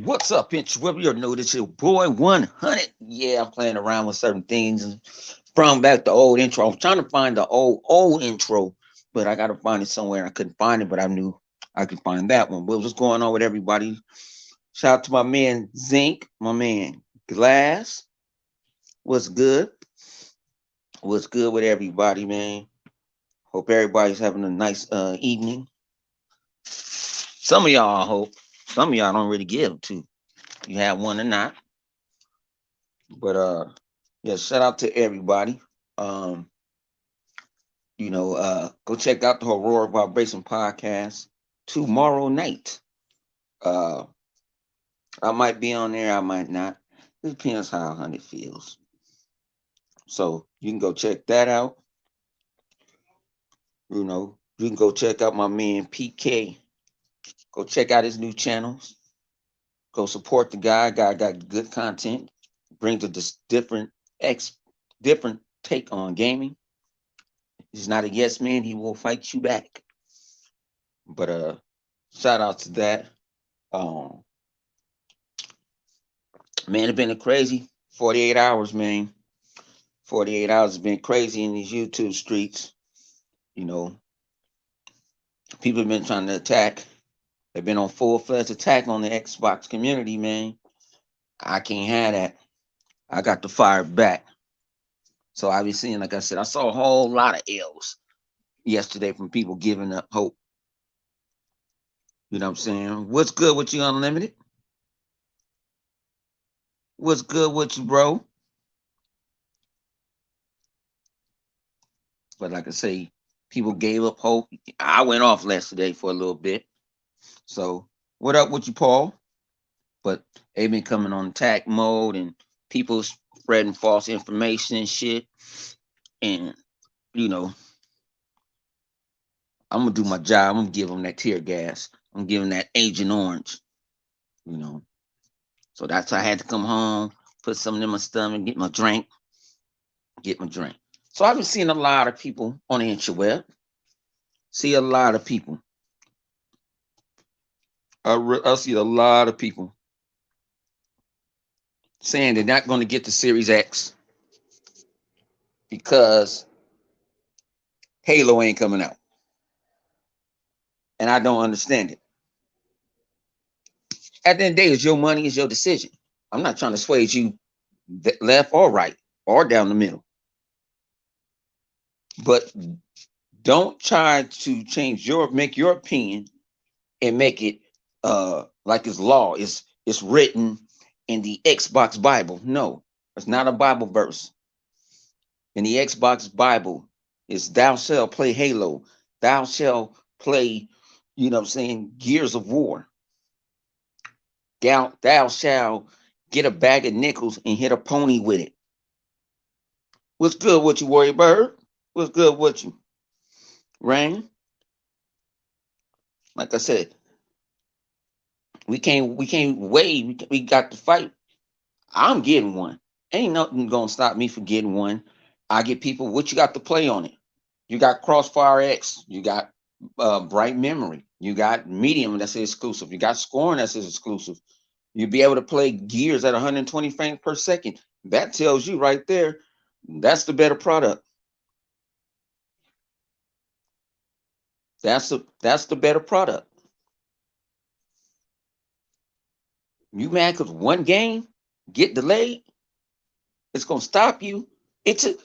What's up, Intro? You know this your boy 100. Yeah, I'm playing around with certain things and from back the old intro. I was trying to find the old intro, but I gotta find it somewhere. I couldn't find it, but I knew I could find that one. What's going on with everybody? Shout out to my man Zinc, my man Glass. What's good? What's good with everybody, man? Hope everybody's having a nice evening. Some of y'all I hope. Some of y'all don't really give to. You have one or not. But yeah, shout out to everybody. Um, go check out the Aurora Vibration podcast tomorrow night. Uh I might be on there, I might not. It depends how Honey feels. So you can go check that out. You can go check out my man PK. Go check out his new channels. Go support the guy. Guy got good content. Brings a different ex different take on gaming. He's not a yes man, he will fight you back. But shout out to that. Um Man, it's been a crazy 48 hours, man. 48 hours has been crazy in these YouTube streets. You know, people have been trying to attack. They've been on full-fledged attack on the Xbox community, man. I can't have that. I got to fire back. So I be seeing, like I said, I saw a whole lot of L's yesterday from people giving up hope. You know what I'm saying? What's good with you, Unlimited? What's good with you, bro? But like I say, people gave up hope. I went off yesterday for a little bit. So what up with you, Paul? But they've been coming on attack mode and people spreading false information and shit. And you know, I'm gonna do my job. I'm gonna give them that tear gas. I'm giving that Agent Orange. You know, so that's why I had to come home, put something in my stomach, get my drink, get my drink. So I've been seeing a lot of people on the interweb. See a lot of people. I see a lot of people saying they're not going to get the Series X because Halo ain't coming out, and I don't understand it. At the end of the day, it's your money, it's your decision. I'm not trying to sway you left or right or down the middle, but don't try to make your opinion and make it like it's law. It's written in the Xbox Bible. No, it's not a Bible verse. In the Xbox Bible, is thou shalt play Halo, thou shalt play, Gears of War. Thou shalt get a bag of nickels and hit a pony with it. What's good with you, Warrior Bird? What's good with you? Rain? Like I said, we can't wait. We got to fight. I'm getting one. Ain't nothing gonna stop me from getting one. I get people, what you got to play on it? You got Crossfire X, you got Bright Memory, you got Medium that's exclusive, you got Scoring that's exclusive. You'll be able to play Gears at 120 frames per second. That tells you right there, that's the better product. That's the better product. You mad because one game get delayed? It's gonna stop you. It took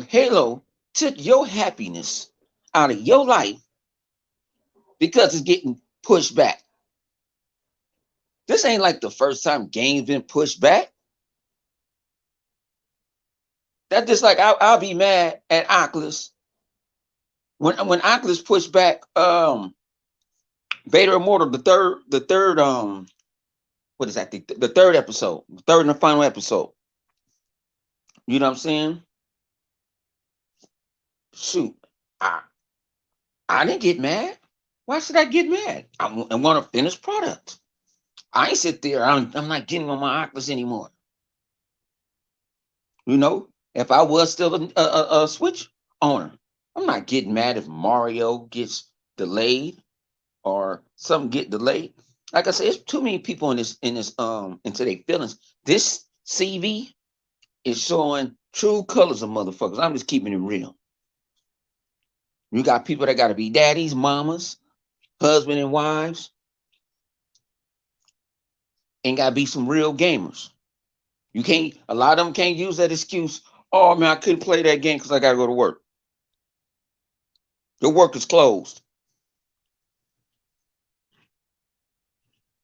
Halo took your happiness out of your life because it's getting pushed back. This ain't like the first time games been pushed back. That just like I'll be mad at Oculus when Oculus pushed back Vader Immortal, the third what is that, the third episode, the third and the final episode. You know what I'm saying? Shoot, I I didn't get mad. Why should I get mad? I want a finished product. I ain't sit there. I'm not getting on my Oculus anymore. If I was still a Switch owner, I'm not getting mad if Mario gets delayed or something get delayed. Like I said, it's too many people in this into their feelings. This CV is showing true colors of motherfuckers. I'm just keeping it real. You got people that got to be daddies, mamas, husband and wives, and got to be some real gamers. You can't. A lot of them can't use that excuse. Oh man, I couldn't play that game because I got to go to work. Your work is closed.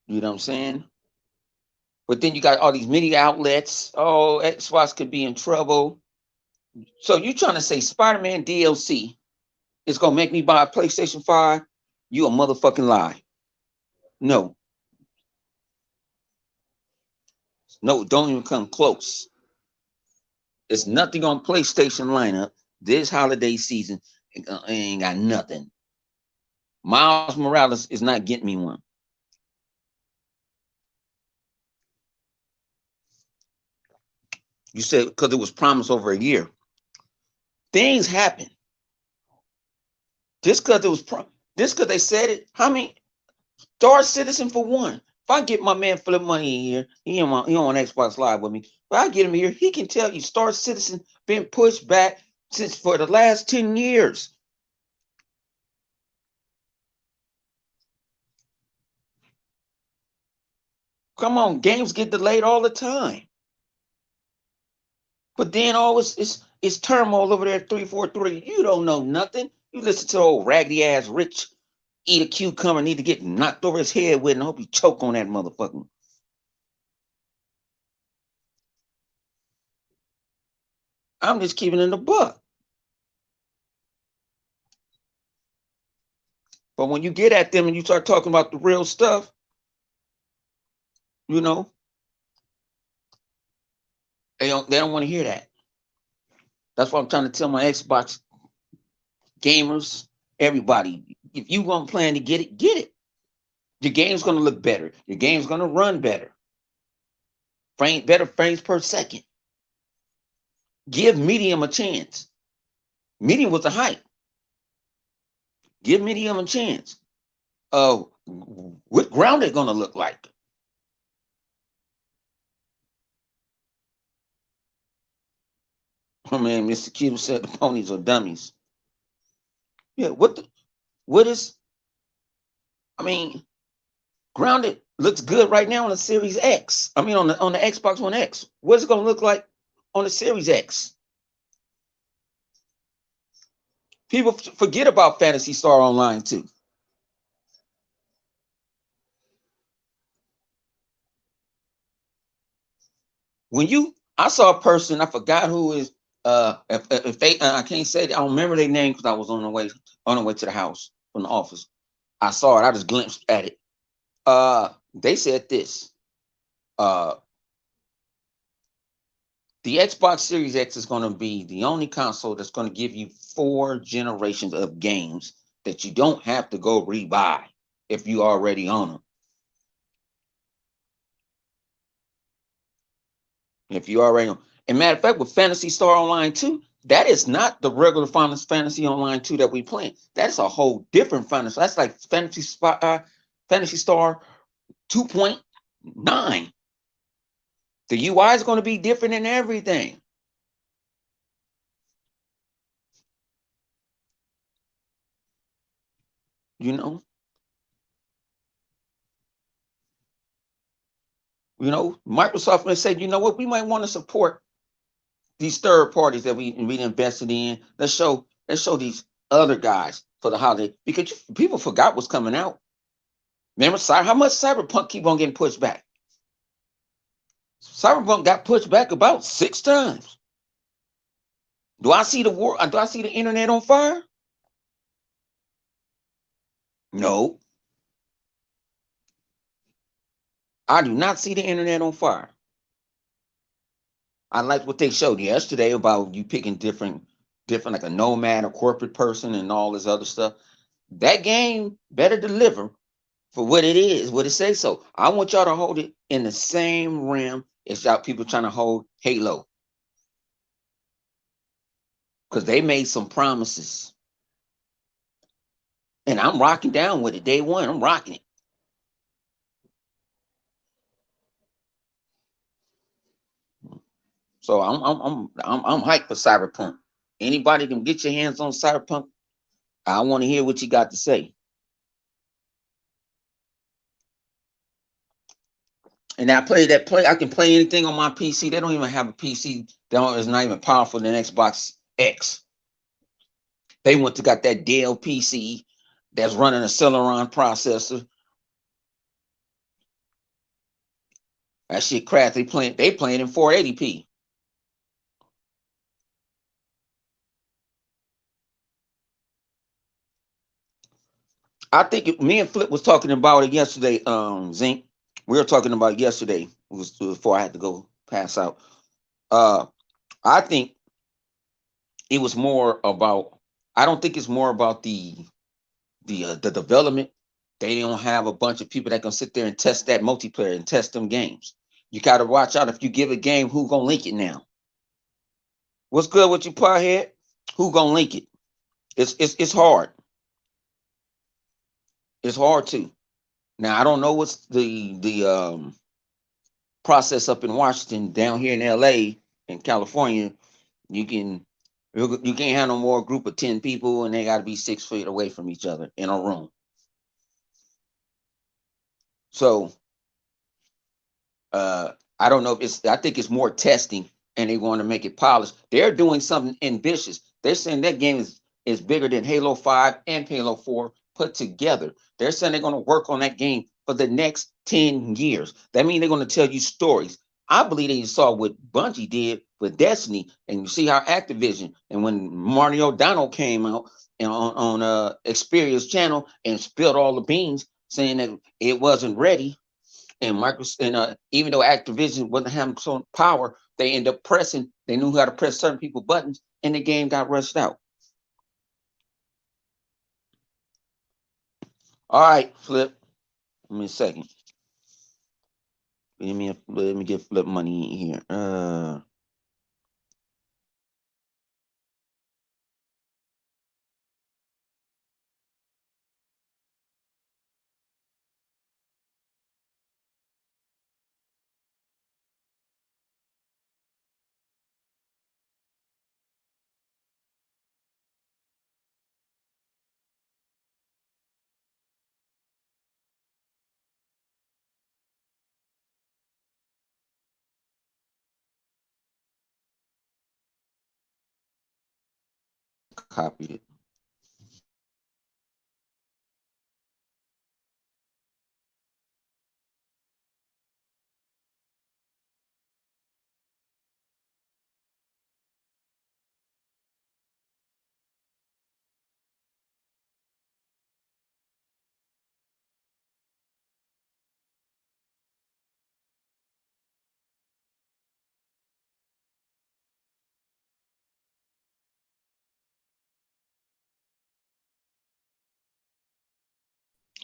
You know what I'm saying? But then you got all these media outlets. Oh, Xbox could be in trouble. So you trying to say Spider-Man DLC is gonna make me buy a PlayStation 5? You a motherfucking lie. No, no, don't even come close. There's nothing on PlayStation lineup this holiday season. Ain't got nothing. Miles Morales is not getting me one. You said because it was promised over a year. Things happen. Just because it was just because they said it. How many Star Citizen for one? If I get my man Philip Money in here, he on Xbox Live with me. If I get him here, he can tell you Star Citizen been pushed back since for the last 10 years. Come on, games get delayed all the time. But then always it's turmoil over there at 343. You don't know nothing. You listen to old raggedy ass Rich eat a cucumber, need to get knocked over his head with, and I hope he choke on that motherfucker. I'm just keeping it in the book. But when you get at them and you start talking about the real stuff, you know, they don't want to hear that. That's why I'm trying to tell my Xbox gamers, everybody, if you want plan to get it, get it. Your game's gonna look better. Your game's gonna run better. Better frames per second. Give Medium a chance. Medium was a hype. Give Medium a chance. What Grounded gonna look like? Oh man, Mr. Kittle said the ponies are dummies. Yeah, what is I mean, Grounded looks good right now on the Series X. I mean on the Xbox One X. What's it gonna look like on the Series X? People forget about Fantasy Star Online too. I saw a person, I forgot who is. If they, I can't say, I don't remember their name because I was on the way to the house from the office. I saw it. I just glimpsed at it. They said this. Uh, the Xbox Series X is going to be the only console that's going to give you 4 generations of games that you don't have to go rebuy if you already own them. If you already know. And matter of fact, with Fantasy Star Online 2, that is not the regular Final Fantasy Online 2 that we playing. That's a whole different fantasy. That's like Fantasy Star 2.9. The UI is going to be different in everything. You know, Microsoft may say, you know what, we might want to support these third parties that we invested in. Let's show these other guys for the holiday because people forgot what's coming out. Remember how much Cyberpunk keep on getting pushed back? Cyberpunk got pushed back about 6 times. Do I see the war? Do I see the internet on fire? No, I do not see the internet on fire. I like what they showed yesterday about you picking different like a nomad, a corporate person, and all this other stuff. That game better deliver for what it is, what it says. So I want y'all to hold it in the same realm as y'all people trying to hold Halo because they made some promises, and I'm rocking down with it. Day one, I'm rocking it. So I'm hyped for Cyberpunk. Anybody can get your hands on Cyberpunk. I want to hear what you got to say. And I play that play. I can play anything on my PC. They don't even have a PC that is not even powerful than Xbox X. They went to got that Dell PC that's running a Celeron processor. That shit crap. They playing in 480p. I think me and Flip was talking about it yesterday. Zinc. We were talking about it yesterday. It was before I had to go pass out. Uh, I think it was more about. I don't think it's more about the development. They don't have a bunch of people that can sit there and test that multiplayer and test them games. You got to watch out if you give a game who gonna link it now. What's good with you, Parhead? Who gonna link it? It's hard. It's hard too. Now I don't know what's the process up in Washington. Down here in LA in California. You can you can't have no more group of 10 people and they got to be 6 feet away from each other in a room. So I don't know if I think it's more testing and they want to make it polished. They're doing something ambitious. They're saying that game is bigger than Halo 5 and Halo 4 put together. They're saying they're going to work on that game for the next 10 years. That means they're going to tell you stories. I believe that you saw what Bungie did with Destiny, and you see how Activision and when Mario O'Donnell came out and on Experience channel and spilled all the beans saying that it wasn't ready, and Microsoft, and even though Activision wasn't having some power, they end up pressing. They knew how to press certain people buttons, and the game got rushed out. All right, Flip. Give me a second. Let me get Flip money in here. Copied it.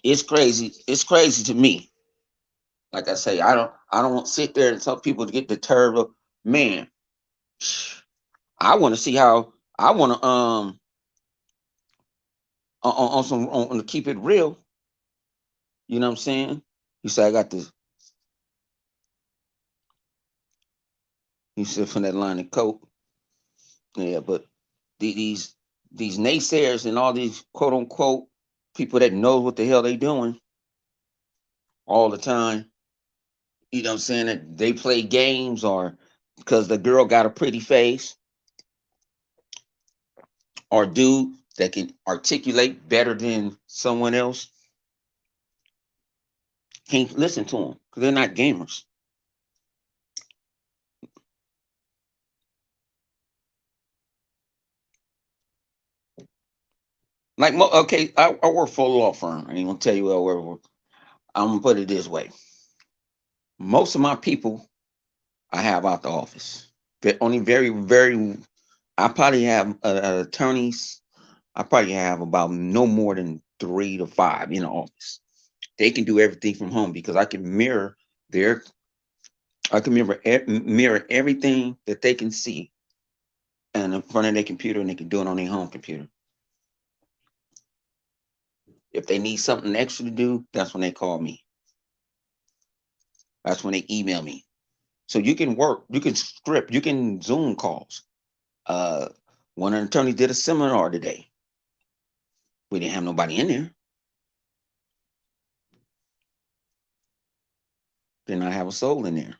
It's crazy. It's crazy to me. Like I say, I don't want to sit there and tell people to get deterred. Man, I want to see how. I want to on some to keep it real. You know what I'm saying? You say I got this. You said from that line of coke. Yeah, but these these naysayers and all these quote unquote people that know what the hell they doing all the time, you know what I'm saying, that they play games or because the girl got a pretty face or dude that can articulate better than someone else, can't listen to them because they're not gamers. Like, okay, I work for a law firm. I ain't gonna tell you what I work for. I'm gonna put it this way: most of my people I have out the office. But only very, I probably have attorneys. I probably have about no more than 3 to 5 in the office. They can do everything from home because I can mirror their, I can mirror everything that they can see and in front of their computer, and they can do it on their home computer. If they need something extra to do, that's when they call me. That's when they email me. So you can work, you can script, you can Zoom calls. Uh, one attorney did a seminar today. We didn't have nobody in there. Did not have a soul in there.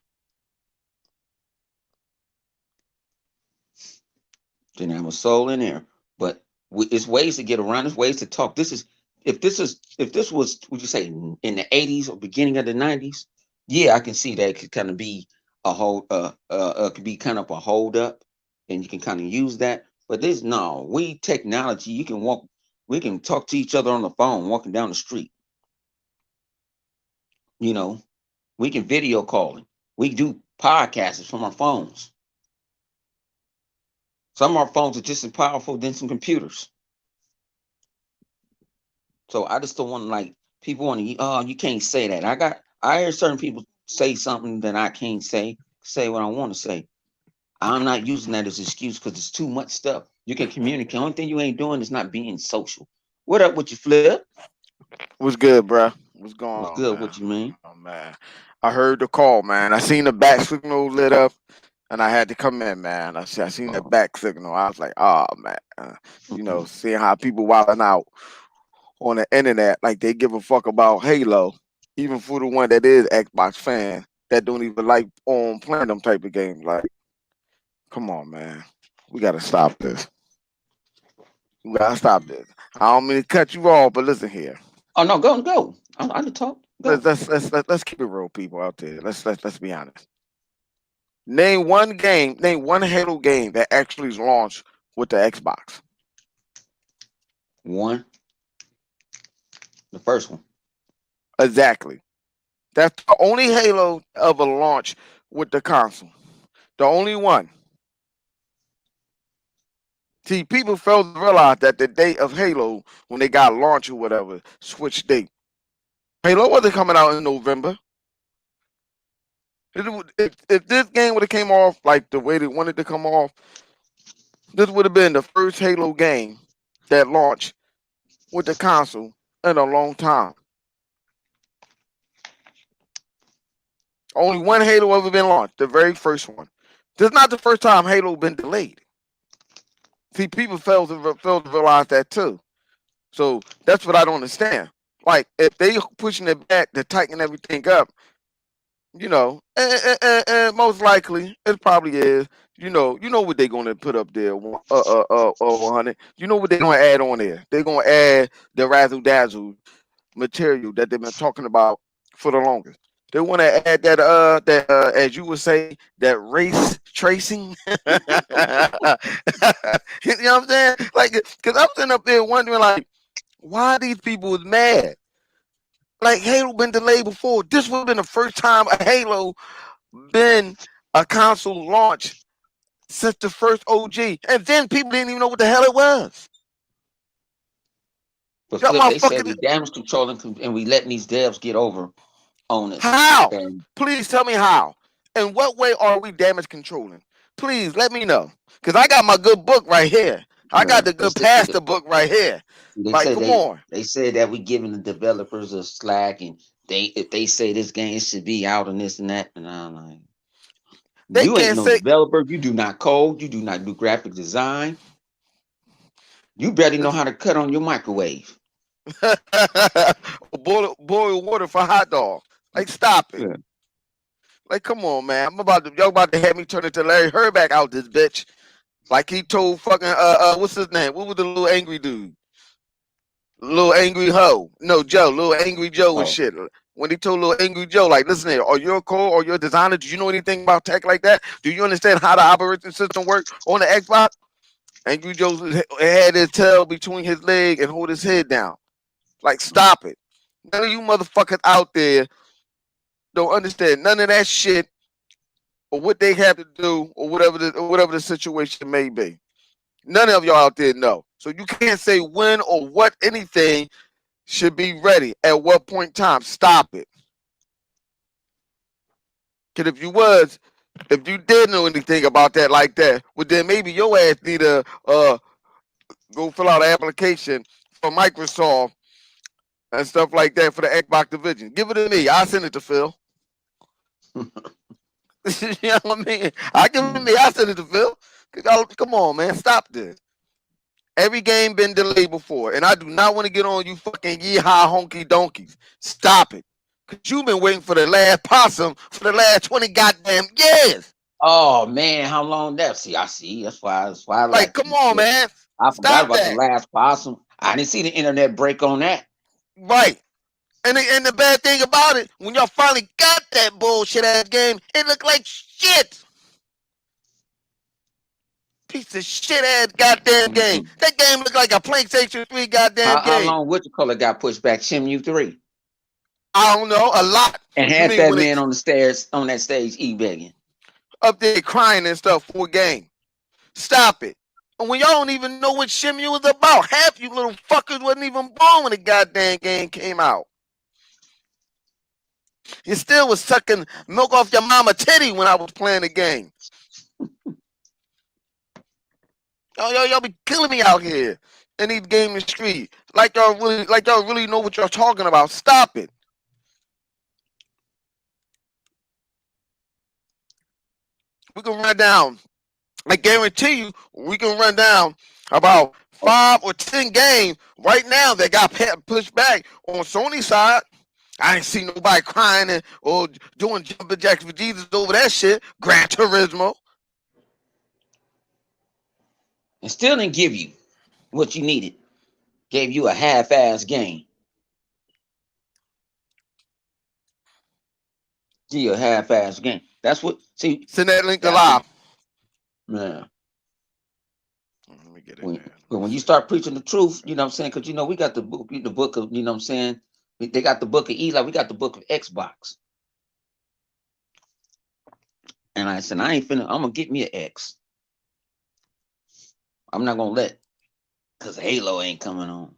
Didn't have a soul in there. But it's ways to get around. There's ways to talk. If this was, would you say, in the '80s or beginning of the '90s? Yeah, I can see that it could kind of be a hold, could be kind of a hold up, and you can kind of use that. But this no, we technology. You can walk. We can talk to each other on the phone, walking down the street. You know, we can video calling. We do podcasts from our phones. Some of our phones are just as powerful than some computers. So I just don't want to like people want to. Oh, you can't say that. I hear certain people say something that I can't say what I want to say. I'm not using that as an excuse because it's too much stuff. You can communicate. Only thing you ain't doing is not being social. What up with you, Flip? What's good, bro? What's going What's on, good man? with you, man? Oh man, I heard the call, man. I seen the back signal lit up, and I had to come in, man. I seen the Oh, back signal. I was like, oh man, seeing how people wilding out on the internet, like they give a fuck about Halo, even for the one that is Xbox fan that don't even like playing them type of games. Like, come on, man, we gotta stop this. We gotta stop this. I don't mean to cut you off, but listen here. oh no, go. I can talk. Go. Let's keep it real, people out there. Let's be honest. Name one Halo game that actually launched with the Xbox. One, the first one. Exactly. That's the only Halo ever launched with the console. The only one. See, people fail to realize that the date of Halo, when they got launched or whatever, switched date. Halo wasn't coming out in November. If this game would have came off like the way they wanted to come off, this would have been the first Halo game that launched with the console in a long time. Only one Halo ever been launched, the very first one. This is not the first time Halo been delayed. See, people fail to realize that too. So that's what I don't understand. Like if they pushing it back to tighten everything up, and most likely it probably is. You know what they're gonna put up there, 100. You know what they're gonna add on there. They're gonna add the razzle dazzle material that they've been talking about for the longest. They want to add that as you would say, that race tracing. You know what I'm saying? Like, because I'm sitting up there wondering, like, why these people is mad? Like, Halo been delayed before. This would have been the first time a Halo been a console launch since the first OG, and then people didn't even know what the hell it was. But That Flip, they said motherfucker. we damage control and we letting these devs get over on us. How? And Please tell me how. In what way are we damage controlling? Please let me know. Because I got my good book right here. I got the they good said pastor book right here. they Like, say come on. they said that we giving the developers a slack, and if they say this game should be out and this and that, and I'm like, They you ain't can't no say developer. You do not code. You do not do graphic design. You barely know how to cut on your microwave. boil water for hot dogs. Like, stop it. Yeah. Like, come on, man. Y'all about to have me turn into Larry Herback out this bitch. Like he told fucking what's his name? What was the little angry dude? Little angry hoe. No, Joe, little angry Joe and Oh, shit. When he told little angry Joe, like, listen here, are you a code or you're a designer? Do you know anything about tech like that? Do you understand how the operating system work on the Xbox? Angry Joe had his tail between his leg and hold his head down. Like, stop it. None of you motherfuckers out there don't understand none of that shit or what they have to do or whatever the situation may be. None of y'all out there know. So you can't say when or what anything should be ready at what point in time. Stop it. Cause if you did know anything about that like that, well then maybe your ass need to go fill out an application for Microsoft and stuff like that for the Xbox division. Give it to me. I'll send it to Phil. You know what I mean? I give him the I said it to Phil. Come on, man, stop this. Every game been delayed before, and I do not want to get on you fucking yeehaw honky donkeys. Stop it, cause you've been waiting for the last possum for the last 20 goddamn years. Oh man, how long that? See, I see. That's why. That's why I Like, like come you. on, man, I forgot stop about the that. last possum. I didn't see the internet break on that. Right. And the bad thing about it, when y'all finally got that bullshit ass game, it looked like shit. Piece of shit ass goddamn game. Mm-mm. That game looked like a PlayStation 3 goddamn How game. long What you call it got pushed back? Shenmue 3. I don't know, a lot. And I had mean, that when man it on the stairs on that stage e-begging. up there crying and stuff for a game. Stop it. And when y'all don't even know what Shenmue was about, half you little fuckers wasn't even born when the goddamn game came out. You still was sucking milk off your mama titty when I was playing the game. Y'all be killing me out here in these gaming streets. Like y'all really know what y'all talking about. Stop it. We can run down. I guarantee you, we can run down about 5 or 10 games right now that got pushed back on Sony's side. I ain't seen nobody crying or doing jumping jacks for Jesus over that shit. Gran Turismo. And still didn't give you what you needed. Gave you a half-ass game. Give you a half-ass game. That's what. See, Send that link that's alive. Yeah. Let me get in there. When you start preaching the truth, you know what I'm saying? Because we got the book of, you know what I'm saying? They got the book of Eli, we got the book of Xbox. And I said, I'm gonna get me an X. I'm not gonna let, because Halo ain't coming on.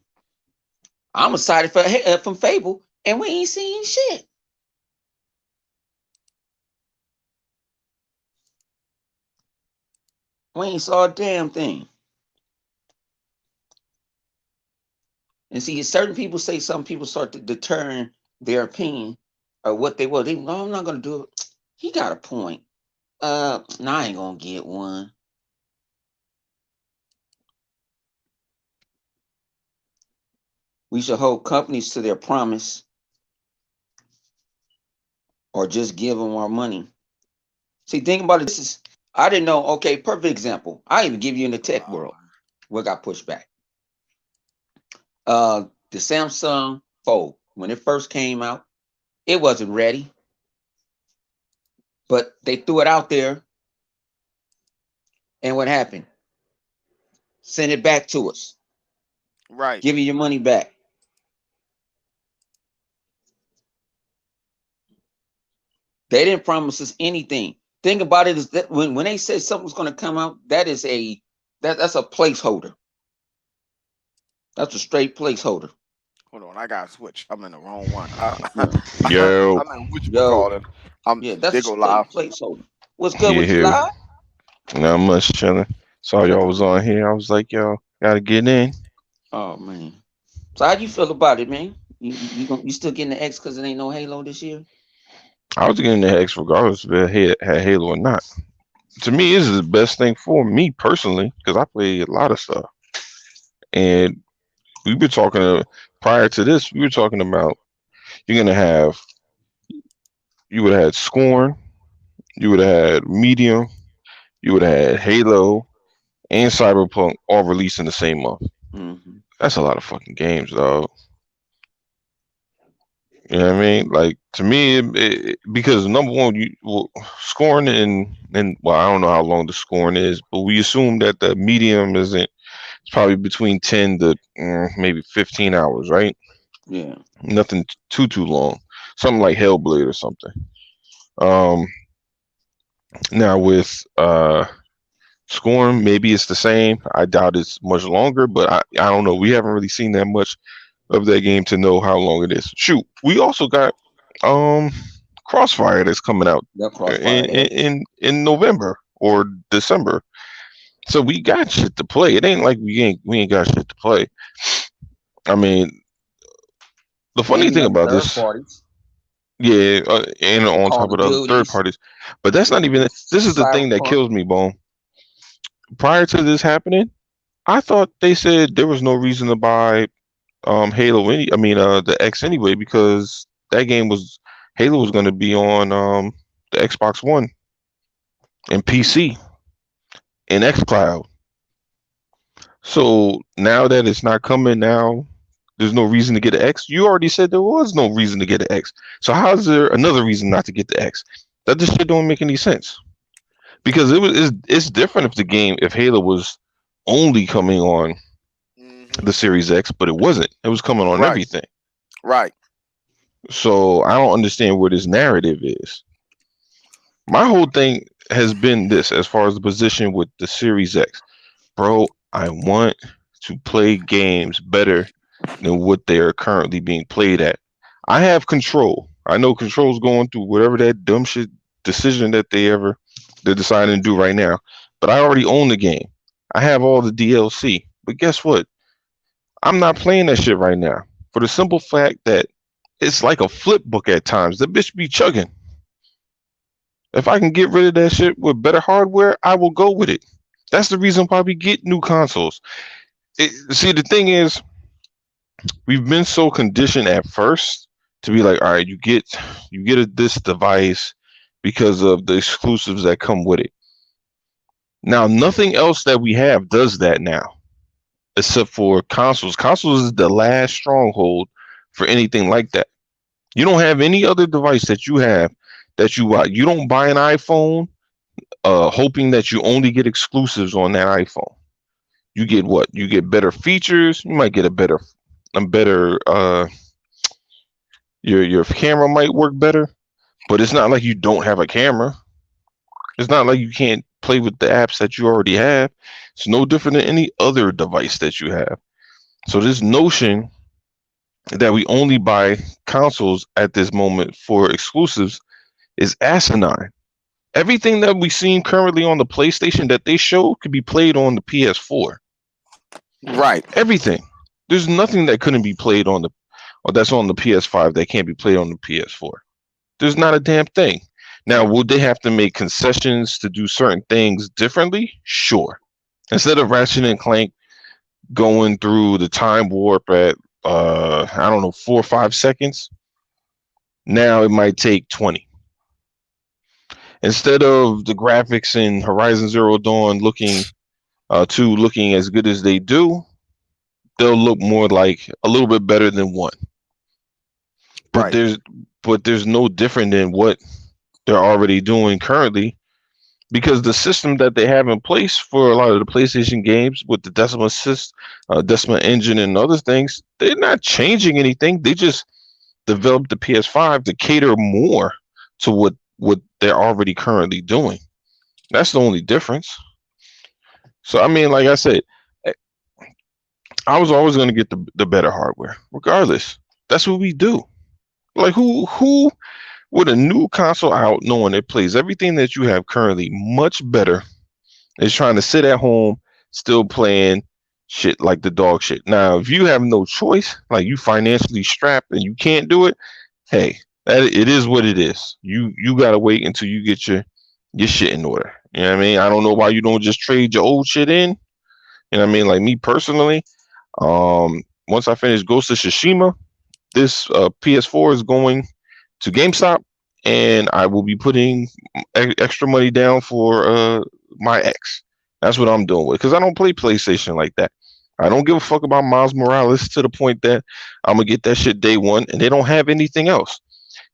I'm excited from Fable, and we ain't seeing shit. We ain't saw a damn thing. And see, certain people say some people start to determine their opinion or what they will. No, I'm not gonna do it. He got a point. No, I ain't gonna get one. We should hold companies to their promise or just give them our money. See, think about it. I didn't know. Okay, perfect example. I even give you in the tech world what got pushed back. The Samsung Fold, when it first came out, it wasn't ready. But they threw it out there. And what happened? Send it back to us. Right. Give you your money back. They didn't promise us anything. Think about it is that when they say something's going to come out, that's a placeholder. That's a straight placeholder. Hold on, I got to switch. I'm in the wrong one. Yo, I'm in which recording. That's they a go straight live. placeholder. What's good with you, live? Not much chilling. Saw y'all was on here. I was like, yo, gotta get in. Oh man. So how you feel about it, man? You still getting the X because it ain't no Halo this year? I was getting the X regardless if it had Halo or not. To me, this is the best thing for me personally because I play a lot of stuff. And we were talking prior to this. We were talking about you would have had Scorn, you would have had Medium, you would have had Halo, and Cyberpunk all released in the same month. Mm-hmm. That's a lot of fucking games, dog. You know what I mean? Like to me, because number one, Scorn and well, I don't know how long the Scorn is, but we assume that the medium isn't. It's probably between 10 to maybe 15 hours, right? Yeah. Nothing too long. Something like Hellblade or something. Um, now with Scorn, maybe it's the same. I doubt it's much longer, but I don't know. We haven't really seen that much of that game to know how long it is. Shoot, we also got Crossfire that's coming out in November or December. So we got shit to play. It ain't like we ain't got shit to play. I mean, the funny thing about this, Yeah, and on Call top of of the other third Duties, parties. But that's not even. This is the thing that Cyberpunk. kills me, Bone. Prior to this happening, I thought they said there was no reason to buy Halo the X anyway, because that game was Halo was going to be on the Xbox One and PC and XCloud. So now that it's not coming, now there's no reason to get an X. You already said there was no reason to get an X. So how is there another reason not to get the X? That just shit don't make any sense. Because it's different if Halo was only coming on Mm-hmm. the Series X, but it wasn't. It was coming on Right. everything. Right. So I don't understand where this narrative is. My whole thing has been this as far as the position with the Series X. Bro, I want to play games better than what they are currently being played at. I have control. I know control's going through whatever that dumb shit decision that they're deciding to do right now. But I already own the game. I have all the DLC. But guess what? I'm not playing that shit right now. For the simple fact that it's like a flip book at times. The bitch be chugging. If I can get rid of that shit with better hardware, I will go with it. That's the reason why we get new consoles. See, the thing is, we've been so conditioned at first to be like, all right, this device because of the exclusives that come with it. Now, nothing else that we have does that now, except for consoles. Consoles is the last stronghold for anything like that. You don't have any other device that you have that you don't buy an iPhone hoping that you only get exclusives on that iPhone. You get what? You get better features. You might get a better your camera might work better, but it's not like you don't have a camera. It's not like you can't play with the apps that you already have. It's no different than any other device that you have. So this notion that we only buy consoles at this moment for exclusives is asinine. Everything that we've seen currently on the PlayStation that they show could be played on the PS4. Right. Everything. There's nothing that couldn't be played on that's on the PS5 that can't be played on the PS4. There's not a damn thing. Now, would they have to make concessions to do certain things differently? Sure. Instead of Ratchet and Clank going through the time warp at 4 or 5 seconds, now it might take 20. Instead of the graphics in Horizon Zero Dawn looking as good as they do, they'll look more like a little bit better than 1. But Right. there's no different than what they're already doing currently, because the system that they have in place for a lot of the PlayStation games with the Decima engine and other things, they're not changing anything. They just developed the PS5 to cater more to what they're already currently doing. That's the only difference. So I mean, like I said, I was always going to get the better hardware, regardless. That's what we do. Like who with a new console out, knowing it plays everything that you have currently much better, is trying to sit at home still playing shit like the dog shit. Now, if you have no choice, like you financially strapped and you can't do it, hey, it is what it is. You gotta wait until you get your shit in order. You know what I mean? I don't know why you don't just trade your old shit in. You know what I mean? Like me personally, once I finish Ghost of Tsushima, this PS4 is going to GameStop, and I will be putting extra money down for my X. That's what I'm doing with, because I don't play PlayStation like that. I don't give a fuck about Miles Morales to the point that I'm gonna get that shit day one, and they don't have anything else.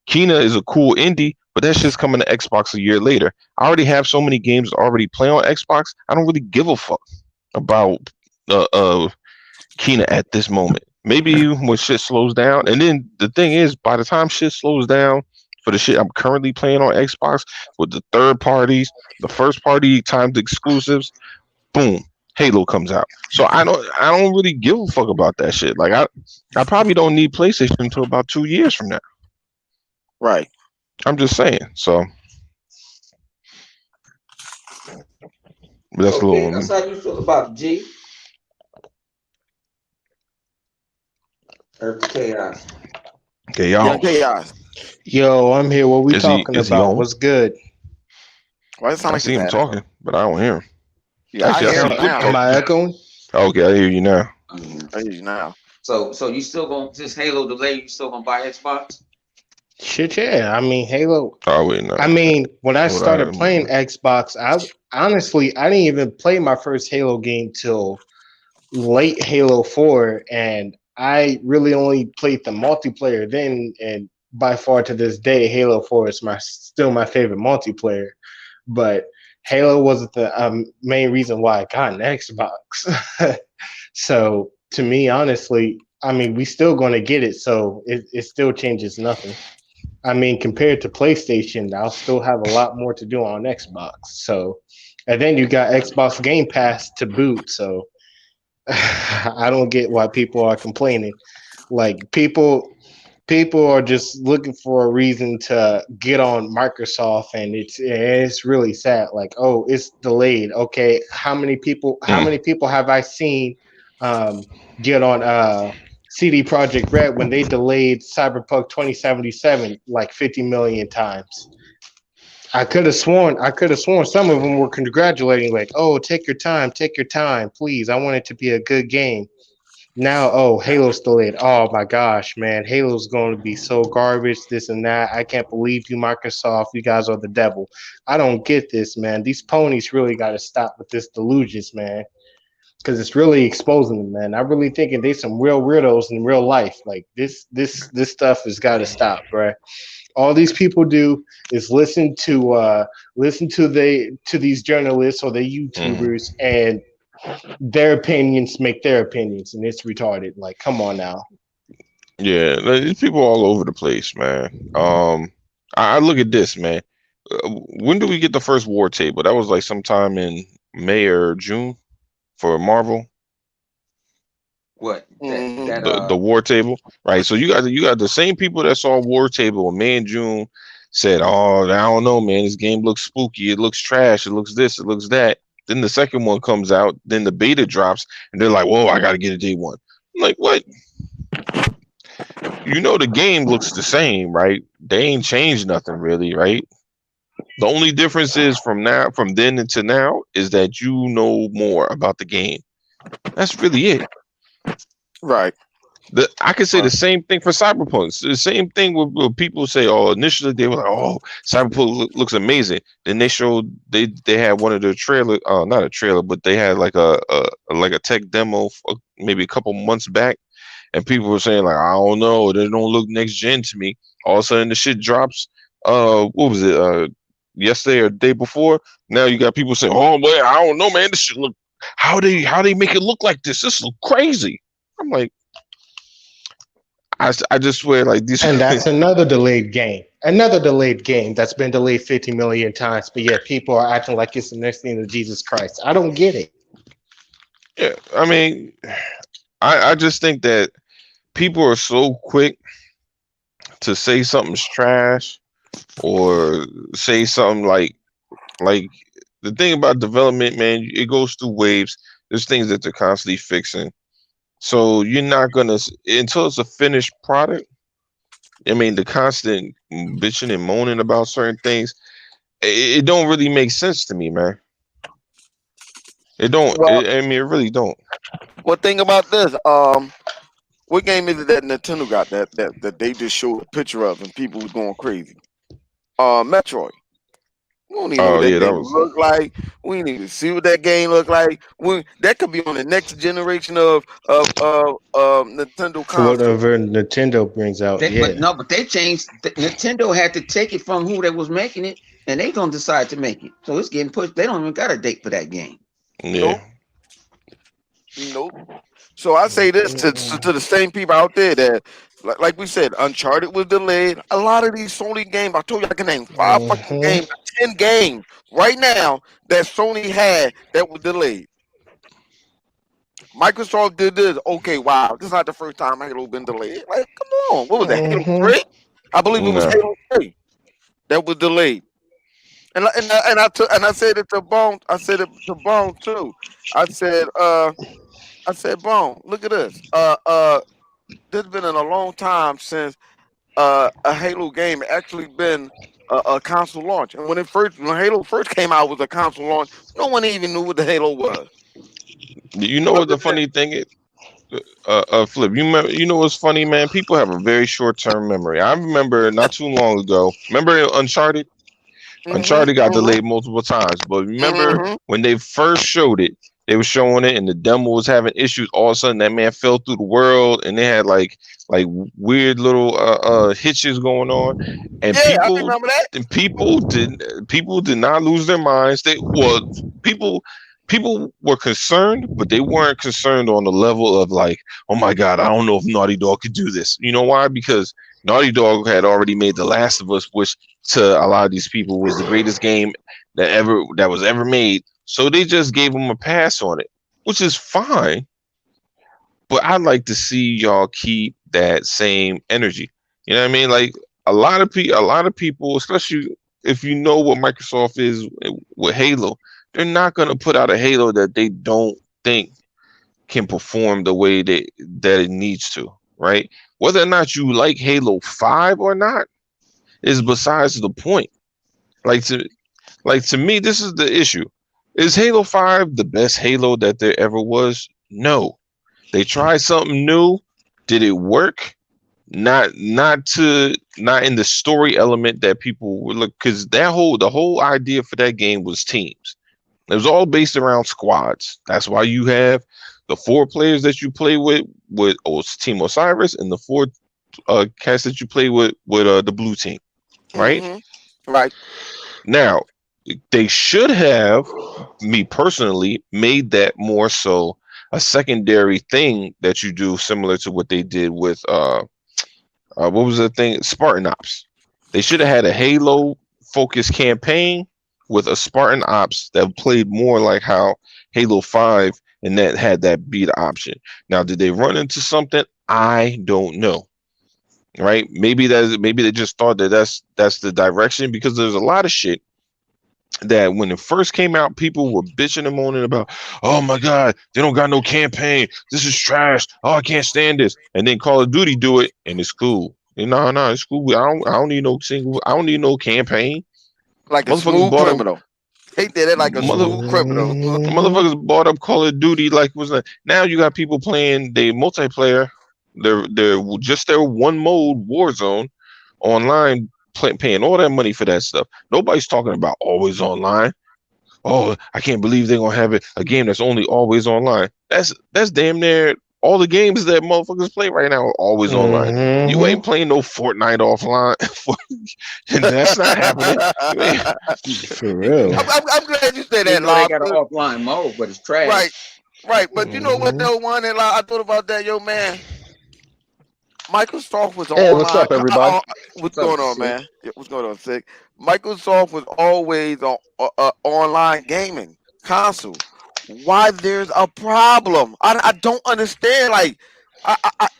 Kena is a cool indie, but that shit's coming to Xbox a year later. I already have so many games already play on Xbox. I don't really give a fuck about Kena at this moment. Maybe when shit slows down, and then the thing is, by the time shit slows down for the shit I'm currently playing on Xbox with the third parties, the first party timed exclusives, boom, Halo comes out. So I don't really give a fuck about that shit. Like I probably don't need PlayStation until about 2 years from now. Right. I'm just saying. So that's a Okay, little. that's how you feel about G. Earth Chaos. Okay, Young y'all. Chaos. Yo, I'm here. What we Is he talking is he about? on? What's good? Why does it sound I like see it's him echo? talking, but I don't hear him. Yeah, I Actually, I hear see him Am, Quick now. am I talking. echoing? Okay, I hear you now. Mhm. I hear you now. So you still gonna this Halo delay? You still gonna buy Xbox? Shit, yeah. I mean, Halo. Oh wait, no. I mean, when I Hold on. started playing Xbox, I honestly I didn't even play my first Halo game till late Halo 4, and I really only played the multiplayer then. And by far to this day, Halo 4 is my still my favorite multiplayer. But Halo wasn't the main reason why I got an Xbox. So to me, honestly, I mean, we still going to get it, so it still changes nothing. I mean, compared to PlayStation, I'll still have a lot more to do on Xbox. So, and then you got Xbox Game Pass to boot. So, I don't get why people are complaining. Like people are just looking for a reason to get on Microsoft, and it's really sad. Like, oh, it's delayed. Okay, how Mm. many people have I seen um, get on CD Project Red when they delayed Cyberpunk 2077 like 50 million times? I could have sworn some of them were congratulating, like, oh, take your time, please. I want it to be a good game. Now, oh, Halo's delayed. Oh my gosh, man, Halo's going to be so garbage. This and that. I can't believe you, Microsoft. You guys are the devil. I don't get this, man. These ponies really got to stop with this delusions, man, because it's really exposing them, man. I really thinking they some real weirdos in real life. Like this stuff has got to stop, bruh. All these people do is listen to these journalists or the Mm. YouTubers, and their opinions make their opinions, and it's retarded. Like, come on now. Yeah, there's people all over the place, man. I look at this, man. When do we get the first war table? That was like sometime in May or June for Marvel. What Hmm. The war table, right? So you got the same people that saw war table in May and June said, "Oh, I don't know, man. This game looks spooky. It looks trash. It looks this. It looks that." Then the second one comes out. Then the beta drops, and they're like, "Whoa, I got to get it day one." I'm like, what? The game looks the same, right? They ain't changed nothing really, right? The only difference is from then into now, is that you know more about the game. That's really it. Right. I could say the Right. same thing for Cyberpunk. It's the same thing with people say, "Oh, initially they were like, oh, Cyberpunk looks amazing." Then they showed they had one of the trailer, not a trailer, but they had like a tech demo maybe a couple months back, and people were saying like, "I don't know, they don't look next gen to me." All of a sudden, the shit drops. What was it? Yesterday or the day before. Now you got people saying, "Oh, boy, I don't know, man. This shit look how they make it look like this. This look crazy." I'm like. I just swear like these. And that's another delayed game. Another delayed game that's been delayed 50 million times, but yet people are acting like it's the next thing to Jesus Christ. I don't get it. Yeah, I mean, I just think that people are so quick to say something's trash or say something like the thing about development, man, it goes through waves. There's things that they're constantly fixing. So you're not gonna until it's a finished product. I mean, the constant bitching and moaning about certain things, it don't really make sense to me, man. It don't. Well, I mean, it really don't. one thing about this, what game is it that Nintendo got that they just showed a picture of and people was going crazy? Metroid. We don't even know Oh what that yeah, that thing was. look like. We didn't even see what that game look like. That could be on the next generation of Nintendo console. Whatever Nintendo brings out, They, but yeah. no, but they changed. Nintendo had to take it from who they was making it, and they gonna decide to make it. So it's getting pushed. They don't even got a date for that game. Yeah. Nope, nope. So I say this to the same people out there that, like we said, Uncharted was delayed. A lot of these Sony games, I told you I can name five fucking Mhm. games, 10 games right now that Sony had that was delayed. Microsoft did this. Okay, wow, this is not the first time Halo been delayed. Like, come on, what was that? Halo Mhm. 3? I believe it was No. Halo 3 that was delayed. And I said it to Bone. I said it to Bone too. I said, Bone, look at this. This has been in a long time since a Halo game actually been a console launch. And when Halo first came out was a console launch, no one even knew what the Halo was. You know what the funny thing is? Flip, you know what's funny, man? People have a very short-term memory. I remember not too long ago. Remember Uncharted? Uncharted got delayed multiple times, but remember when they first showed it, they were showing it, and the demo was having issues. All of a sudden, that man fell through the world, and they had like weird little hitches going on, and Yeah, I remember that. people did not lose their minds. People were concerned, but they weren't concerned on the level of like, oh my God, I don't know if Naughty Dog could do this. You know why? Because Naughty Dog had already made The Last of Us, which to a lot of these people was the greatest game that was ever made. So they just gave them a pass on it, which is fine. But I'd like to see y'all keep that same energy. You know what I mean? Like a lot of people, especially if you know what Microsoft is with Halo, they're not gonna put out a Halo that they don't think can perform the way that it needs to, right? Whether or not you like Halo 5 or not is besides the point. Like to me, this is the issue. Is Halo 5 the best Halo that there ever was? No. They tried something new. Did it work? Not in the story element that people would look, because the whole idea for that game was teams. It was all based around squads. That's why you have the 4 players that you play with Team Osiris, and the 4 cats that you play with the blue team, right? Right. Now, they should have, me personally, made that more so a secondary thing that you do, similar to what they did with what was the thing? Spartan Ops. They should have had a Halo focused campaign with a Spartan Ops that played more like how Halo 5 and that had that be the option. Now, did they run into something? I don't know. Right? Maybe they just thought that that's the direction, because there's a lot of shit that when it first came out, people were bitching and moaning about, oh my God, they don't got no campaign. This is trash. Oh, I can't stand this. And then Call of Duty do it, and it's cool. No, it's cool. I don't need no I don't need no campaign. Like a smooth criminal. They did it like a smooth criminal. Motherfuckers bought up Call of Duty like it was now you got people playing the multiplayer. They're just their one mode Warzone online, paying all that money for that stuff. Nobody's talking about always online. Oh, I can't believe they're gonna have a game that's only always online. That's damn near all the games that motherfuckers play right now are always online. You ain't playing no Fortnite offline. That's not happening. For real. I'm glad you said that. They got an offline mode, but it's trash. Right. But you know what though, one, and I thought about that, yo, man. Microsoft was online. What's up, everybody? What's going on, man? What's going on, Sick? Microsoft was always on online gaming console. Why there's a problem? I don't understand. Like,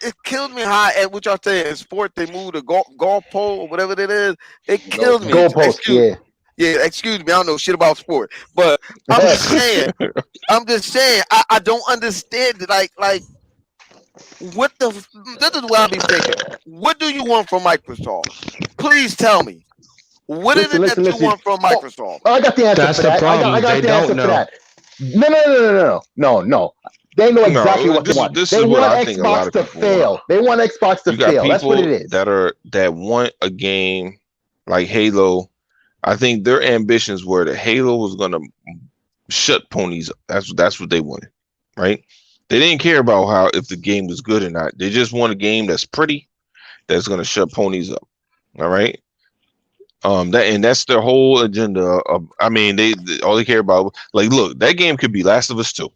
it kills me how at what y'all saying in sport they move the golf pole or whatever it is. It kills me. Goalpost, yeah. Yeah, excuse me. I don't know shit about sport, but I'm just saying. I don't understand it. Like. What this is what I'll be thinking. What do you want from Microsoft? Please tell me. What is it that you want from Microsoft? Oh, I got the answer That's for the that. problem. I got They the answer don't for know. that. No. They know exactly what they want. They want Xbox to fail. They want Xbox to fail. That's what it is. That want a game like Halo. I think their ambitions were that Halo was gonna shut ponies up. That's what they wanted, right? They didn't care about if the game was good or not. They just want a game that's pretty, that's gonna shut ponies up. All right. That's their whole agenda. They all they care about. Like, look, that game could be Last of Us 2,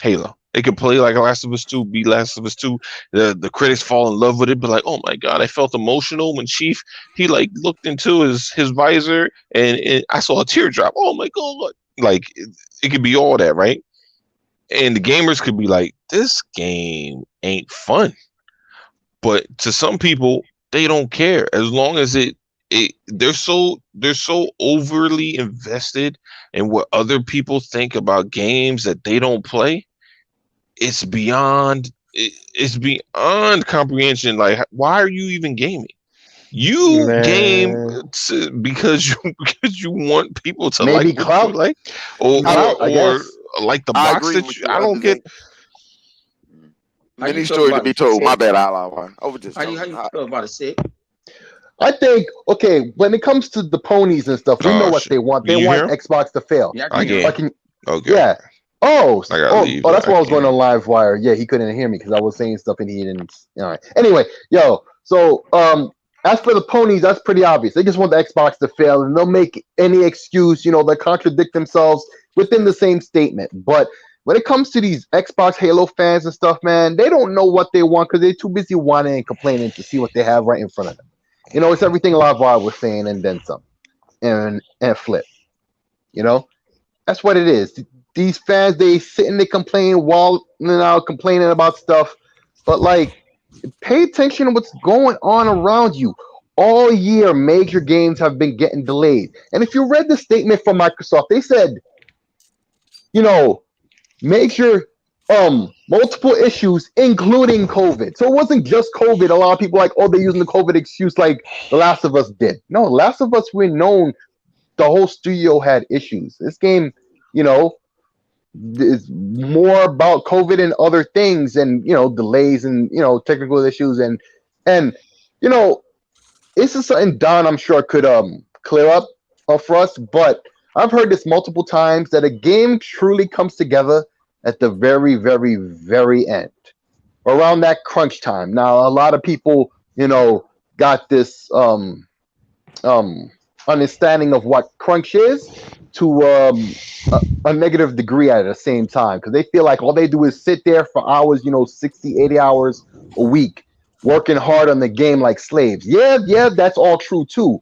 Halo. It could play like Last of Us 2, be Last of Us 2. The critics fall in love with it, but like, oh my God, I felt emotional when Chief he like looked into his visor and I saw a teardrop. Oh my God, like it could be all that, right? And the gamers could be like, this game ain't fun. But to some people, they don't care. As long as they're so overly invested in what other people think about games that they don't play. It's beyond comprehension. Like, why are you even gaming? You game because you want people to maybe like clout, like, or like the box that you. I don't get. Many stories to be told. My bad, I'll How you feel about it, Sid? I think, okay, when it comes to the ponies and stuff, we know what they want. They want Xbox to fail. Yeah, okay. Yeah. Oh, leave, that's why I was going on Livewire. Yeah, he couldn't hear me because I was saying stuff and he didn't. All right. Anyway, so as for the ponies, that's pretty obvious. They just want the Xbox to fail, and they'll make any excuse, they contradict themselves within the same statement. But when it comes to these Xbox Halo fans and stuff, man, they don't know what they want because they're too busy whining and complaining to see what they have right in front of them. It's everything Livewire was saying and then some, and flip. That's what it is. These fans, they sit and they complain while complaining about stuff, but pay attention to what's going on around you. All year, major games have been getting delayed, and if you read the statement from Microsoft, they said, major multiple issues, including COVID. So it wasn't just COVID. A lot of people they're using the COVID excuse like The Last of Us did. No, The Last of Us, we're known the whole studio had issues. This game, is more about COVID and other things and, delays and, technical issues. And this is something Don, I'm sure, could clear up for us. But I've heard this multiple times that a game truly comes together at the very, very, very end, around that crunch time. Now, a lot of people, got this understanding of what crunch is to a negative degree at the same time, because they feel like all they do is sit there for hours, 60, 80 hours a week, working hard on the game like slaves. Yeah, that's all true too.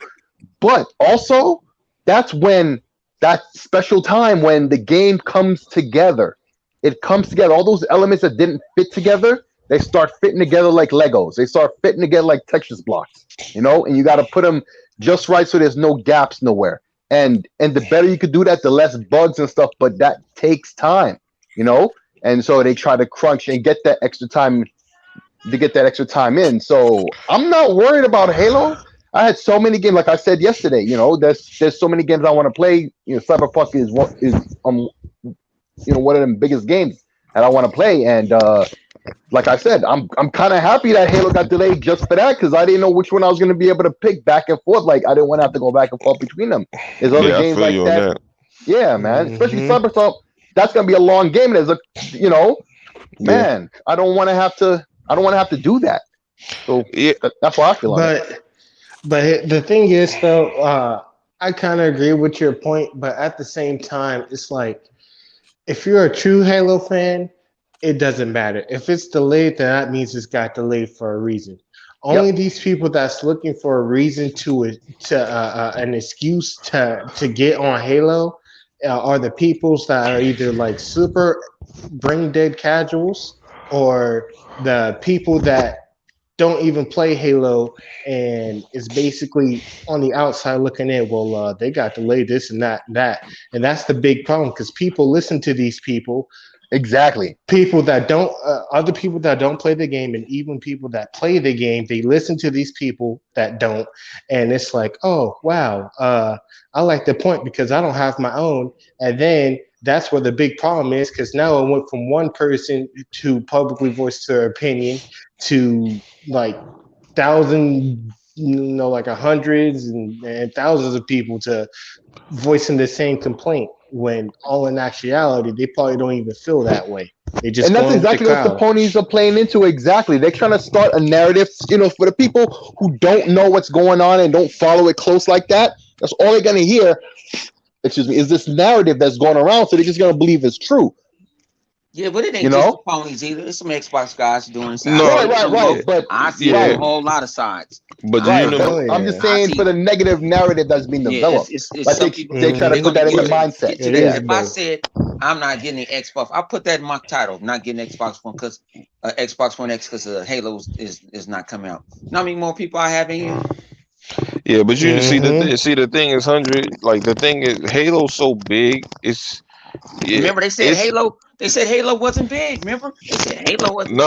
But also, that's when that special time when the game comes together. It comes together. All those elements that didn't fit together, they start fitting together like Legos. They start fitting together like Tetris blocks, and you got to put them just right so there's no gaps nowhere. And the better you could do that, the less bugs and stuff, but that takes time, and so they try to crunch and get that extra time in. So I'm not worried about Halo. I had so many games, like I said yesterday, there's so many games I want to play. Cyberpunk is one of them biggest games that I want to play. And like I said, I'm kind of happy that Halo got delayed just for that, because I didn't know which one I was going to be able to pick back and forth. I didn't want to have to go back and forth between them. There's other games like that. Yeah, man. Especially Cyberpunk. That's going to be a long game. There's man, I don't want to have to do that. So that's why I feel. But the thing is, though, I kind of agree with your point, but at the same time, it's if you're a true Halo fan, it doesn't matter. If it's delayed, then that means it's got delayed for a reason. Only these people that's looking for a reason to an excuse to get on Halo are the peoples that are either super brain dead casuals, or the people that don't even play Halo and is basically on the outside looking in. Well, they got delayed this and that, and that's the big problem, because people listen to these people. Exactly. People that don't, other people that don't play the game, and even people that play the game, they listen to these people that don't, and it's oh wow, I like the point because I don't have my own, and then that's where the big problem is, because now it went from one person to publicly voice their opinion to thousands, hundreds and thousands of people to voicing the same complaint, when all in actuality, they probably don't even feel that way. They just, and that's exactly what the ponies are playing into. Exactly. They're trying to start a narrative, for the people who don't know what's going on and don't follow it close like that. That's all they're going to hear. Is this narrative that's going around, so they're just going to believe it's true. Yeah, but it ain't just the ponies either. There's some Xbox guys doing something. No, right. But I see a whole lot of sides. But I'm just saying for the negative narrative that's being developed. They try to put that in the mindset. If I said I'm not getting the Xbox, I put that in my title. I'm not getting Xbox One because Xbox One X, because Halo is not coming out. You know how many more people I have in here? Yeah, but you see the thing is 100. The thing is, Halo's so big. Yeah, Remember they said it's Halo. They said Halo wasn't big. Remember they said Halo wasn't.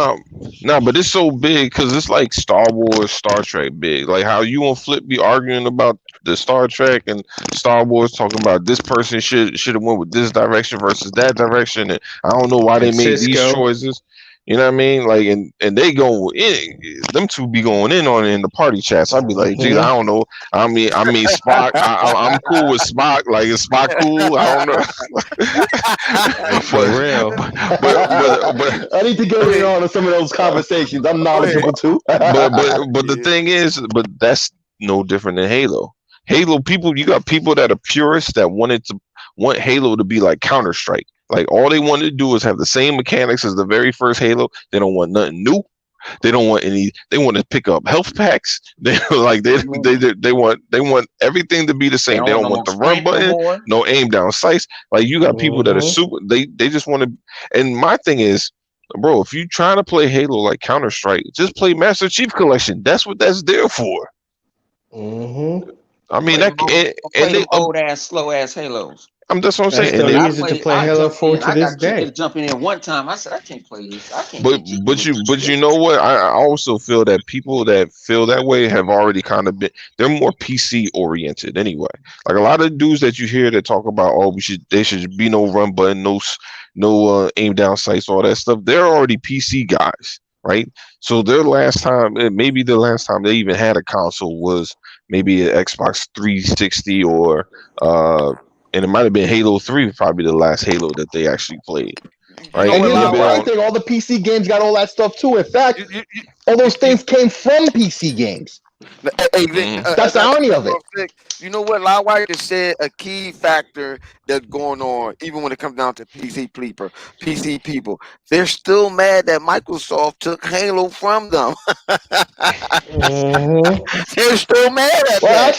no, but it's so big because it's like Star Wars, Star Trek big. Like how you and Flip be arguing about the Star Trek and Star Wars, talking about this person should have went with this direction versus that direction, and I don't know why they And made these Cisco. choices. You know what I mean? Like, and they go in, them two be going in on it in the party chats. I'd be like, geez, I don't know. I mean, Spock. I'm cool with Spock. Like, is Spock cool? I don't know. For real. but I need to get in on some of those conversations. I'm knowledgeable too. but the thing is, but that's no different than Halo. Halo people, you got people that are purists that want Halo to be like Counter Strike. Like all they want to do is have the same mechanics as the very first Halo. They don't want nothing new. They don't want any. They want to pick up health packs. They want everything to be the same. They don't want the run button, no aim down sights. Like you got people that are super. They just want to. And my thing is, bro, if you trying to play Halo like Counter Strike, just play Master Chief Collection. That's what that's there for. I mean, they old ass, slow ass Halos. That's what I'm saying. That's the And reason to play Halo 4 to this day. Jumping in one time, I said I can't play this. I can't. But you know what? I also feel that people that feel that way have already kind of been. They're more PC oriented anyway. Like a lot of dudes that you hear that talk about, oh, there should be no run button, no aim down sights, all that stuff. They're already PC guys, right? So their last time, maybe the last time they even had a console was maybe an Xbox 360 or and it might have been Halo 3, probably the last Halo that they actually played. Right? And I think all the PC games got all that stuff too. In fact, all those things came from PC games. That's the irony of it. You know what? Lawwhite just said a key factor that's going on, even when it comes down to PC people. They're still mad that Microsoft took Halo from them. They're still mad at that.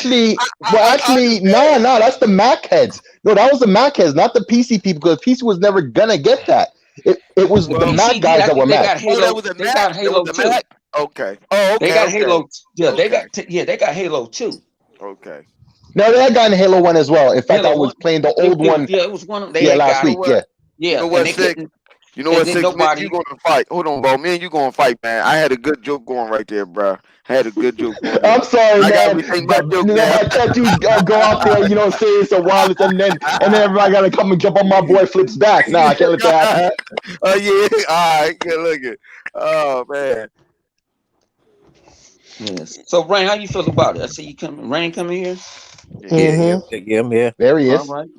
Actually, no, that's the Mac heads. No, that was the Mac heads, not the PC people, because PC was never gonna get that. It was the Mac guys that were mad. They got Halo 2. Okay. Oh, okay. They got Halo. Yeah, they got Halo 2. Okay. No, they had gotten Halo 1 as well. In fact, I was playing the old one. Yeah, it was one of them. Last week. Yeah. You know what, Six? You know what, Six? You gonna fight? Hold on, bro. Me and you gonna fight, man. I had a good joke going right there, bro. I had a good joke. I'm sorry, man. I thought you go out there, say it's a wireless, and then everybody gotta come and jump on my boy Flip's back. Nah, I can't let that happen. Oh yeah, all right. Good looking. Oh man. Yes. So Rain, how you feel about it? I see you coming. Rain coming here. Yeah, I'm here. There he is. All right.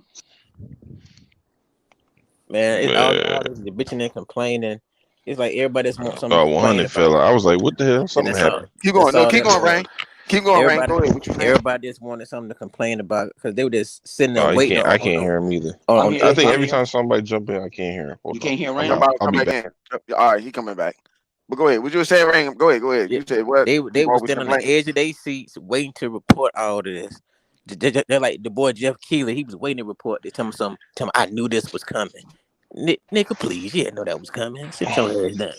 Man, it's all this bitching and complaining. It's like everybody just wants something. 100 fella. I was like, what the hell? Something happened. Keep going. No, keep going, Rain. Keep going, Rain. Go ahead. What you everybody just wanted something to complain about because they were just sitting there waiting. I can't hear him either. I think every time somebody jump in, I can't hear him. You can't hear Rain? I'll be back. All right, he coming back. But go ahead. What you were saying, Rain? Go ahead. Yeah. You said what? They were standing on the edge of their seats waiting to report all of this. They're like the boy Jeff Keighley. He was waiting to report. They tell me something. Tell me I knew this was coming. Nigga, please. You didn't know that was coming. Sit your ass down.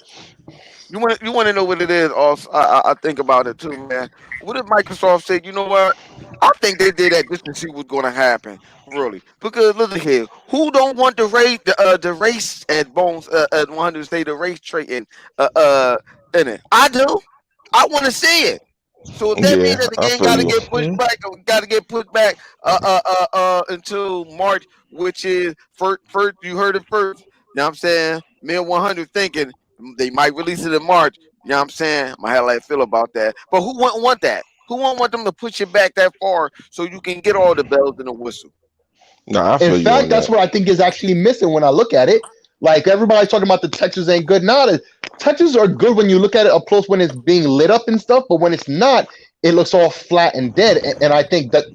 You want to know what it is? Also, I think about it too, man. What if Microsoft said, you know what? I think they did that just to see what's going to happen, really. Because look here, who don't want the race at Bones at 100 say the race trait in it? I do. I want to see it. So if that means that the game got to get pushed back until March, which is first. You heard it first. You know what I'm saying? Mil 100 thinking they might release it in March. You know what I'm saying? I had how I feel about that. But who wouldn't want that? Who won't want them to push it back that far so you can get all the bells and the whistle? Nah, I feel in fact, that's what I think is actually missing when I look at it. Like everybody's talking about the textures ain't good. Nah, the textures are good when you look at it up close when it's being lit up and stuff, but when it's not, it looks all flat and dead. And I think that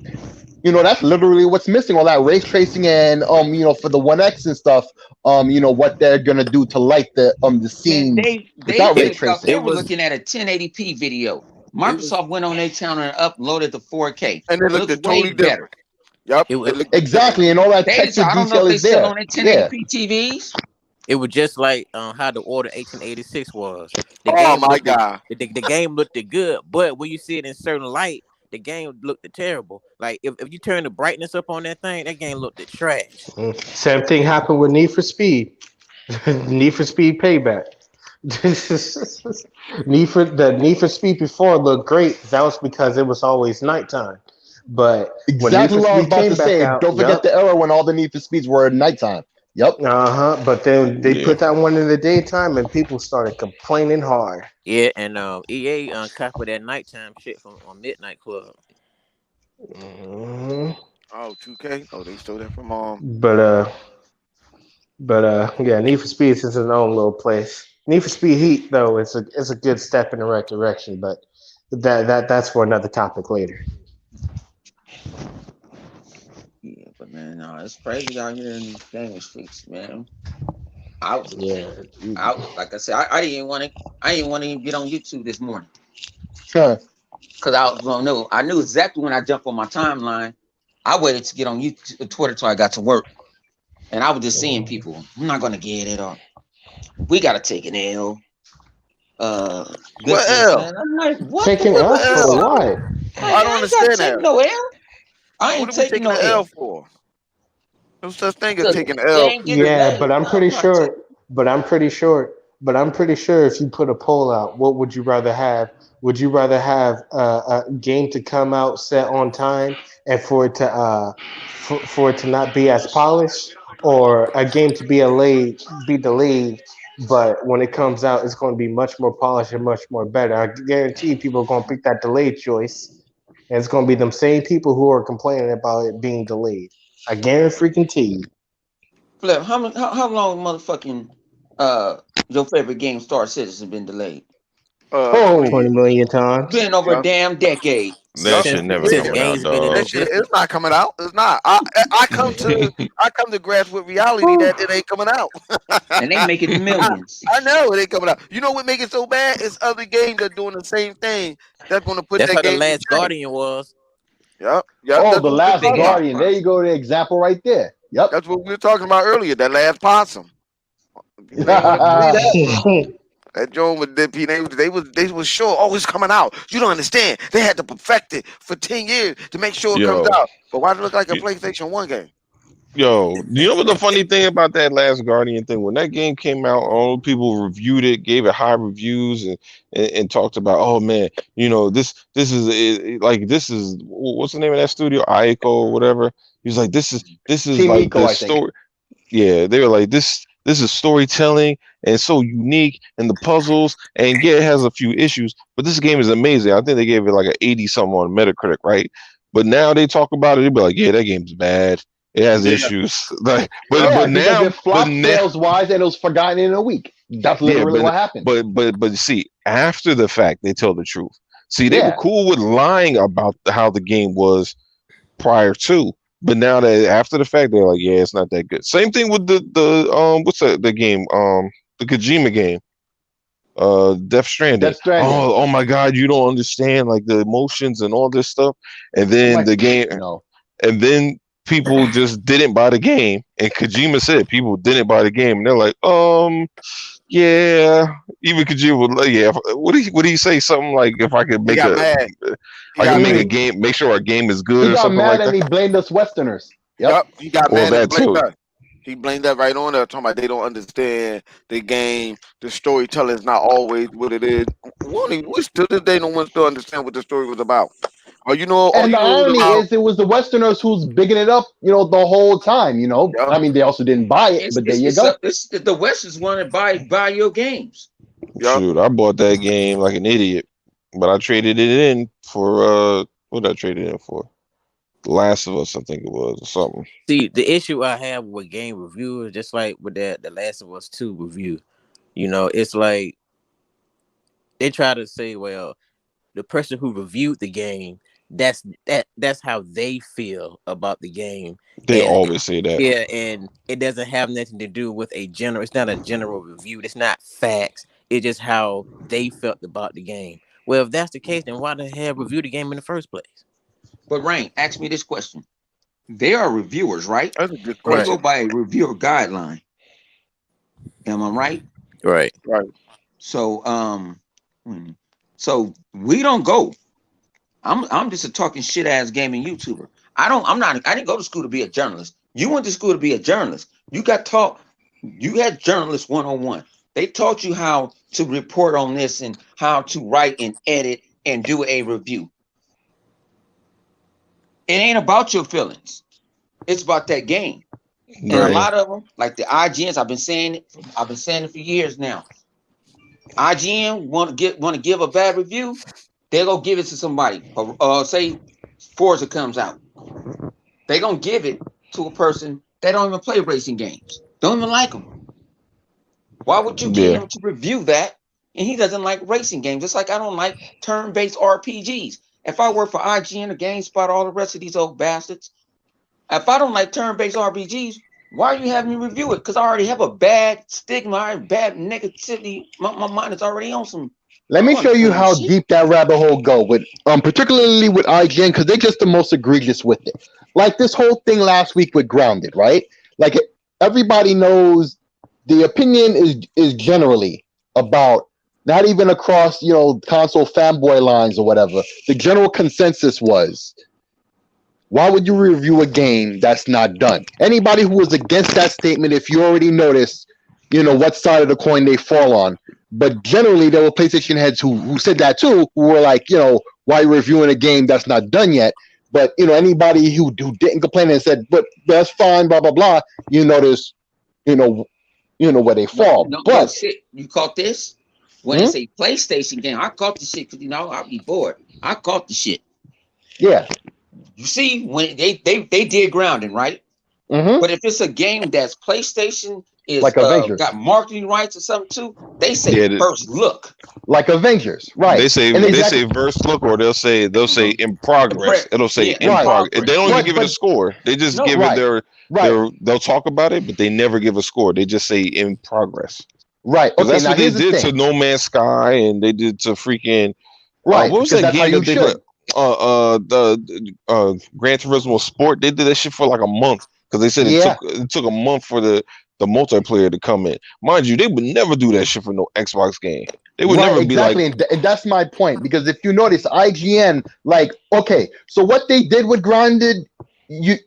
that's literally what's missing. All that ray tracing and for the 1X and stuff. What they're gonna do to light the scene without ray tracing. They were looking at a 1080p video. Microsoft went on their channel and uploaded the 4K. And it looked totally better. Yep. Exactly, and all that texture detail is there. On their 1080p TVs. It was just like how the Order 1886 was. My God. The game looked good, but when you see it in certain light, the game looked terrible. Like if you turn the brightness up on that thing, that game looked trash. Same thing happened with Need for Speed. Need for Speed Payback. Need for Speed before looked great. That was because it was always nighttime. But when Need Exactly for what I was Speed about came to back say. out, Don't forget the era when all the Need for Speeds were at nighttime. Yep. But then they Yeah. put that one in the daytime, and people started complaining hard. Yeah, and EA copied that nighttime shit from on Midnight Club. Mhm. Oh, 2K. Oh, they stole that from Yeah, Need for Speed is its own little place. Need for Speed Heat though, it's a good step in the right direction, but that's for another topic later. Yeah, but man, no, it's crazy out here in these gaming streets, man. I was, Yeah. like I said, I didn't want to. I didn't want to even get on YouTube this morning Huh. because I was gonna know. I knew exactly when I jumped on my timeline. I waited to get on YouTube, Twitter till I got to work, and I was just seeing people. I'm not gonna get it, or we gotta take an L. what This, L? man. I'm like, what? Taking What L the for L? what? I don't I ain't gotta understand take that. no L. I What ain't are we taking taking no the L L. for? No such thing as Cause taking they L. ain't getting Yeah, paid. but I'm I'm pretty trying to take. sure. But I'm pretty sure if you put a poll out, what would you rather have? Would you rather have a game to come out set on time and for it to not be as polished, or a game to be delayed, but when it comes out, it's going to be much more polished and much more better. I guarantee people are going to pick that delayed choice, and it's going to be them same people who are complaining about it being delayed. I guarantee you. Flip, how long motherfucking your favorite game Star Citizen been delayed? 20 Oh, 20 years. million times. Been over a Yup. damn decade. That Yup. shit Since never Yeah. since coming out, games been in That dog. shit, existence. it's not coming out. It's not. I come to grasp with reality Whew. that it ain't coming out. And they make it millions. I know it ain't coming out. You know what make it so bad? It's other games that doing the same thing. That's gonna put That's that how the game in Last check. Guardian was. Yep. Yep. oh, That's the what we were Last talking Yeah. about. Guardian. There you go. The example right there. Yep. That's what we were talking about earlier. That last possum. People ain't want to believe that. That joint with DP, they was sure, oh, it's coming out. You don't understand. They had to perfect it for 10 years to make sure it comes Yo, out. But why does it look like a y- PlayStation 1 game? yo, you know what the funny thing about that Last Guardian thing? When that game came out, all people reviewed it, gave it high reviews, and talked about, oh man, this is like this is what's the name of that studio, Aiko or whatever. He was like, this is Team like Eco, the I think. story. Yeah, they were like this is storytelling and so unique and the puzzles and yeah, it has a few issues, but this game is amazing. I think they gave it like an 80 something on Metacritic, right? But now they talk about it, they be like, yeah, that game's bad. It has Yeah. issues. Like, Yup. Yeah, but because now, it flopped sales wise and it was forgotten in a week. That's yeah, literally what happened. but see, after the fact, they tell the truth. See, they were Yeah. cool with lying about how the game was prior to, but now that after the fact, they're like, yeah, it's not that good. Same thing with the what's the game the Kojima game, Death Stranding. Death Stranding. Oh my God, you don't understand like the emotions and all this stuff, and I'm then like, the game, no. and then people just didn't buy the game, and Kojima said people didn't buy the game, and they're like, yeah, even Kojima would like, yeah. What do you say? Something like if I could He make got a, mad. He I got can make mad. a game, make sure our game is He good or got something mad like and that. he blamed us Westerners. Yep. Yup. He got Well, mad and that blamed too. that. He blamed that right on there, talking about they don't understand the game. The storytelling is not always what it is. We still to this day no one still understand what the story was about. All you know And the it was irony about. is, it was the Westerners who's bigging it up, the whole time. Yup. I mean, they also didn't buy it, but there you go. It's the Westerns want to buy your games. Yup. Shoot, I bought that game like an idiot, but I traded it in for what did I trade it in for? Last of Us, I think it was, or something. See, the issue I have with game reviewers, just like with that the Last of Us 2 review, it's like they try to say, well, the person who reviewed the game, that's how they feel about the game. They And always say that. yeah, and it doesn't have nothing to do with it's not a general review. It's not facts. It's just how they felt about the game. Well, if that's the case, then why the hell review the game in the first place? But Rain, ask me this question. They are reviewers, right? That's a good They Right. go question. by a reviewer guideline. Am I right? Right. Right. So so we don't go. I'm just a talking shit ass gaming YouTuber. I didn't go to school to be a journalist. You went to school to be a journalist. You got taught. You had journalists 101. They taught you how to report on this and how to write and edit and do a review. It ain't about your feelings. It's about that game. And a Right. lot of them, like the IGNs, I've been saying it for years now. IGN want to give a bad review, they'll go give it to somebody. Say Forza comes out, they gonna give it to a person that don't even play racing games, don't even like them. Why would you get Yeah. him to review that? And he doesn't like racing games. It's like I don't like turn-based RPGs. If I work for IGN or GameSpot, all the rest of these old bastards, if I don't like turn-based RPGs, why are you having me review it? Because I already have a bad stigma, I have bad negativity. My mind is already on some. Let me I show you understand how shit. deep that rabbit hole go with, particularly with IGN, because they're just the most egregious with it. Like this whole thing last week with Grounded, right? Like everybody knows the opinion is generally about, not even across console fanboy lines or whatever. The general consensus was, why would you review a game that's not done? Anybody who was against that statement, if you already noticed, what side of the coin they fall on. But generally, there were PlayStation heads who said that too, who were like, why are you reviewing a game that's not done yet? But anybody who didn't complain and said, but that's fine, blah blah blah, you notice, where they fall. No, but shit. You caught this? When it's a PlayStation game, I caught the shit because I'll be bored. I caught the shit. yeah, You see, when they did Grounded, right? mm-hmm. But if it's a game that's PlayStation is Like Avengers. got marketing rights or something too, they say Yeah, first look. Like Avengers, right? They say And they exactly- say verse look, or they'll say in progress. It'll say Yeah, in right. progress. They don't even give it a But- score. They just No, give right. it their right, they'll talk about it, but they never give a score. They just say in progress. right. 'Cause Okay, that's now what they here's the did thing. to No Man's Sky, and they did to freaking Right, what was because that that's how game you that they should. the Gran Turismo Sport? They did that shit for like a month because they said Yeah. it took a month for the multiplayer to come in. Mind you, they would never do that shit for no Xbox game. They would Right, never exactly, be like, and that's my point. Because if you notice, IGN, like, okay, so what they did with Grounded, you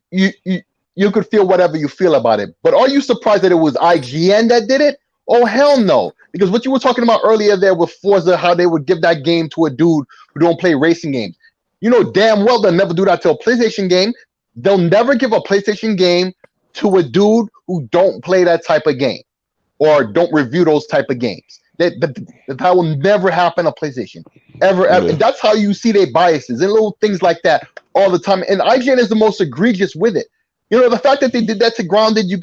could feel whatever you feel about it. But are you surprised that it was IGN that did it? Oh hell no! Because what you were talking about earlier there with Forza, how they would give that game to a dude who don't play racing games. You know damn well they'll never do that to a PlayStation game. They'll never give a PlayStation game to a dude who don't play that type of game or don't review those type of games. That will never happen on PlayStation. Ever. Yeah. And that's how you see their biases and little things like that all the time. And IGN is the most egregious with it. The fact that they did that to Grounded, you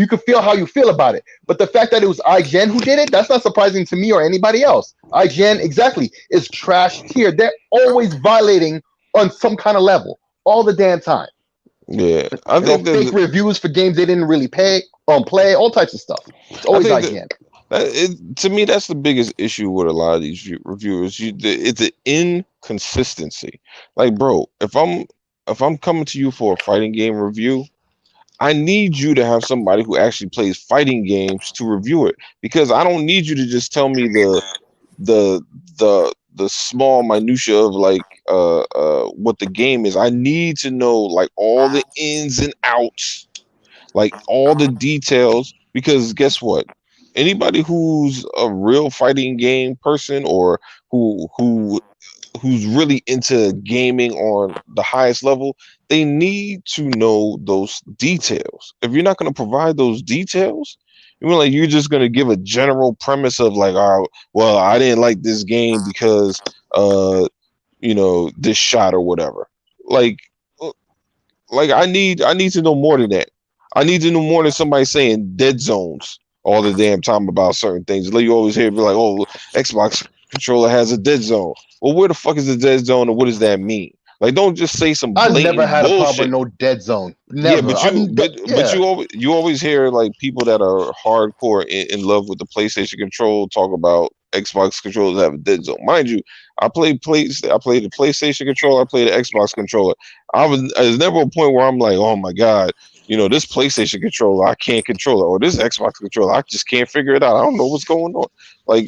could feel how you feel about it. But the fact that it was IGN who did it, that's not surprising to me or anybody else. IGN, exactly, is trashed here. They're always violating on some kind of level all the damn time. yeah. I think Fake reviews for games they didn't really play, all types of stuff. It's always IGN. To me, that's the biggest issue with a lot of these reviewers. It's an inconsistency. Like, bro, if I'm coming to you for a fighting game review, I need you to have somebody who actually plays fighting games to review it, because I don't need you to just tell me the small minutia of like what the game is. I need to know like all the ins and outs, like all the details, because guess what? Anybody who's a real fighting game person or who's really into gaming on the highest level, they need to know those details. If you're not going to provide those details, you're just going to give a general premise of like, oh, well, I didn't like this game because this shot or whatever. Like I need to know more than that. I need to know more than somebody saying dead zones all the damn time about certain things. Like you always hear be like, oh, Xbox controller has a dead zone. Well, where the fuck is the dead zone, and what does that mean? Like, don't just say some I've blatant never had bullshit. a problem with no dead zone. Never. But you always hear like people that are hardcore in love with the PlayStation control talk about Xbox controllers have a dead zone. Mind you, I played the PlayStation controller, I played the Xbox controller. There's never a point where I'm like, oh my god, this PlayStation controller, I can't control it, or this Xbox controller, I just can't figure it out. I don't know what's going on. Like,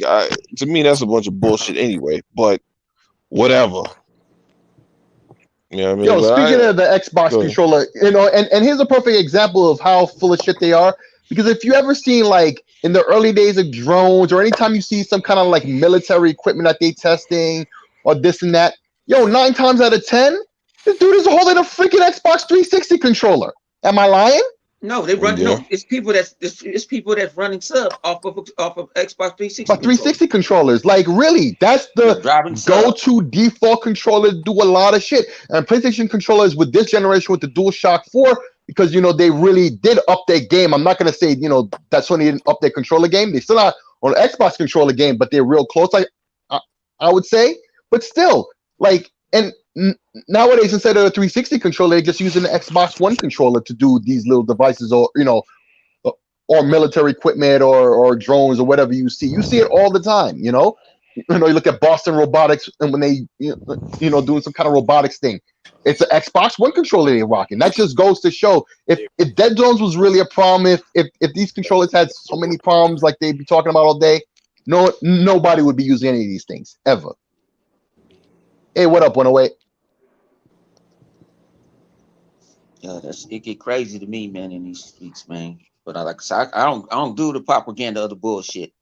to me, that's a bunch of bullshit anyway. But whatever. You know what I mean? Yo, But speaking of the Xbox Go ahead. controller, and here's a perfect example of how full of shit they are. Because if you ever seen like in the early days of drones, or anytime you see some kind of like military equipment that they testing or this and that, yo, 9 times out of 10, this dude is holding a freaking Xbox 360 controller. Am I lying? No, they run. Yeah. No, it's people that's running subs off of Xbox 360. But 360 controllers, like really, that's the driving sub. go-to default controller to do a lot of shit. And PlayStation controllers with this generation with the DualShock 4, because they really did up their game. I'm not gonna say that Sony didn't up their controller game. They still not on the Xbox controller game, but they're real close. I would say, but still, like, and nowadays instead of a 360 controller, they're just using the Xbox One controller to do these little devices, or or military equipment, or drones, or whatever you see. You see it all the time. You look at Boston Robotics, and when they doing some kind of robotics thing, it's an Xbox One controller they're rocking. That just goes to show if Dead Zones was really a problem, if these controllers had so many problems like they'd be talking about all day, nobody would be using any of these things ever. Hey, what up, 108? Yeah, it get crazy to me, man, in these streets, man. But I don't do the propaganda of the bullshit.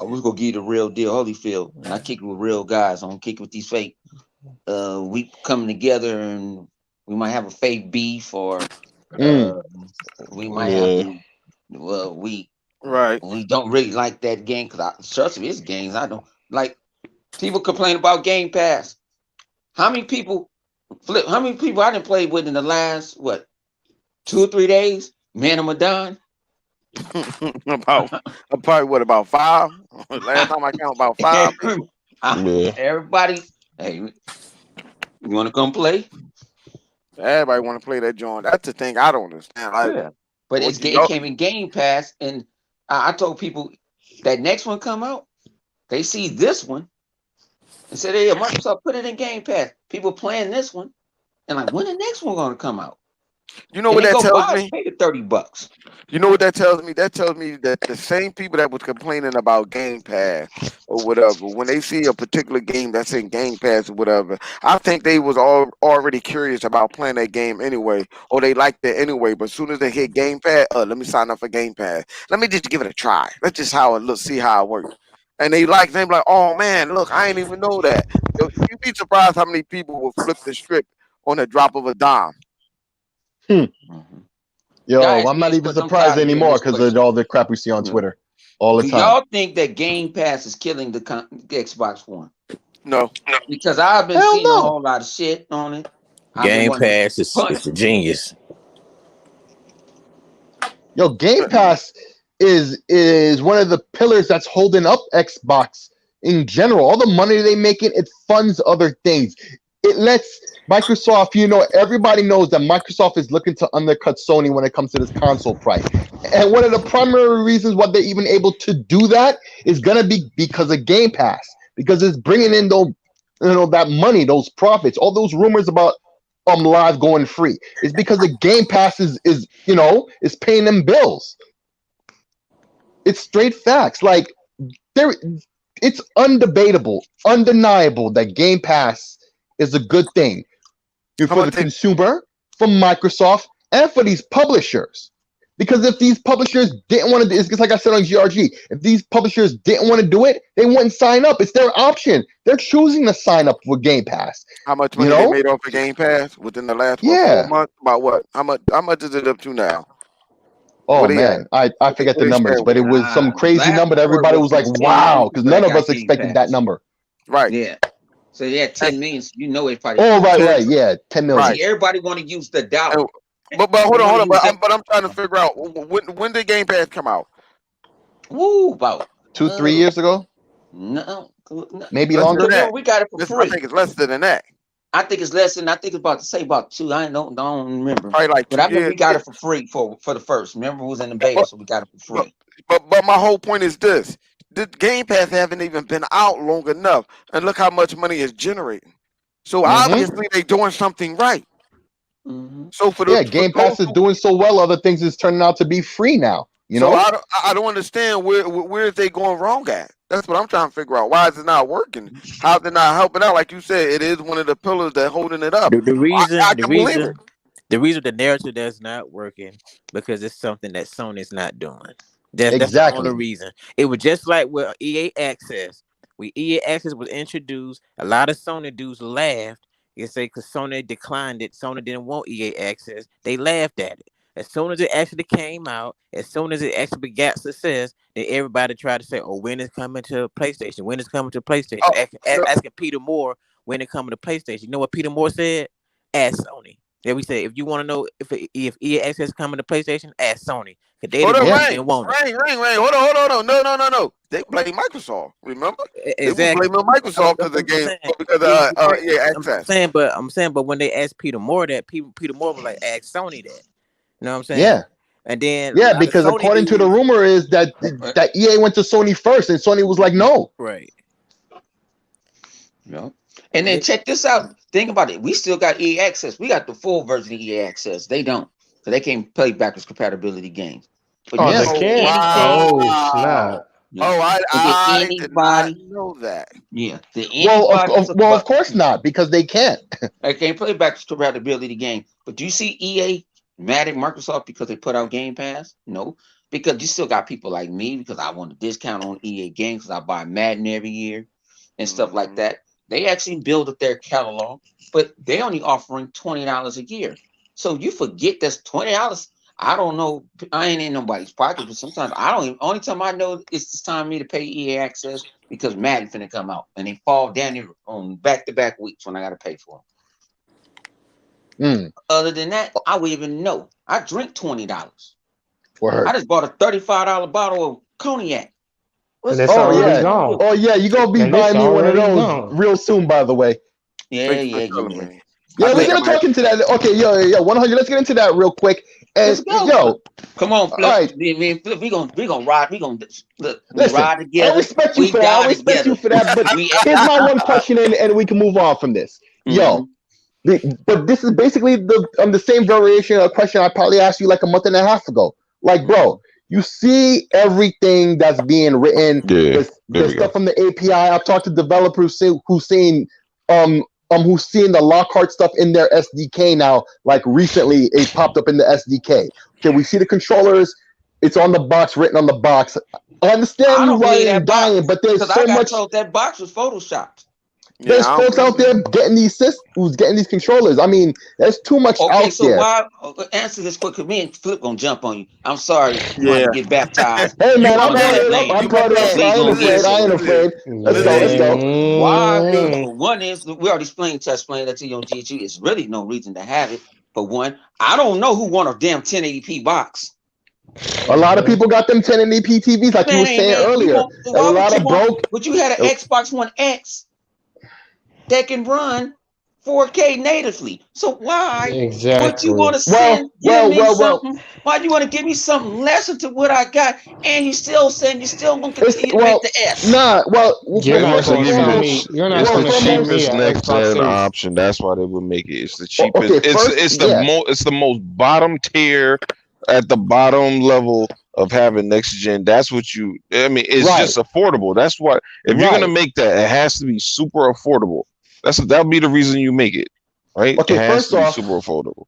I was gonna give you the real deal, Holyfield, and I kick it with real guys. I don't kick it with these fake. We come together and we might have a fake beef, or we might have to. Well, we don't really like that game, because trust me, it's games I don't like. People complain about Game Pass. How many people I didn't play with in the last 2 or 3 days? Man of Madon. about about 5? Last time I count, about 5 people. Yeah. Everybody, hey, you want to come play? Everybody want to play that joint. That's the thing I don't understand. But it came in Game Pass, and I told people that next one come out, they see this one and said, "Hey, Microsoft put it in Game Pass." People playing this one, and like, when the next one gonna come out? You know what that tells me? Pay the $30. You know what that tells me? That tells me that the same people that was complaining about Game Pass or whatever, when they see a particular game that's in Game Pass or whatever, I think they was already curious about playing that game anyway, or they liked it anyway. But as soon as they hit Game Pass, let me sign up for Game Pass. Let me just give it a try. Let's just see how it works. And they like, oh man, look, I ain't even know that. You'd be surprised how many people will flip the script on the drop of a dime. Yo, I'm not even surprised anymore because of all the crap we see on Twitter all the time. Y'all think that Game Pass is killing the Xbox One? No. Because I've been seeing a whole lot of shit on it. Game Pass is a genius. Yo, Game Pass is one of the pillars that's holding up Xbox in general. All the money they make it funds other things. It lets Microsoft, everybody knows that Microsoft is looking to undercut Sony when it comes to this console price. And one of the primary reasons why they're even able to do that is going to be because of Game Pass, because it's bringing in that money, those profits, all those rumors about Live going free. It's because the Game Pass is paying them bills. It's straight facts. Like, it's undebatable, undeniable that Game Pass is a good thing for the consumer, for Microsoft, and for these publishers. Because if these publishers didn't want to do it, it's like I said on GRG, if these publishers didn't want to do it, they wouldn't sign up. It's their option. They're choosing to sign up for Game Pass. How much money they made off of Game Pass within the last 4 months? About what? How much is it up to now? Oh man, I forget the numbers, but it was some crazy number that everybody was like, wow, because none of us expected that number. Right. Yeah. So yeah, 10 million. It probably. Oh right, yeah, 10 million. Right. Everybody want to use the dollar. But hold on. But I'm trying to figure out when did Game Pass come out? Woo, about 2-3 years ago. No, maybe longer. We got it for free. I think it's less than that. I think it's less than. I think it's about to say about 2. I don't remember. Probably like 2 but I think we got it for free for the first. Remember, it was in the beta, so we got it for free. But my whole point is this: the Game Pass haven't even been out long enough, and look how much money it's generating. So obviously they're doing something right. So Game Pass is doing so well. Other things is turning out to be free now. So I don't understand where is they going wrong at. That's what I'm trying to figure out. Why is it not working? How's it not helping out? Like you said, it is one of the pillars that holding it up. The reason I the can believe it. reason the reason the narrative that's not working because it's something that Sony's not doing. That's the Exactly. only reason. It was just like with EA Access. When EA Access was introduced, a lot of Sony dudes laughed and say because Sony declined it, Sony didn't want EA Access. They laughed at it. As soon as it actually came out, as soon as it actually got success, then everybody tried to say, "Oh, when is coming to PlayStation? When is coming to PlayStation?" Oh, no. Asking Peter Moore when it coming to PlayStation. You know what Peter Moore said? Ask Sony. Yeah, we said if you want to know if EA Access coming to PlayStation, ask Sony. Cause they Hold the on, ones that Yeah. didn't want it. Ring. Hold on. No. They blame Microsoft. Remember? They Exactly. were blaming Microsoft because That's of the what I'm game, saying. because Yeah, I'm Access. saying, but when they asked Peter Moore that, Peter Moore was like, ask Sony that. You know what I'm saying? Yeah. And then a Yeah, lot of because Sony according to the dudes- rumor is that EA went to Sony first, and Sony was like, no. right. No. And then check this out. Think about it. We still got EA Access. We got the full version of EA Access. They don't. So they can't play backwards compatibility games. But Oh, Yeah. they can't. Wow. Oh, snap. Oh, I did not anybody. know that. Yeah. Well, of course not, because they can't. They can't play backwards compatibility game. But do you see EA mad at Microsoft because they put out Game Pass? No. Because you still got people like me because I want a discount on EA games because I buy Madden every year and stuff like that. They actually build up their catalog, but they only offering $20 a year. So you forget that's $20. I don't know. I ain't in nobody's pocket, but sometimes I don't even. Only time I know it's time for me to pay EA Access because Madden finna come out and they fall down here on back-to-back weeks when I gotta pay for them. Other than that, I would even know. I drink $20. Word. I just bought a $35 bottle of cognac. And it's Oh already yeah. gone. Oh yeah, you're gonna be And it's buying me one of already those gone. real soon, by the way. Yeah. Yeah, we're gonna talk into that. Okay, yo, 100. Let's get into that real quick. And Let's go. yo, Come on, Flip. All right. Flip, we gonna ride. We gonna look. We listen, ride together. I respect you we for that. I die respect you together. for that. But We- here's my one question, and we can move on from this. Yo, but this is basically the same variation of a question I probably asked you like a month and a half ago. Like, bro, you see everything that's being written. Yeah, The stuff from the API. I've talked to developers who've seen the Lockhart stuff in their SDK now. Like recently, it popped up in the SDK. Okay, we see the controllers. It's on the box, written on the box. I understand I you don't believe writing that and dying, but there's Because so I got much. told that box was photoshopped. There's folks out there getting these who's getting these controllers. I mean, there's too much Okay, out so there. why answer this quick? Cause me and Flip gonna jump on you. I'm sorry, trying Yeah. to get baptized. Hey man, You I'm on that brought it lane. up. I You brought it up. prepared. I ain't We afraid. gonna I ain't afraid. Let's go. Let's go. Why? Mm. One is we already explained that to you on GG. It's really no reason to have it. But one, I don't know who want a damn 1080p box. A lot of people got them 1080p TVs, like you were saying earlier. A lot of broke. But you had an Xbox One X that can run 4K natively. So why would Exactly. you want to send Well. something? Why do you want to give me something lesser to what I got? And you still saying you still gonna continue to make the S? Nah. Well, You're not What's the gonna give you send the- me. You're not It's gonna the send me cheapest an next Xbox gen Series. option. That's why they would make it. It's the Okay, cheapest. first, It's the yeah. it's the most bottom tier at the bottom level of having next gen. That's what I mean, it's Right. just affordable. That's what if you're Right. gonna make that, it has to be super affordable. That'll be the reason you make it. Right? Okay, it has first to be off- super affordable.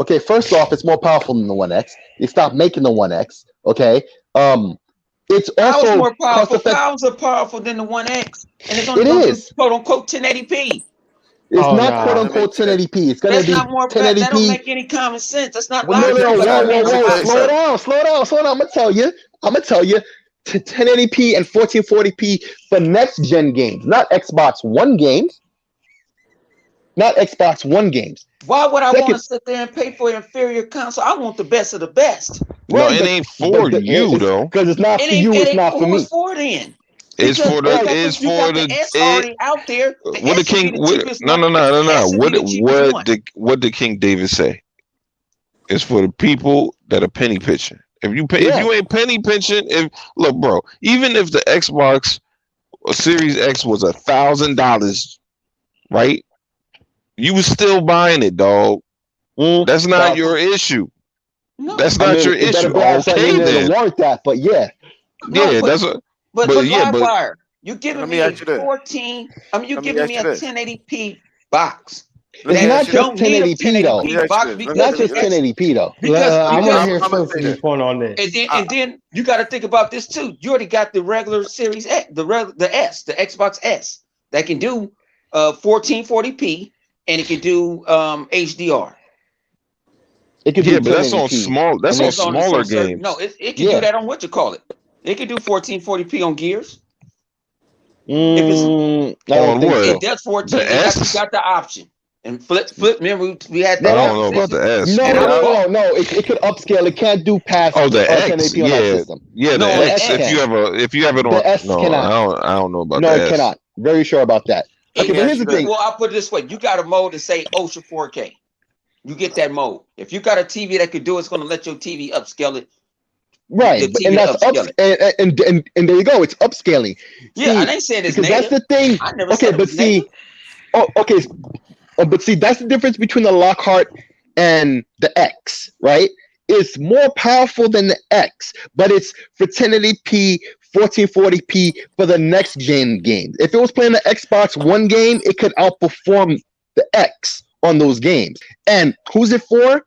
Okay, first off, it's more powerful than the One X. They stopped making the One X. Okay. It's Power's also more powerful. cost-effective. Powers are powerful than the One X, and it's It only gonna is. do quote unquote 1080p. It's Oh, not nah. quote unquote 1080p. It's gonna That's be not more. That don't 1080p. make any common sense. That's not Well, no, logical. whoa. That's Slow down. I'm gonna tell you. 1080p and 1440p for next gen games, not Xbox One games. Not Xbox One games. Why would I want to Second- sit there and pay for an inferior console? I want the best of the best. No, Right, it but- ain't for you though. Because it's not for you. It's not for who me. it's for then. It's Because for the. you got It's you for got the. S already out there. What S the should be King? the cheapest No. one. S should What be the cheapest one. what did King David say? It's for the people that are penny pitching. If you pay, Yeah. if you ain't penny pitching, look, bro. Even if the Xbox Series X was $1,000, right? You was still buying it, dog. That's not Well, your issue. No. That's I not mean, your it better issue. have something Okay, in there to then. warrant that. But yeah, No, Yeah, but- that's a. But But yeah, but- Livewire, You're giving Let me me a ask you this. 14. I mean, you're Let me giving ask me you a this. 1080p box. Let me It's That not ask you just don't need a 1080p though. Let me 1080p ask you box this. because Not of just the 1080p though. I want to hear I'm gonna say Filthy's this. point on this. and then you got to think about this too. You already got the regular Series X, the Xbox S that can do 1440p and it can do HDR. It could do Yeah, but that's on 1080p. small. That's And on then, smaller certain, games. no, it can Yeah. do that on what you call it. It can do 1440p on Gears. I don't On think what? so. It does 14. The You S? got the option. And flip. Remember, we had I that don't know about conversation. the S. No, And but- I no. It could upscale. It can't do past Oh, the X. 1080p on that Yeah, system. yeah. No, The on the X. X. If you have it The on. S No, cannot. I don't know about No, the it S. cannot. Very sure about that. Okay, but here's the thing. Well, I'll put it this way: you got a mode to say OSHA 4K. You get that mode. If you got a TV that could do it, it's going to let your TV upscale it. Right, The and TV that's upscaling. and there you go. It's upscaling. Yeah, See, I ain't saying it's because native. that's the thing. I never Okay, said it but was see, native. okay, but see, that's the difference between the Lockhart and the X, right? It's more powerful than the X, but it's for 1080p, 1440p for the next gen games. If it was playing the Xbox One game, it could outperform the X on those games. And who's it for?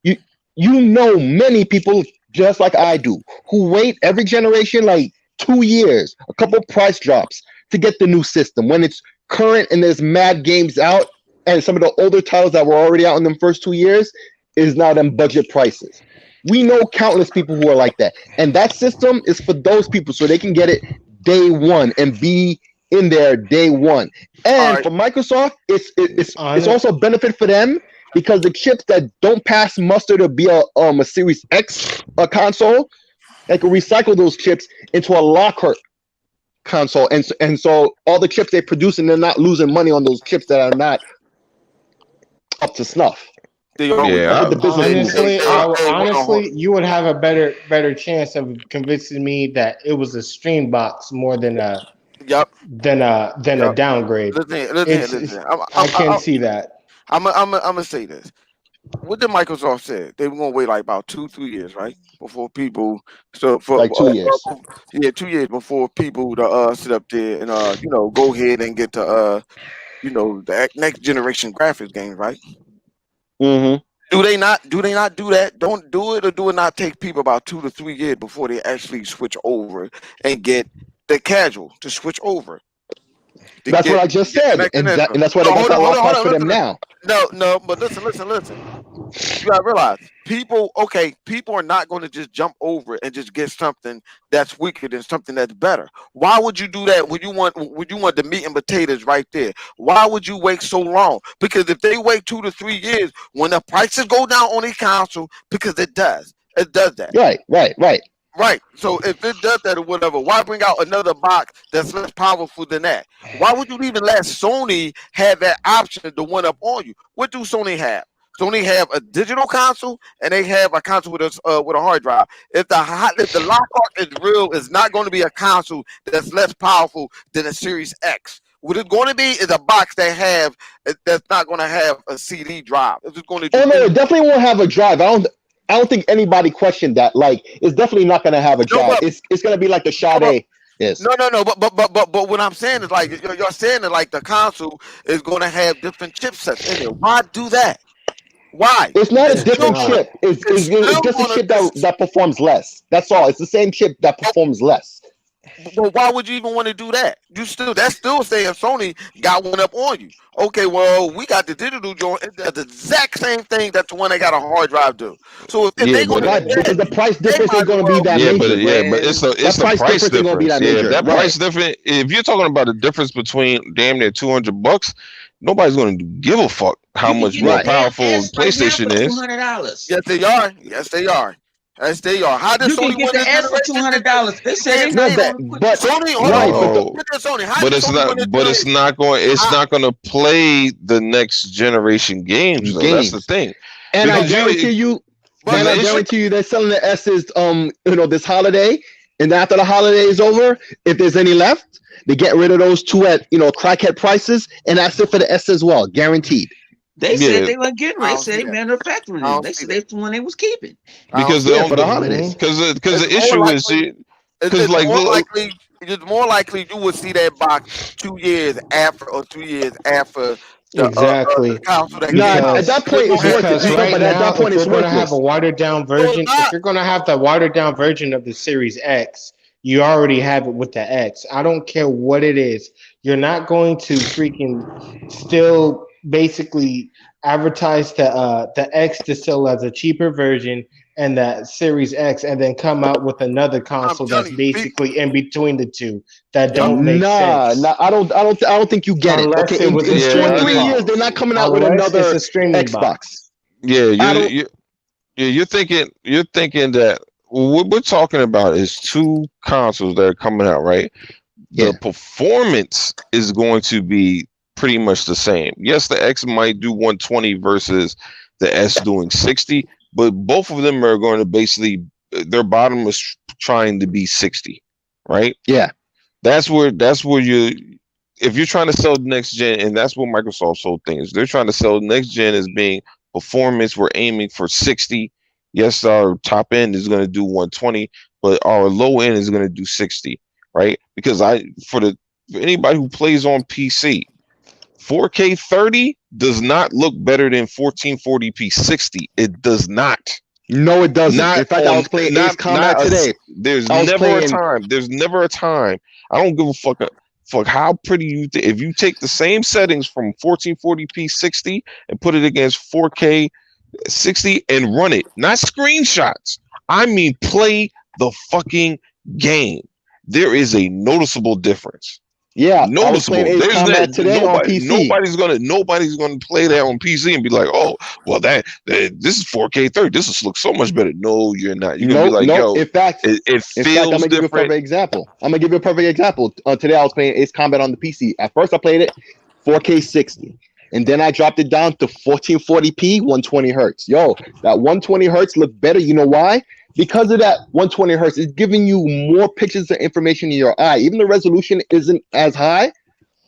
You know many people just like I do who wait every generation like 2 years, a couple price drops to get the new system when it's current and there's mad games out, and some of the older titles that were already out in them first 2 years is now them budget prices. We know countless people who are like that, and that system is for those people so they can get it day one and be in there day one. And right. for Microsoft, it's also a benefit for them because the chips that don't pass muster to be a Series X console, they can recycle those chips into a Lockhart console, and so all the chips they produce, and they're not losing money on those chips that are not up to snuff. Yeah, the business honestly, you would have a better chance of convincing me that it was a stream box more than a downgrade. Listen. I can't see that. I'm gonna say this. What did Microsoft say? They were gonna wait like about 2-3 years, right? Before people like 2 years. Yeah, 2 years before people to sit up there and go ahead and get to the next generation graphics games, right? Mm-hmm. Do they not do that? Don't do it, or do it not take people about 2 to 3 years before they actually switch over and get the casual to switch over? That's what I just said, and that's why they got that Lockhart for them now. No, but listen. You gotta realize people are not going to just jump over and just get something that's weaker than something that's better. Why would you do that when you want the meat and potatoes right there? Why would you wait so long? Because if they wait 2 to 3 years, when the prices go down on a console, because it does that. Right. So if it does that or whatever, why bring out another box that's less powerful than that? Why would you even let Sony have that option to one up on you? What do Sony have? Sony have a digital console and they have a console with a hard drive. If the Lockhart is real, it's not going to be a console that's less powerful than a Series X. What it's going to be is a box that's not going to have a CD drive. It's going to. Oh no, it definitely won't have a drive. I don't think anybody questioned that. Like, it's definitely not going to have a drive. It's going to be like the Sade is. No. But what I'm saying is like you're saying that like the console is going to have different chipsets in it. Why do that? Why? It's not a different chip. It's just a chip that performs less. That's all. It's the same chip that performs less. Well, why would you even want to do that? That's still saying Sony got one up on you. Okay, well, we got the digital joint. It's the exact same thing that the one that got a hard drive do. So if they go because the price difference ain't going to be that major. But it's the price difference. Ain't gonna be that major. That price difference. If you're talking about the difference between damn near $200, nobody's going to give a fuck how much more powerful PlayStation is. $200. Yes, they are. Yes, they are. How does Sony get the S for $200? They said but Sony. But it's not going to play the next generation games. Though. That's the thing. And I guarantee you, they're selling the S's this holiday, and after the holiday is over, if there's any left, they get rid of those two at crackhead prices, and that's it for the S as well, guaranteed. They said they weren't getting rid. They said they manufacturing them. They said that's the one they was keeping. Because for the holidays. Because the issue is because like it's more likely you would see that box 2 years after or 2 years after the Exactly. console that Nah, came out. at that It's point gonna it's have worth it. to Because be. No, right but at that now, point if it's you're going to have worthless. a watered down No, it's version, if not. you're going to have the watered down version of the Series X, you already have it with the X. I don't care what it is. You're not going to freaking still basically advertise the X to sell as a cheaper version and that Series X, and then come out with another I'm console that's telling you, basically in between the two that y'all, don't make Nah, sense. nah, I don't think you get it. Okay, Unless it was in a two or Yeah, I streaming three think. years, they're box. not coming out with Unless it's another a streaming box. Xbox. Yeah, I don't. you're thinking that what we're talking about is two consoles that are coming out, right? Yeah. The performance is going to be pretty much the same. Yes, the X might do 120 versus the S doing 60, but both of them are going to basically their bottom is trying to be 60, right? Yeah. That's where you if you're trying to sell next gen, and that's what Microsoft sold things. They're trying to sell next gen as being performance. We're aiming for 60. Yes, our top end is going to do 120, but our low end is going to do 60, right? Because for anybody who plays on PC, 4K 30 does not look better than 1440p 60. It does not. No, it doesn't. Not In fact, I was playing Ace Combat today. There's I was never a playing. time. There's never a time. I don't give a fuck how pretty you if you take the same settings from 1440p 60 and put it against 4K 60 and run it, not screenshots. I mean, play the fucking game. There is a noticeable difference. Yeah, I was Noticeable. playing Ace There's Combat that today on PC. nobody's gonna play that on PC and be like, oh, well that this is 4K 30. This looks so much better. No, you're not. You're gonna be like, yo, In fact, it I'm feels gonna give you a different. perfect example. Today I was playing Ace Combat on the PC. At first, I played it 4K 60, and then I dropped it down to 1440p 120 hertz. Yo, that 120 hertz looked better. You know why? Because of that 120 hertz, it's giving you more pictures and information in your eye. Even the resolution isn't as high.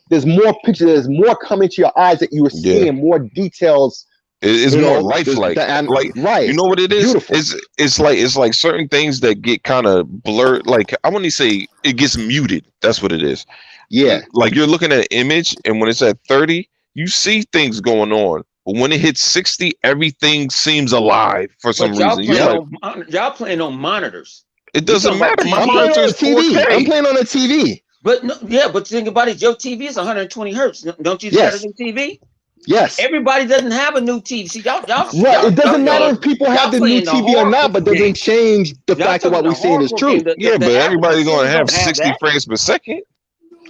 There's more pictures. There's more coming to your eyes that you are seeing. More details. It's more lifelike. Like, right. You know what it is? Beautiful. It's like certain things that get kind of blurred. Like I want to say it gets muted. That's what it is. Yeah. Like you're looking at an image, and when it's at 30, you see things going on. But when it hits 60, everything seems alive for some reason. Y'all playing on monitors. It doesn't matter. My I'm playing monitor on a is TV. 4K. I'm playing on a TV. But no, yeah, but think about it. Your TV is 120 hertz. Don't you Yes. got a new TV? Yes. Everybody doesn't have a new TV. See, y'all Right. It doesn't matter if people have the new TV or not, but doesn't change the fact that what we're seeing is true. Yeah, but everybody's going to have 60 frames per second.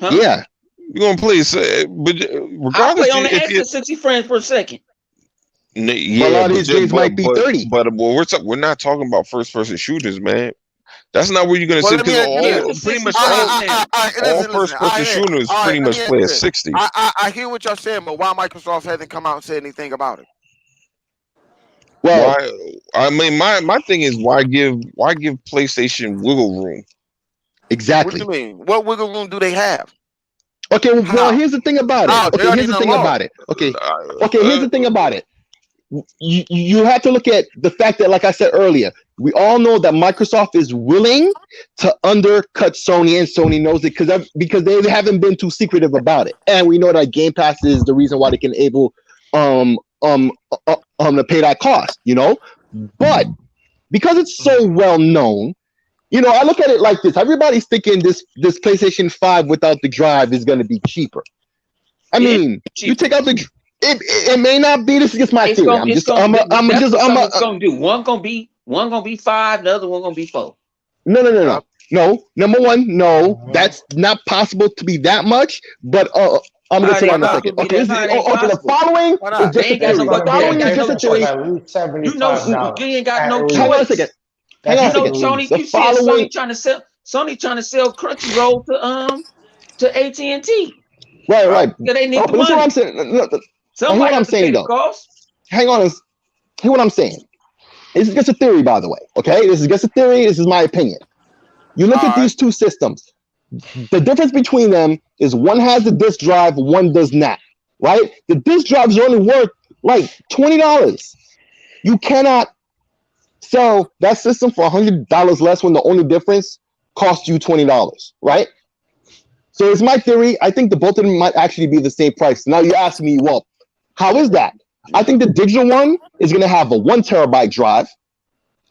Huh? Yeah. You're going to play, but I'll regardless, play on the X at 60 frames per second. Yeah, a lot of these games might be 30. But we're not talking about first-person shooters, man. That's not where you're going to see pretty much all first-person shooters pretty much play at 60. I hear what y'all saying, but why Microsoft hasn't come out and said anything about it? Well, I mean, my thing is why give PlayStation wiggle room? Exactly. What do you mean? What wiggle room do they have? Okay, well, here's the thing about it. Okay, here's the thing about it. Okay, here's the thing about it. You have to look at the fact that, like I said earlier, we all know that Microsoft is willing to undercut Sony, and Sony knows it because they haven't been too secretive about it. And we know that Game Pass is the reason why they can able to pay that cost, you know. But because it's so well known, you know, I look at it like this. Everybody's thinking this PlayStation 5 without the drive is going to be cheaper. I mean, you take out the it may not be. This is just my theory. It's gonna do. One gonna be 5, the other one gonna be 4. No. Number one, no, that's not possible to be that much. But I'm gonna say that in a second. Okay, the following is just a theory. The following is just a theory. You know, you ain't got no choice. Hang on a second. Sony trying to sell Crunchyroll to AT&T. Right. They need the money. What I'm saying. Somebody I'm saying though. Hang on. Hear what I'm saying. This is just a theory, by the way. Okay, this is just a theory. This is my opinion. You look at these two systems. The difference between them is one has the disk drive, one does not. Right? The disk drives are only worth like $20. You cannot sell that system for $100 less when the only difference costs you $20. Right? So it's my theory. I think the both of them might actually be the same price. Now you ask me, well, how is that? I think the digital one is going to have a 1 terabyte drive,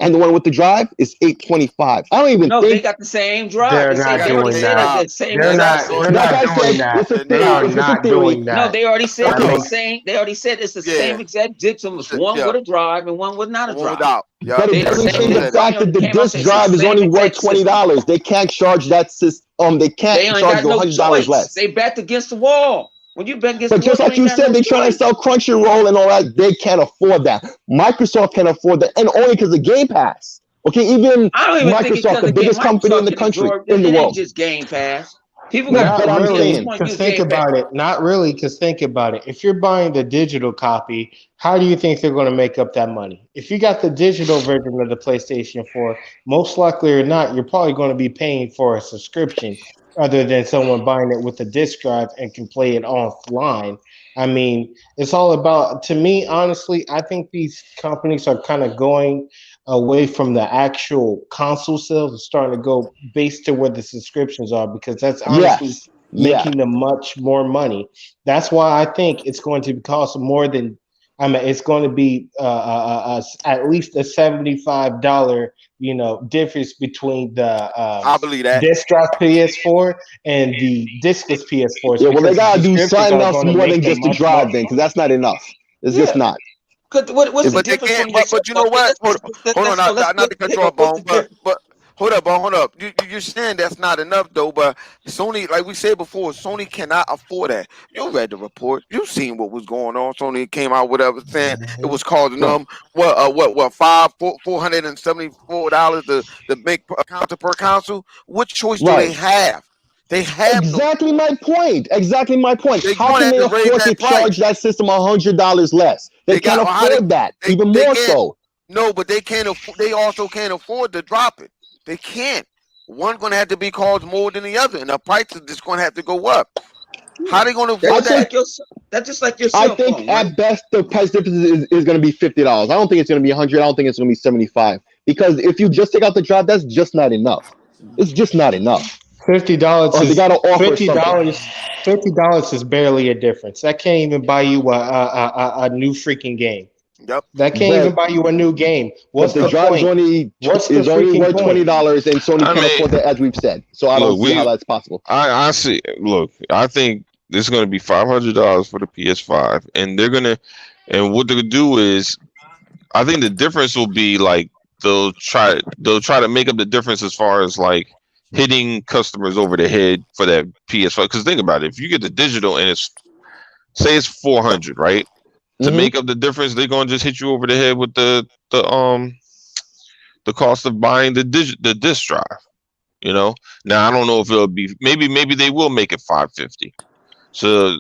and the one with the drive is 825. I don't even No, they think got the same drive. They're They not already doing said that. it's the same They're exact not. same. They're like not I doing said, that. it's a They theory. are It's a not theory. doing No, that. they already said That it's the makes same. They already said it's the Yeah. same exact digital. It's one Yeah. with a drive and one with not a One drive. without. Yeah. But They it the doesn't same. change the They fact that the came out disk saying it's the drive is same only worth exact system. $20. They can't charge that system. They They can't ain't charge got you no $100 choice. less. They backed against the wall. When you bet against But the wall, just like you you ain't got said, no they're trying to choice. sell Crunchyroll and all that. They can't afford that. Microsoft can afford that, and only because of Game Pass. Okay, even I don't even think it's Microsoft, because the of game. biggest company in Microsoft the can country, absorb in it. the It ain't world. just Game Pass. People No, got but Not I'm just really, saying, want to because use think Game Pass. about it. Not really, because think about it. If you're buying the digital copy, how do you think they're going to make up that money? If you got the digital version of the PlayStation 4, most likely or not, you're probably going to be paying for a subscription other than someone buying it with a disc drive and can play it offline. I mean, it's all about, to me, honestly, I think these companies are kind of going away from the actual console sales and starting to go based to where the subscriptions are because that's honestly yes, yeah. making them much more money. That's why I think it's going to cost more than. I mean, it's going to be at least a $75, difference between the I believe that. disc drive PS4 and the discless PS4s Yeah, well, they because the gotta do subscriptions something are else going to more than make them just the much more. drive then, because that's not enough. It's just Yeah. not. What's the It's, But they difference can't. when you But you know what? Hold on. let's go. Let's Not look to cut you off, what's the Bone. difference. But hold up, Bone. Hold up. You're saying that's not enough though. But Sony, like we said before, Sony cannot afford that. You read the report. You seen what was going on. Sony came out with whatever saying it was causing bro, them $474 to make a console per console. What choice do they right. have? They have no. Exactly my point. Exactly my point. They're How going to can have they to raise afford to that charge price. that system $100 less? They They can't got how afford that. Even they more can't. so. No, but they can't. They also can't afford to drop it. They can't. One going to have to be caused more than the other, and the price is just going to have to go up. How they going to That's I afford just that? think like your that's just like your I cell think phone, right? at best the price difference is going to be $50. I don't think it's going to be 100. I don't think it's going to be 75. Because if you just take out the drive, that's just not enough. It's just not enough. $50 Or they is got to offer something. $50 is barely a difference. That can't even buy you a new freaking game. Yep. That can't even But buy you a new game. but What's the the drive's point? only What's the is only freaking worth point? $20, and Sony I can't mean, afford that, as we've said. So I don't look, see how that's possible. I see. Look, I think this is going to be $500 for the PS5, and and what they'll do is, I think the difference will be like they'll try to make up the difference as far as like hitting customers over the head for that PS5. Because think about it, if you get the digital and it's say it's 400, right? To Mhm. make up the difference, they're gonna just hit you over the head with the cost of buying the disc drive. You know. Now I don't know if it'll be maybe they will make it 550. So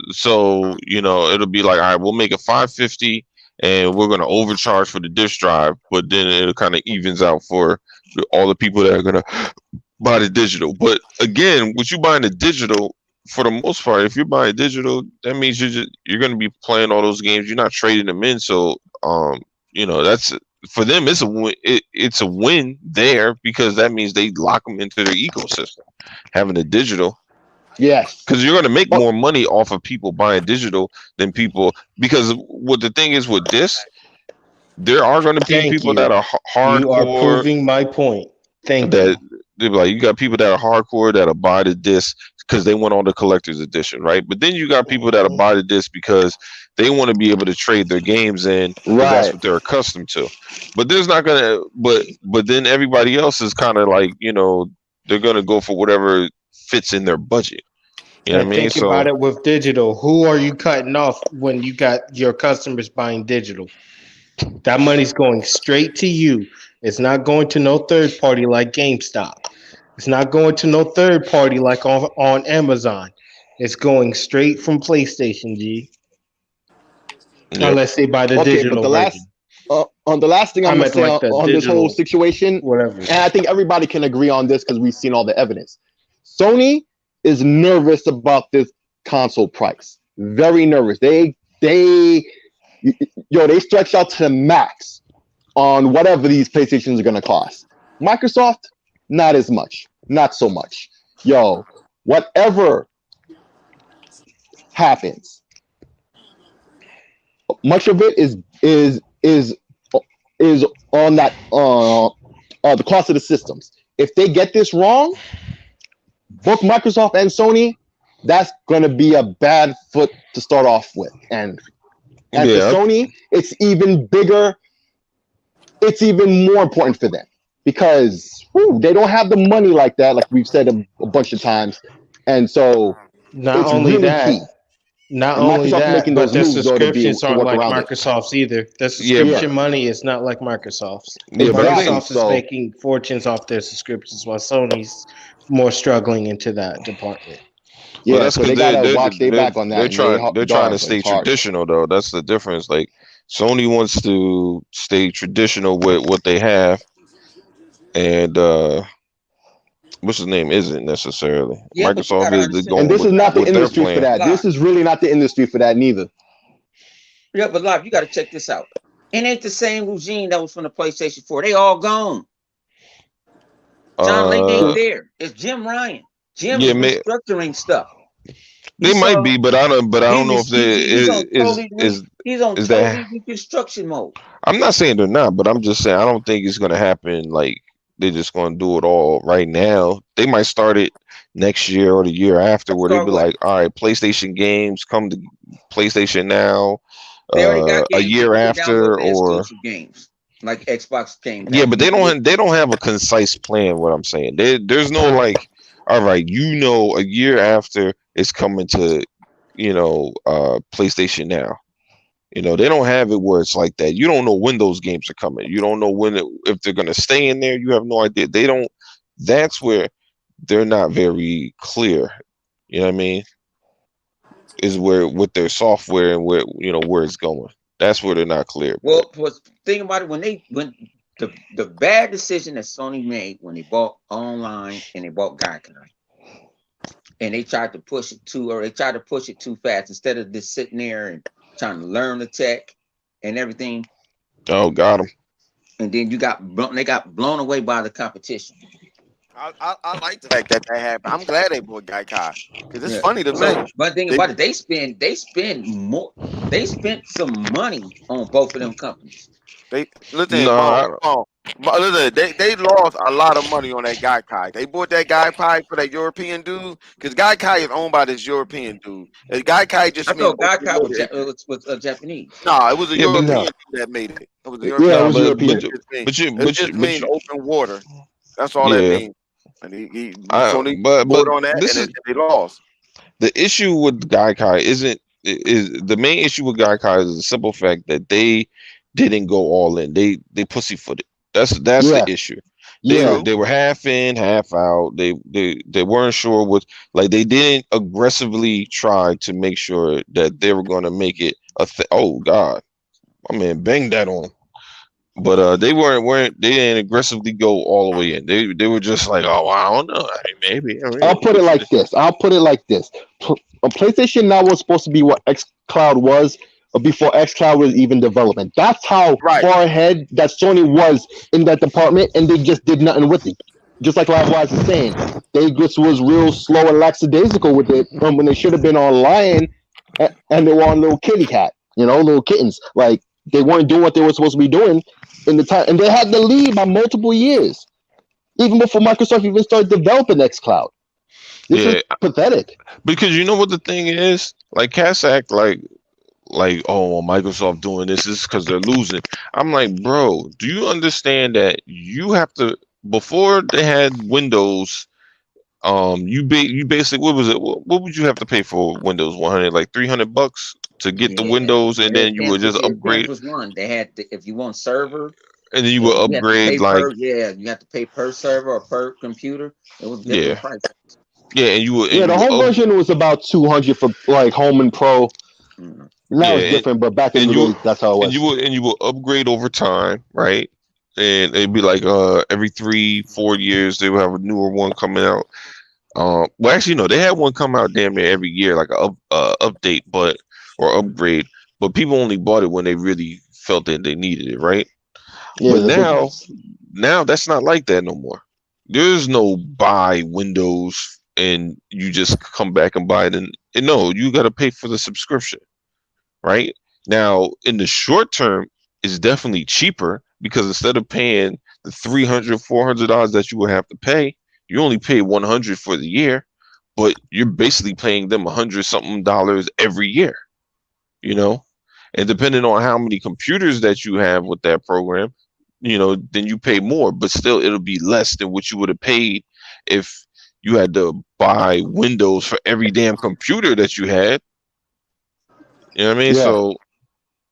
it'll be like, all right, we'll make it 550, and we're gonna overcharge for the disk drive, but then it kind of evens out for all the people that are gonna buy the digital. But again, with you buying the digital, for the most part, if you're buying digital, that means you're gonna be playing all those games. You're not trading them in. So that's for them. It's a win. It's a win there because that means they lock them into their ecosystem, having a digital. Yes. Because you're going to make Oh, more money off of people buying digital than people. Because what the thing is with this, there are going to be Thank people that you. are You are hardcore. proving my point. Thank you. That they're like, you got people that are hardcore that'll buy the disc because they want all the collector's edition, right? But then you got people that'll buy the disc because they want to be able to trade their games in because that's right. what they're accustomed to. But there's not gonna. But then everybody else is kind of like they're gonna go for whatever fits in their budget. You know what I And mean? think about So it with digital. Who are you cutting off when you got your customers buying digital? That money's going straight to you. It's not going to no third party like GameStop. It's not going to no third party like on Amazon. It's going straight from PlayStation, G. yep. Unless they buy the Okay, but digital version. on the last thing I I'm gonna meant say like the on this whole digital, situation, whatever. and I think everybody can agree on this because we've seen all the evidence. Sony is nervous about this console price. Very nervous. They stretched out to the max on whatever these PlayStations are gonna cost. Microsoft, not as much. Not so much. Whatever happens, much of it is on that the cost of the systems. If they get this wrong, both Microsoft and Sony, that's going to be a bad foot to start off with. And for Sony, it's even bigger. It's even more important for them because they don't have the money like that, like we've said a bunch of times. And so Not it's only really that, key. not And only Microsoft that, making but those their moves, though, to subscriptions aren't work like around it. Microsoft's either. Their Yeah, subscription money is not like Microsoft's. yeah, but I think Microsoft is so. making fortunes off their subscriptions, while Sony's more struggling into that department. Yeah, well, that's so they because gotta watch their back on that. they're And trying they're trying to dog, stay it's hard. traditional though. That's the difference. Like Sony wants to stay traditional with what they have, and what's his name isn't necessarily. Yeah, but you Microsoft gotta is understand. going And this is not the with their industry for plan. that. This is really not the industry for that neither. Yeah, but live, you got to check this out. It ain't the same regime that was from the PlayStation 4. They all gone. John Lake ain't there. It's Jim Ryan. Jim Yeah, is man. restructuring stuff. They You might saw be, but I don't know if he's on they he's on is totally that. reconstruction mode. I'm not saying they're not, but I'm just saying I don't think it's gonna happen. Like they're just gonna do it all right now. They might start it next year or the year after, where they Start be what? like, "All right, PlayStation games come to PlayStation now." They already got A games. year You can after, download the or exclusive games like Xbox came. yeah, back. but they don't have a concise plan. What I'm saying, there's no like, all right, a year after it's coming to, PlayStation now. They don't have it where it's like that. You don't know when those games are coming. You don't know if they're gonna stay in there. You have no idea. They don't. That's where they're not very clear. You know what I mean? Is where with their software and where it's going. That's where they're not clear. Well, think about it when the bad decision that Sony made when they bought online and they bought Gaikai, and they tried to push it too fast instead of just sitting there and trying to learn the tech and everything. Oh, got them. And then they got blown away by the competition. I like the fact that happened. I'm glad they bought Gaikai because it's funny to me. But think about it, they spend more. They spent some money on both of them companies. They lost a lot of money on that Gaikai. They bought that Gaikai for that European dude because Gaikai is owned by this European dude. Gaikai just I thought Gaikai was Japanese. No, it was a European no. dude that made it. It was a Yeah, it was European. European. It just means open water. That's all that means. And Sony but bought on that, this and they lost. The issue with Gaikai is the main issue with Gaikai is the simple fact that they didn't go all in. They pussyfooted. That's the issue. They were half in, half out. They weren't sure what, like, they didn't aggressively try to make sure that they were going to make it oh God, my man banged that on. But they they didn't aggressively go all the way in. They were just like, oh, I don't know, maybe. I'll put it like this. PlayStation Now was supposed to be what xCloud was before xCloud was even development. That's how far ahead that Sony was in that department, and they just did nothing with it. Just like Livewise is saying, they just was real slow and lackadaisical with it when they should have been on Lion, and they were on little kitty cat, little kittens. Like, they weren't doing what they were supposed to be doing in the time, and they had the lead by multiple years, even before Microsoft even started developing xCloud. This is pathetic. Because you know what the thing is, like, cats act like oh, Microsoft doing this is because they're losing. I'm like, bro, do you understand that you have to, before they had Windows, you basically, what was it? What would you have to pay for Windows 100? Like $300 to get the Windows, and then you would just upgrade. Was one. They had if you want server, and then you would upgrade you have to pay per server or per computer. It was different price. Yeah, and you would. The home version was about $200 for like home and pro. Mm-hmm. Now it's different, but back in the day, that's how it was. And you will upgrade over time, right? And it'd be like every 3-4 years they would have a newer one coming out. Well, actually, no, they had one come out damn near every year, like a update, or upgrade. But people only bought it when they really felt that they needed it, right? Yeah, but now that's not like that no more. There's no buy Windows and you just come back and buy it. And no, you got to pay for the subscription, right? Now, in the short term, it's definitely cheaper because instead of paying the $300, $400 that you would have to pay, you only pay $100 for the year, but you're basically paying them $100 something every year, you know? And depending on how many computers that you have with that program, you know, then you pay more, but still it'll be less than what you would have paid if you had to buy Windows for every damn computer that you had. You know what I mean? Yeah. So,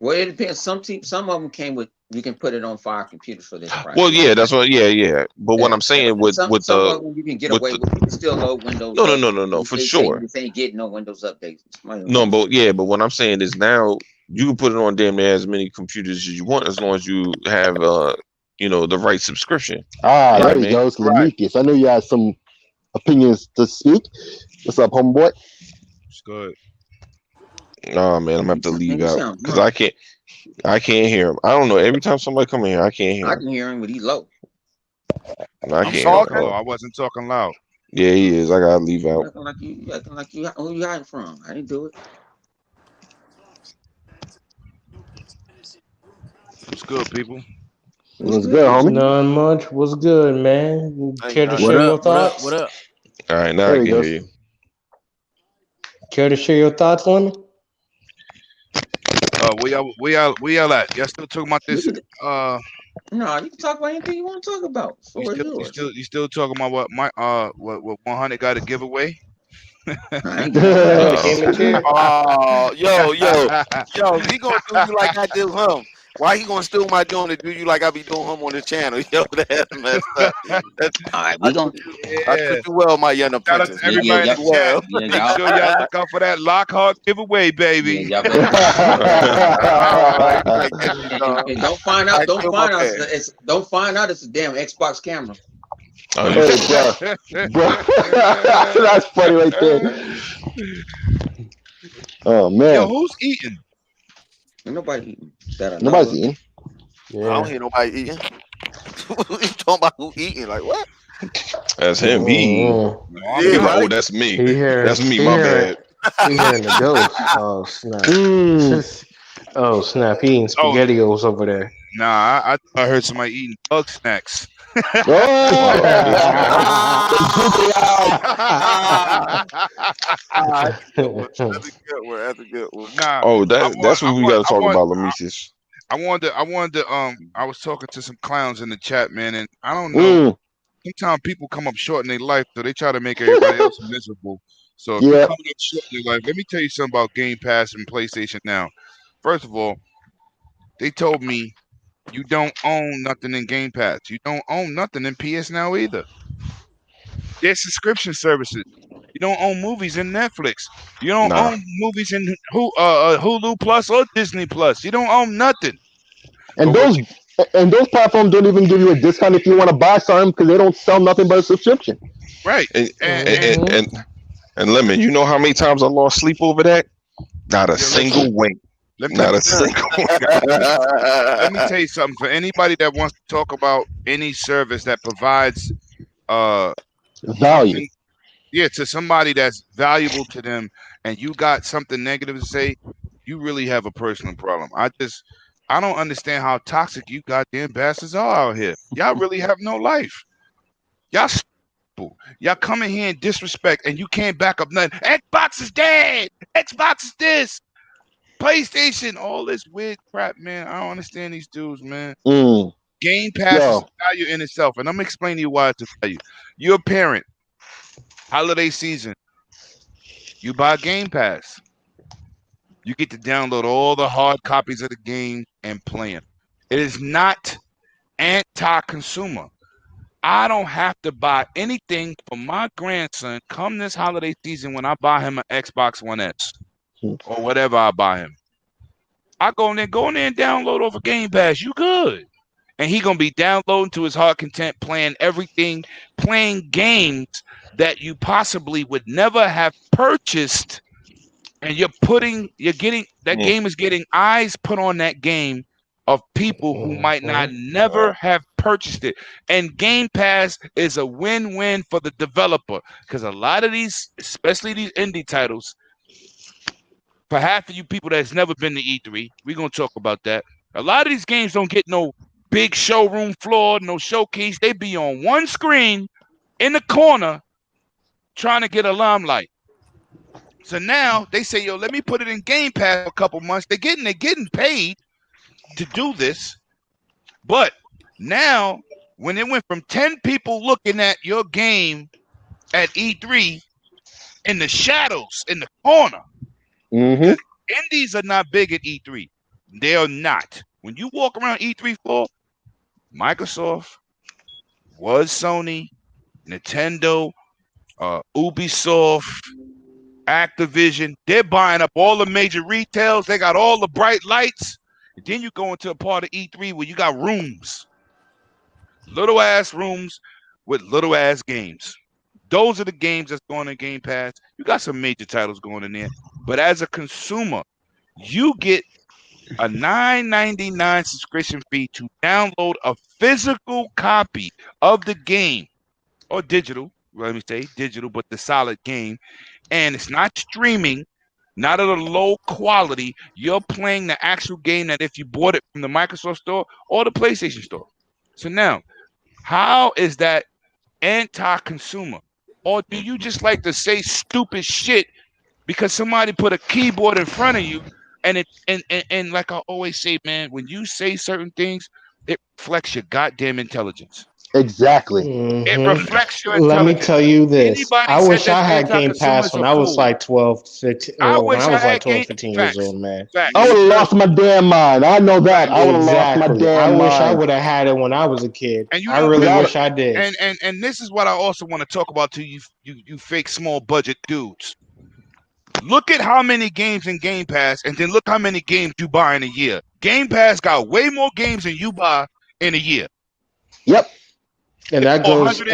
Well, it depends. Some of them came with you can put it on 5 computers for this price. well, yeah, that's what, yeah. But what I'm saying And with some with of the them you can get with away the with. You can still load Windows. no, up. for They say sure. you just ain't getting no Windows updates. No, but yeah, but what I'm saying is now you can put it on damn near as many computers as you want as long as you have you know, the right subscription. Ah, You know there what I you mean? go. It's Right. Lemekius. I know you had some opinions to speak. What's up, homeboy? It's good. Oh man, I'm gonna have to Man, leave you out sound because drunk. I can't hear him. I don't know. Every time somebody come in here, I can't hear I him. can hear him, but he low. I I'm can't hear talking. him. Oh, I wasn't talking loud. Yeah, he is. I gotta leave You out. acting like you. Who you hiding from? I didn't do it. It's good, people. What's good, homie? None much. What's good, man? You Hey, care to guys. What share your up? What up? thoughts? What up? All right, now There I he can hear goes. you. Care to share your thoughts, Lemon? Where y'all at? Y'all still talking about this? No, you can talk about anything you want to talk about. You So it's still, you yours. still, you still talking about what my what 100 got to give away? I ain't giving away. The gaming chair? Oh, yo, he gonna do you like I do him. Why he gonna steal my doing to do you like I be doing him on the channel? Yo, that's messed up. That's, All right, I we gonna. treat you well, my young Shout out apprentice. to Yeah, everybody in yeah, the yeah, chat. yeah, Make y'all. sure y'all look out for that Lockhart giveaway, Yeah, baby. y'all better. All right, I get you, dog. And don't find I out. Don't do my find out. best. Don't find out it's a damn Xbox camera. Oh, you Hey, bro. That's funny right there. Oh Yo, man, who's eating? Ain't nobody eating that I know nobody's of. eating. I don't Yeah. hear nobody eating. You talking about who eating? Like what? that's him. He. Mm-mm. No, I'm Yeah, not. Oh, right. that's me. He hearing, That's me. he My hearing, bad. he hearing the ghost. Oh snap! Mm. Oh snap! He eating Oh, spaghettios over there. nah, I heard somebody eating bug snacks. Oh, this guy. That's a good one. That's a good one. That's a good one. Nah, Oh, I that's what we got to talk want, about, Lemisius. I wanted to, I was talking to some clowns in the chat, man, and I don't know. Mm. Sometimes people come up short in their life, so they try to make everybody else miserable. So if you're Yeah. coming up short in your life, let me tell you something about Game Pass and PlayStation Now. First of all, they told me you don't own nothing in Game Pass. You don't own nothing in PS Now either. They're subscription services. You don't own movies in Netflix. You don't Nah. own movies in Hulu Plus or Disney Plus. You don't own nothing. And But what those platforms don't even give you a discount if you want to buy something because they don't sell nothing but a subscription. Right. And And Mhm. and Lemon, you know how many times I lost sleep over that? Not a Yeah, single wink. let me Not a single wink. let me tell you something. For anybody that wants to talk about any service that provides Value. something, yeah, to somebody that's valuable to them, and you got something negative to say, you really have a personal problem. I don't understand how toxic you goddamn bastards are out here. Y'all really have no life. Y'all y'all come in here and disrespect, and you can't back up nothing. Xbox is dead. Xbox is this. PlayStation, all this weird crap, man. I don't understand these dudes, man. Mm. Game Pass is Yo. a value in itself, and I'm gonna explain to you why it's a value. You're a parent, holiday season, you buy Game Pass. You get to download all the hard copies of the game and play them. It is not anti-consumer. I don't have to buy anything for my grandson come this holiday season when I buy him an Xbox One S or whatever I buy him. I go in there and download over Game Pass. You good. And he gonna be downloading to his heart content, playing everything, playing games that you possibly would never have purchased. And you're getting that Mm. game is getting eyes put on that game of people who might not Mhm. never have purchased it. And Game Pass is a win-win for the developer because a lot of these, especially these indie titles, for half of you people that's never been to E3, we're going to talk about that. A lot of these games don't get no big showroom floor, no showcase. They be on one screen in the corner trying to get a limelight. So now they say, yo, let me put it in Game Pass for a couple months. They're getting paid to do this. But now, when it went from 10 people looking at your game at E3 in the shadows, in the corner, Mm-hmm. indies are not big at E3. They are not. When you walk around E3 floor, Microsoft, was Sony, Nintendo, Ubisoft, Activision, they're buying up all the major retails. They got all the bright lights. And then you go into a part of E3 where you got rooms, little ass rooms with little ass games. Those are the games that's going in Game Pass. You got some major titles going in there. But as a consumer, you get a $9.99 subscription fee to download a physical copy of the game, or digital, let me say digital, but the solid game. And it's not streaming, not at a low quality. You're playing the actual game that if you bought it from the Microsoft store or the PlayStation store. So now, how is that anti-consumer? Or do you just like to say stupid shit because somebody put a keyboard in front of you? And and like I always say, man, when you say certain things, it reflects your goddamn intelligence. Exactly. It Mhm. reflects your Let me intelligence. tell you this. Anybody I said wish I that had Game anti-consumer Pass is when a I was fool. like 12, 15, I or when wish I I was had like 12, Game 15 years Facts. old, man. Facts. I would have lost my damn mind. I know that. I would have lost my Exactly. damn I mind. wish I would have had it when I was a kid. And you I know, really Without wish I did. and this is what I also want to talk about to you fake small budget dudes. Look at how many games in Game Pass, and then look how many games you buy in a year. Game Pass got way more games than you buy in a year. Yep. And that For goes, $100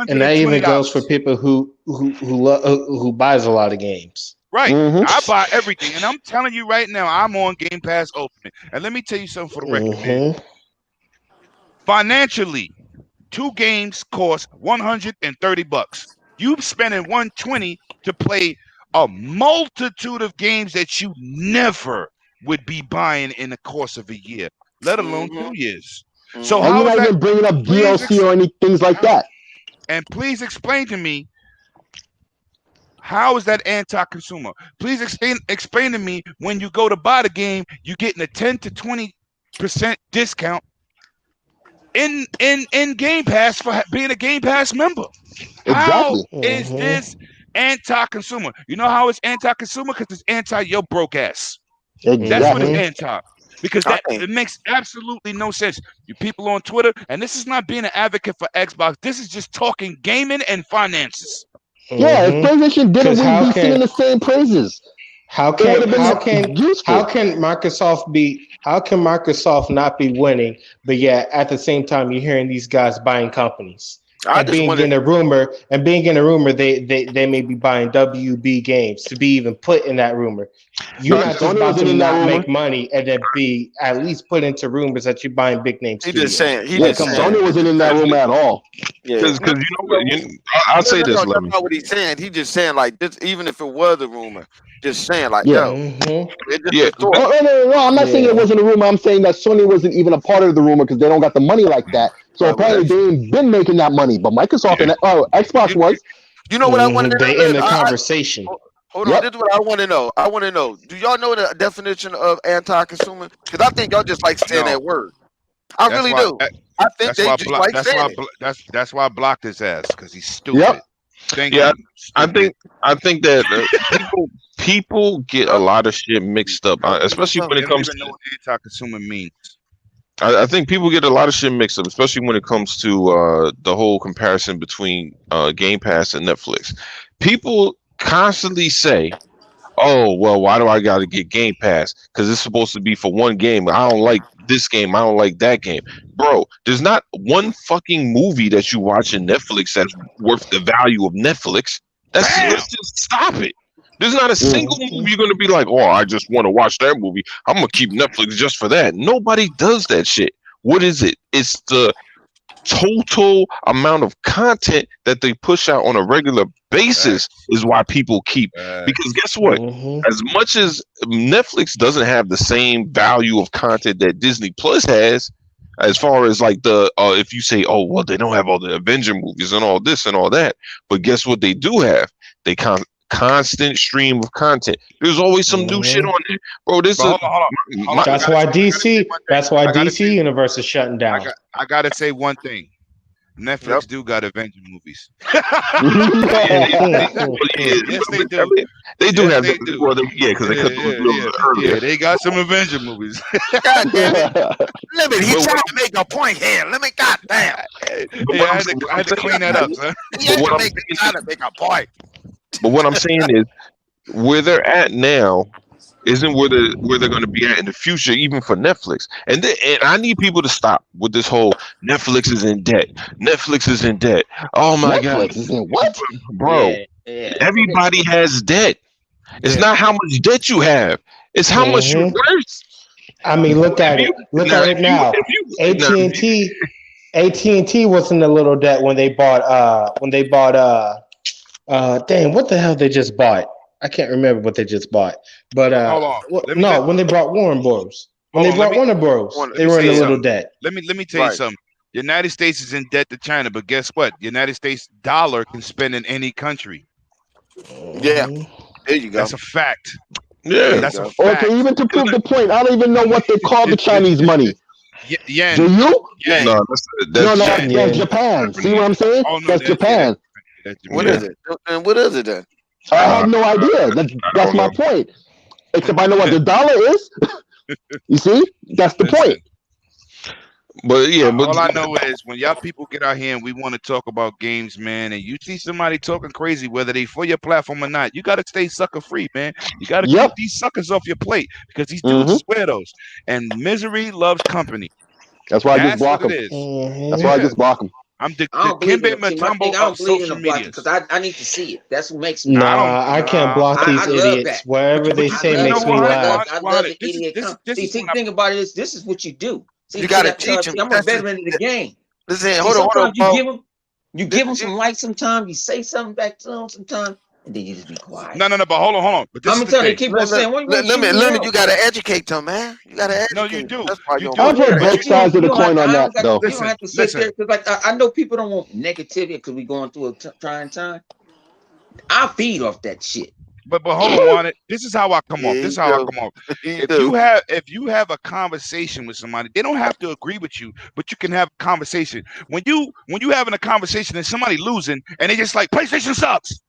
and that even goes for $120. people who buys a lot of games. Right. Mhm. I buy everything. And I'm telling you right now, I'm on Game Pass Ultimate. And let me tell you something for the record, man. Mhm. Financially, 2 games cost $130. You spending $120 to play a multitude of games that you never would be buying in the course of a year, let alone 2 years. So And how you're is not that? even bringing up Please DLC or any things like that. And please explain to me, how is that anti-consumer? Please explain to me, when you go to buy the game, you're getting a 10 to 20% discount in Game Pass for being a Game Pass member. How Exactly. is this anti-consumer? You know how it's anti-consumer? Because it's anti your broke ass. That's what Exactly. it's anti. Because it makes absolutely no sense. You people on Twitter, and this is not being an advocate for Xbox. This is just talking gaming and finances. Yeah, if Mhm. PlayStation did it, 'Cause we'd how be can- singing the same praises. How It would can have been how can useful. how can Microsoft not be winning, but yet at the same time you're hearing these guys buying companies and being in a rumor they may be buying WB games to be even put in that rumor. You're No, not just Sony about wasn't to in that not rumor. make money and then be at least put into rumors that you're buying big name He studios. just saying. He Yeah, just Come saying. Sony wasn't in that room at all. Yeah. Because you know what? I'll say this, That's Lemmy. not what he's saying. He just saying like this. Even if it was a rumor, just saying like, Yeah. yo, Mhm. it just Yeah, a story. No, I'm not saying Yeah. it wasn't a rumor. I'm saying that Sony wasn't even a part of the rumor because they don't got the money like that. So Right, apparently they ain't been making that money. But Microsoft Yeah. and Xbox was. You know what I want to know? They in the conversation. Hold Yep. on, this is what I want to know. I want to know, do y'all know the definition of anti-consumer? Because I think y'all just like saying No. that word. I That's really why- do. I think That's they why just like saying it. that's why I blocked his ass, because he's stupid. Yep. Thank Yeah, you. I Stupid. think that people get a lot of shit mixed up, especially when They it don't comes even to. know what anti-consumer means. I think people get a lot of shit mixed up, especially when it comes to the whole comparison between Game Pass and Netflix. People constantly say, "Oh, well, why do I got to get Game Pass? Because it's supposed to be for one game. I don't like this game. I don't like that game." Bro, there's not one fucking movie that you watch in Netflix that's worth the value of Netflix. Let's just stop it. There's not a single movie you're gonna be like, "Oh, I just want to watch that movie. I'm gonna keep Netflix just for that." Nobody does that shit. What is it? It's the total amount of content that they push out on a regular basis is why people keep. Because guess what? As much as Netflix doesn't have the same value of content that Disney Plus has, as far as like the if you say, oh well, they don't have all the Avenger movies and all this and all that, but guess what they do have? They constant stream of content. There's always some new shit on there, bro. This Hold on. That's why DC Universe is shutting down. I gotta say one thing. Netflix do got Avenger movies. Yes, they do. They do have. They do. Well, because they cut those earlier. Yeah, they got some Avenger movies. God damn it. Lemon, he trying to make a point here. Lemon, goddamn. I had to clean that up, son. He had to make a point. But what I'm saying is, where they're at now isn't where they're going to be at in the future, even for Netflix. And I need people to stop with this whole Netflix is in debt. Netflix is in debt. Oh my God, Netflix is in what? Bro? Everybody has debt. It's not how much debt you have; it's how much you're worth. I mean, look at it. Look at it now. AT&T was in a little debt when they bought. Dang, what the hell they just bought? I can't remember what they just bought. But when they bought Warner Bros. Warner Bros. They were in a little debt. Let me tell you something. The United States is in debt to China, but guess what? The United States dollar can spend in any country. Yeah, there you go. That's a fact. Yeah, that's a fact. Okay, even to prove the point, I don't even know what they call the Chinese money. Yen. Do you? Yen. No, that's Japan. See what I'm saying? Oh, no, that's Japan. What is it? And what is it then? I have no idea. That's my point. Except I know what the dollar is. You see? That's the point. But yeah, all I know is when y'all people get out here and we want to talk about games, man, and you see somebody talking crazy, whether they for your platform or not, you got to stay sucker free, man. You got to keep these suckers off your plate because these dudes swear those. And misery loves company. That's why I just block them. That's why I just block them. I'm Dikembe Mutombo on social media because I need to see it. That's what makes me. Nah, I can't block these idiots. Whatever they say makes me laugh. I love the idiot. See, think about it. This is what you do. See, you gotta teach them. I'm a veteran of the game. Listen, hold on. You give them some light sometimes. You say something back to them sometimes, and then you just be quiet. No, but hold on. But I'm gonna tell you, keep on saying. Lemon, you gotta educate them, man. You gotta educate. No, you do. That's why I've heard both sides of the coin on that, though. You don't have to sit there because, like, I know people don't want negativity because we're going through a trying time. I feed off that shit. But hold on, it. This is how I come off. This is how I come off. If you have a conversation with somebody, they don't have to agree with you, but you can have a conversation. When you having a conversation and somebody losing and they just like PlayStation sucks.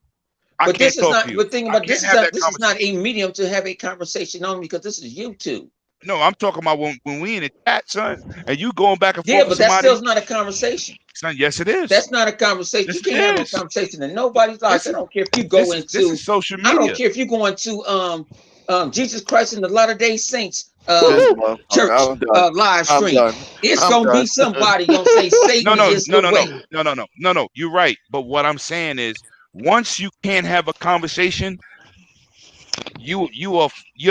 But this is not. But think about this is not a medium to have a conversation on because this is YouTube. No, I'm talking about when we in the chat, son, and you going back and forth. Yeah, but that still's not a conversation. Son, yes, it is. That's not a conversation. You can't have a conversation in nobody's life. I don't care if you go into this is social media. I don't care if you go into Jesus Christ and the Latter-day Saints church live stream. It's gonna be somebody gonna say Satan is the way. No. You're right. But what I'm saying is, once you can't have a conversation, you're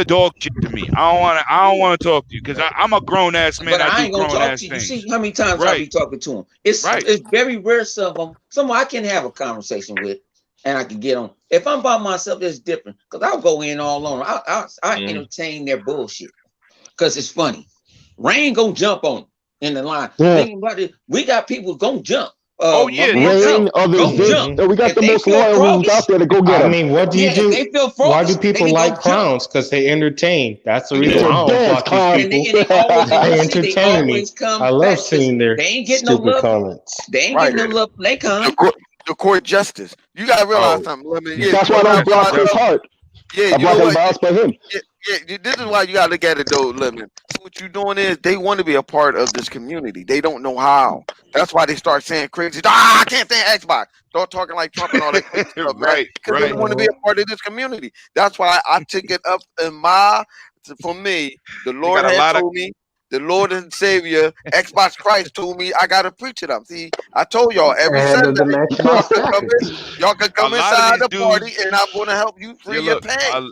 dog shit to me. I don't want to talk to you because I'm a grown ass man. But I ain't gonna talk to you. You see how many times I be talking to him? It's very rare. Someone I can have a conversation with, and I can get on. If I'm by myself, it's different because I'll go in all on. I entertain their bullshit because it's funny. Rain gonna jump on them in the line. Thinking about it, we got people gonna jump. We got the most loyal ones out there to go get them. I mean, what do you do? Why do people like clowns? Because they entertain. That's the reason I don't block these people. They entertain me. I love seeing their stupid comments. They ain't getting no love. They come. The court justice. You gotta realize something. That's why I don't block Chris Hart. Yeah, I block everybody else but him. Yeah, this is why you gotta look at it though, Lemon. What you're doing is they want to be a part of this community. They don't know how. That's why they start saying crazy. I can't stand Xbox. Start talking like Trump and all that crazy stuff, right? Because they want to be a part of this community. That's why I took it up in for me. The Lord had told me. The Lord and Savior, Xbox Christ, told me I gotta preach it up. See, I told y'all every Sunday, y'all can come inside the party, and I'm gonna help you free your pain.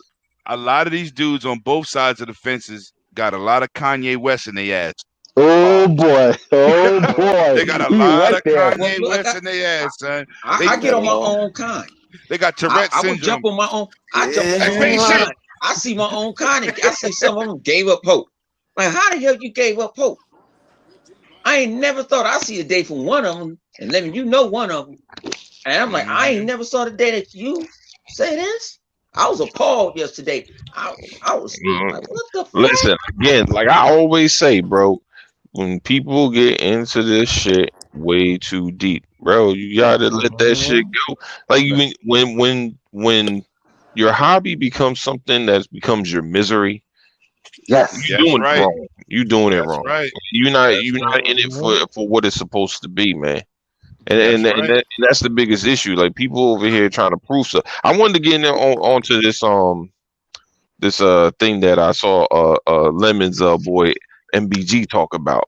A lot of these dudes on both sides of the fences got a lot of Kanye West in their ass. Oh boy. Oh boy. They got a He lot right of there. Kanye Well, West in their ass, son. They I get on my own kind. they got Tourette I would syndrome. jump on my own. I jump on Hey, my own spaceship. kind. I see my own kind. I see some of them gave up hope. Like, how the hell you gave up hope? I ain't never thought I'd see a day from one of them, and letting you know one of them. And I'm like, I ain't never saw the day that you say this. I was appalled yesterday. I was like, what the fuck? Listen, again, like I always say, bro, when people get into this shit way too deep, bro, you gotta let that shit go. Like you, when your hobby becomes something that becomes your misery, Yes. you're That's doing right. it wrong. You're doing it That's wrong. right. You're not That's in it for what it's supposed to be, man. That's And right. that's the biggest issue. Like people over here trying to prove stuff. I wanted to get in there onto this thing that I saw Lemon's boy MBG talk about.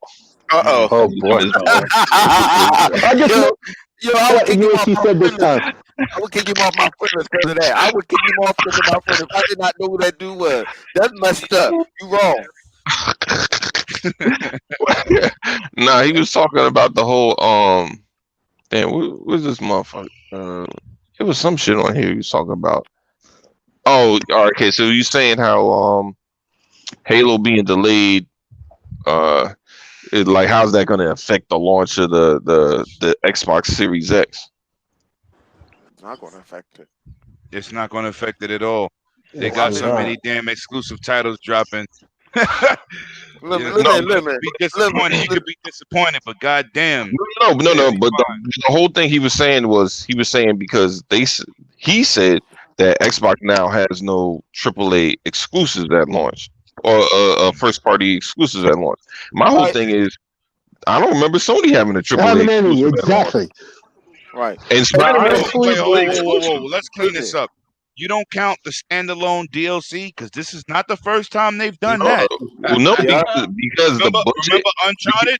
Uh-oh. Oh boy. I just Yo, I would kick him off UNC my said this feelings. time. I would kick him off my feelings because of that. I would kick him off because of my feelings. If I did not know who that dude was. That's messed up. You wrong. Nah, he was talking about the whole damn, what's this motherfucker? It was some shit on here he was talking about. Oh, all right, okay. So you saying how Halo being delayed, like how's that going to affect the launch of the Xbox Series X? It's not going to affect it. It's not going to affect it at all. They It's got not. so many damn exclusive titles dropping. Lemon, No, You could be disappointed. You could be disappointed, but goddamn, No. it'll be But fine. the whole thing he was saying because he said that Xbox now has no AAA exclusives at launch or first party exclusives at launch. My whole Right. thing is I don't remember Sony having a AAA Having any, exclusive at launch. exactly. Right. And Spider-Man is honestly, Wait, AAA whoa. exclusive. Let's clean this up. You don't count the standalone DLC because this is not the first time they've done that. Well, no, Yeah. because the budget. Remember Uncharted?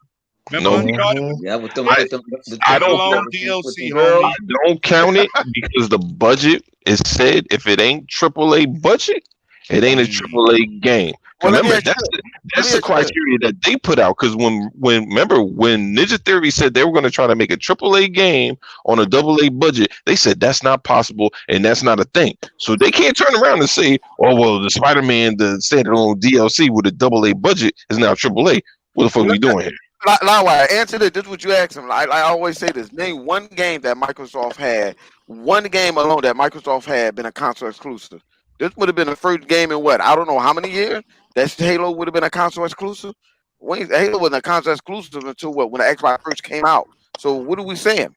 Remember No. Uncharted? Yeah, with them, I- with them, the I don't- Standalone with DLC, the girl. homie. Don't count it because the budget is said if it ain't AAA budget, it ain't a AAA game. Well, let me Remember, ask you that's me the ask you criteria that they put out. Because when Ninja Theory said they were going to try to make a AAA game on a AA budget, they said that's not possible and that's not a thing. So they can't turn around and say, "Oh well, the Spider-Man, the standalone DLC with a AA budget is now AAA." What the fuck are we doing here? Lawai, answer this. This is what you asked him. I always say this. Name one game that Microsoft had, one game alone that Microsoft had been a console exclusive. This would have been the first game in what? I don't know how many years that Halo would have been a console exclusive. Halo wasn't a console exclusive until what? When the Xbox first came out. So what are we saying?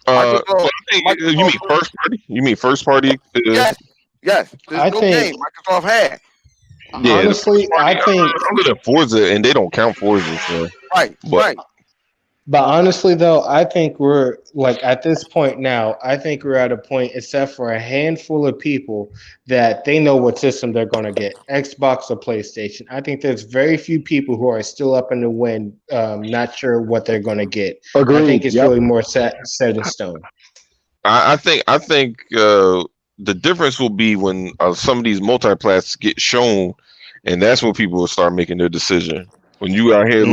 Well, Microsoft- you mean first party? You mean first party? Yes. There's I no think- game Microsoft had. Yeah, Honestly, I think other than Forza, and they don't count Forza. So. Right. But- Right. But honestly, though, I think we're like at this point now. I think we're at a point, except for a handful of people, that they know what system they're going to get: Xbox or PlayStation. I think there's very few people who are still up in the wind, not sure what they're going to get. Agreed. I think it's Yep. really more set in stone. I think the difference will be when some of these multiplats get shown, and that's when people will start making their decision. When you out here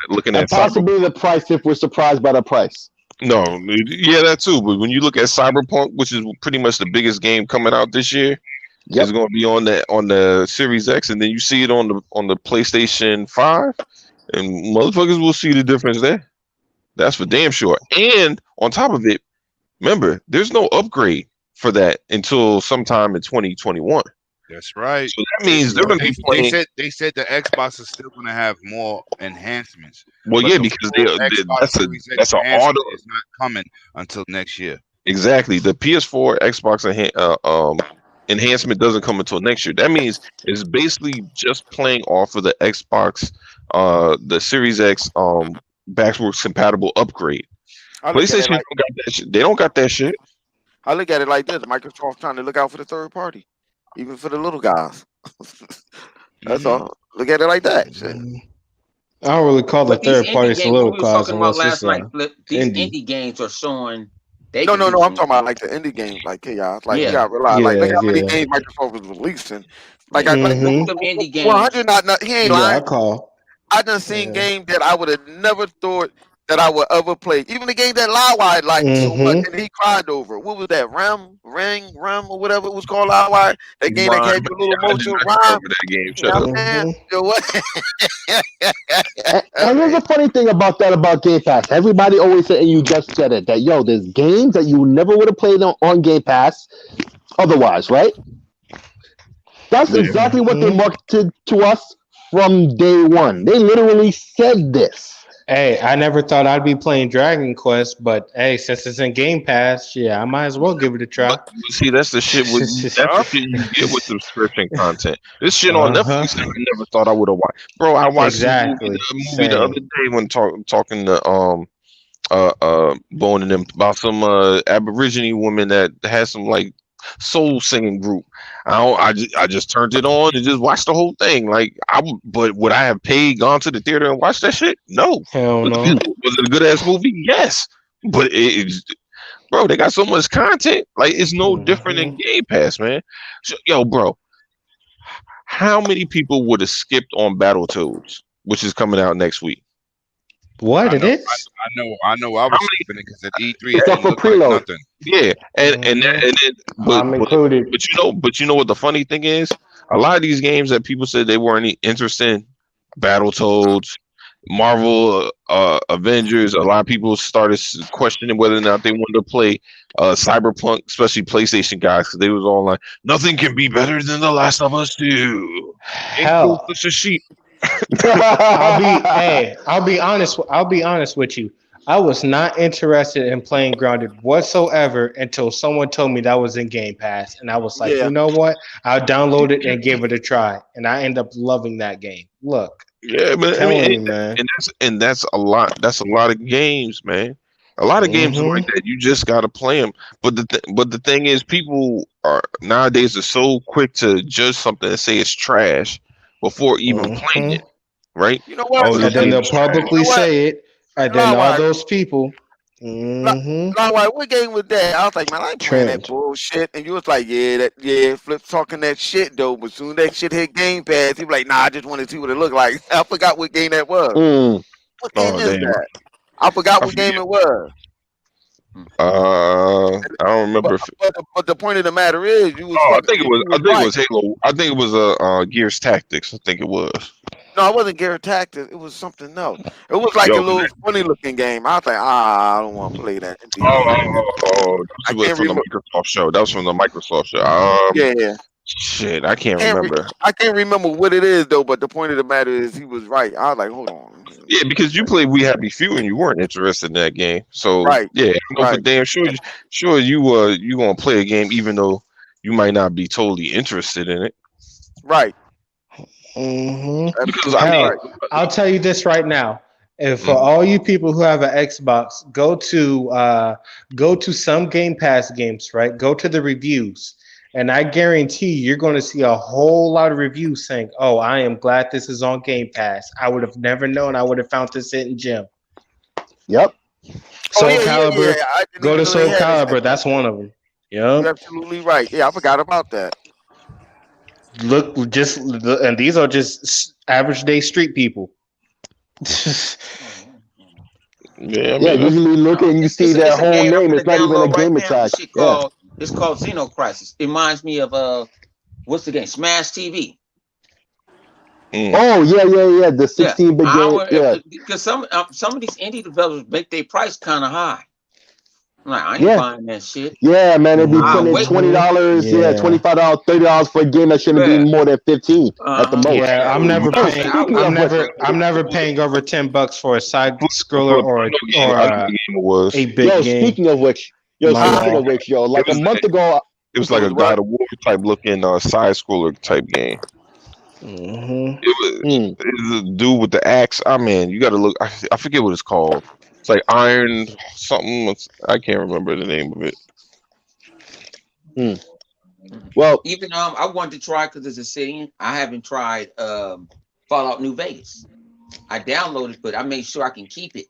looking And at possibly the price if we're surprised by the price. No, yeah, that too. But when you look at Cyberpunk, which is pretty much the biggest game coming out this year, it's going to be on the Series X, and then you see it on the PlayStation 5, and motherfuckers will see the difference there. That's for damn sure. And on top of it, remember, there's no upgrade for that until sometime in 2021. That's right. So that means they're going to be playing. They said the Xbox is still going to have more enhancements. Well, But yeah, the because full Xbox Series X that's an enhancement auto. is not coming until next year. Exactly. The PS4 Xbox enhancement doesn't come until next year. That means it's basically just playing off of the Xbox, the Series X, backwards compatible upgrade. I look at it PlayStation like- don't got that shit. They don't got that shit. I look at it like this: Microsoft trying to look out for the third party, even for the little guys. That's all. Look at it like that. Shit. I don't really call the But these third indie party games, little we were cause talking about unless last it's night, Flip, these indie. indie games are showing. They No, can do I'm some- talking about like the indie games, like Chaos. Like Yeah. you got to realize, like look Yeah, how many yeah. games Microsoft is releasing. Like, Yeah. I like Mhm. Them indie games. 100. Not he ain't Yeah, I lying. call. I done seen Yeah. games that I would have never thought that I would ever play. Even the game that Lawide liked so much Mm-hmm. and he cried over. What was that? Ram, or whatever it was called, Lawide? That game that Rhyme, had your little I did motion not care rhyme. for that game. You know Shut what up. I'm saying? Mm-hmm. Yo, what? And here's the funny thing about that about Game Pass. Everybody always said, and you just said it, that yo, there's games that you never would have played on Game Pass otherwise, right? That's Yeah. exactly what they Mhm. marketed to us from day one. They literally said this. Hey, I never thought I'd be playing Dragon Quest, but hey, since it's in Game Pass, yeah, I might as well give it a try. But see, that's the shit with that's the shit you get with subscription content. This shit on Uh-huh. Netflix, I never thought I would have watched. Bro, I watched Exactly. the movie the other Same. day when talking to Bone and them about some Aborigine woman that has some like soul singing group. I just turned it on and just watched the whole thing. But would I have gone to the theater and watched that shit? No. Hell Was no. it a good ass movie? Yes. But bro, they got so much content. Like it's no different than Game Pass, man. Yo, bro, how many people would have skipped on Battletoads, which is coming out next week? What I it know, is? I know. I was How many- skipping it because at E3 it It's up didn't for look like preload. nothing. Yeah, and then I'm included. but you know what the funny thing is? A lot of these games that people said they weren't interested in, Battletoads, Marvel, Avengers. A lot of people started questioning whether or not they wanted to play Cyberpunk, especially PlayStation guys, because they was all like, "Nothing can be better than The Last of Us 2." Hell, Such a sheep. I'll be honest with you. I was not interested in playing Grounded whatsoever until someone told me that was in Game Pass, and I was like, Yeah. you know what? I'll download it and give it a try, and I end up loving that game. Look, Yeah, but I telling mean, you, man. and that's a lot. That's a lot of games, man. A lot of games are like that. You just gotta play them. But the thing is, people are nowadays are so quick to judge something and say it's trash before even playing it, right? You know what? Oh, And this then game they'll is trash. publicly You know what? say it, and then all Lawide, those people. Mm-hmm. Lawide, what game was that? I was like, man, I ain't playing that Trend. bullshit. And you was like, yeah, Flip's talking that shit though. But soon that shit hit Game Pass, he was like, nah, I just want to see what it looked like. I forgot what game that was. Mm. What game Oh is damn, that? I forgot I what game forget. it was. I don't remember. But the point of the matter is, you was Oh, I fucking, think it was. you I was think it right. was Halo. I think it was Gears Tactics. I think it was. No, it wasn't Garrett Tactics. It was something else. It was like Yo, a little funny looking game. I was like, I don't want to play that. oh, that I was can't from the remember. Microsoft show. That was from the Microsoft show. Yeah, Shit, I can't Can't re- remember. I can't remember what it is though. But the point of the matter is, he was right. I was like, hold on. Yeah, because you played We Happy Few and you weren't interested in that game. So Right, yeah, I know for right. damn sure you gonna play a game even though you might not be totally interested in it. Right. Mm-hmm. Because I Hell, mean, I'll tell you this right now. If for Mhm. all you people who have an Xbox, go to some Game Pass games, right? Go to the reviews, and I guarantee you're going to see a whole lot of reviews saying, "Oh, I am glad this is on Game Pass. I would have never known. I would have found this hidden gem." Yep. Soul yeah. Calibur, I didn't go even to know they Soul had it. Calibur. That's one of them. You're Yep. absolutely right. Yeah, I forgot about that. Look, and these are just average day street people. yeah, I Yeah, mean, usually look and you see It's their a whole game I'm name. gonna It's not even a download right game now. attack. This shit Yeah. it's called Xenocrisis. It reminds me of what's the game? Smash TV. Oh yeah. The 16-bit game. Yeah. Because some of these indie developers make their price kind of high. I'm like, I ain't Yeah. buying that shit. Yeah, man, it'd be I'll putting wait. $20, Yeah. $25, $30 for a game that shouldn't Yeah. be more than 15 at the Uh-huh. most. Yeah, I'm never Oh, paying. speaking of which, I'm never paying over $10 for a side scroller or I know the game it was. a big yo, game. speaking of which, like It was a month ago, It was like a God of War type looking side scroller type game. Mm-hmm. It was a dude with the axe. I mean, you got to look. I forget what it's called. It's like Iron something. I can't remember the name of it. Well, Even I wanted to try because it's a city. I haven't tried Fallout New Vegas. I downloaded, but I made sure I can keep it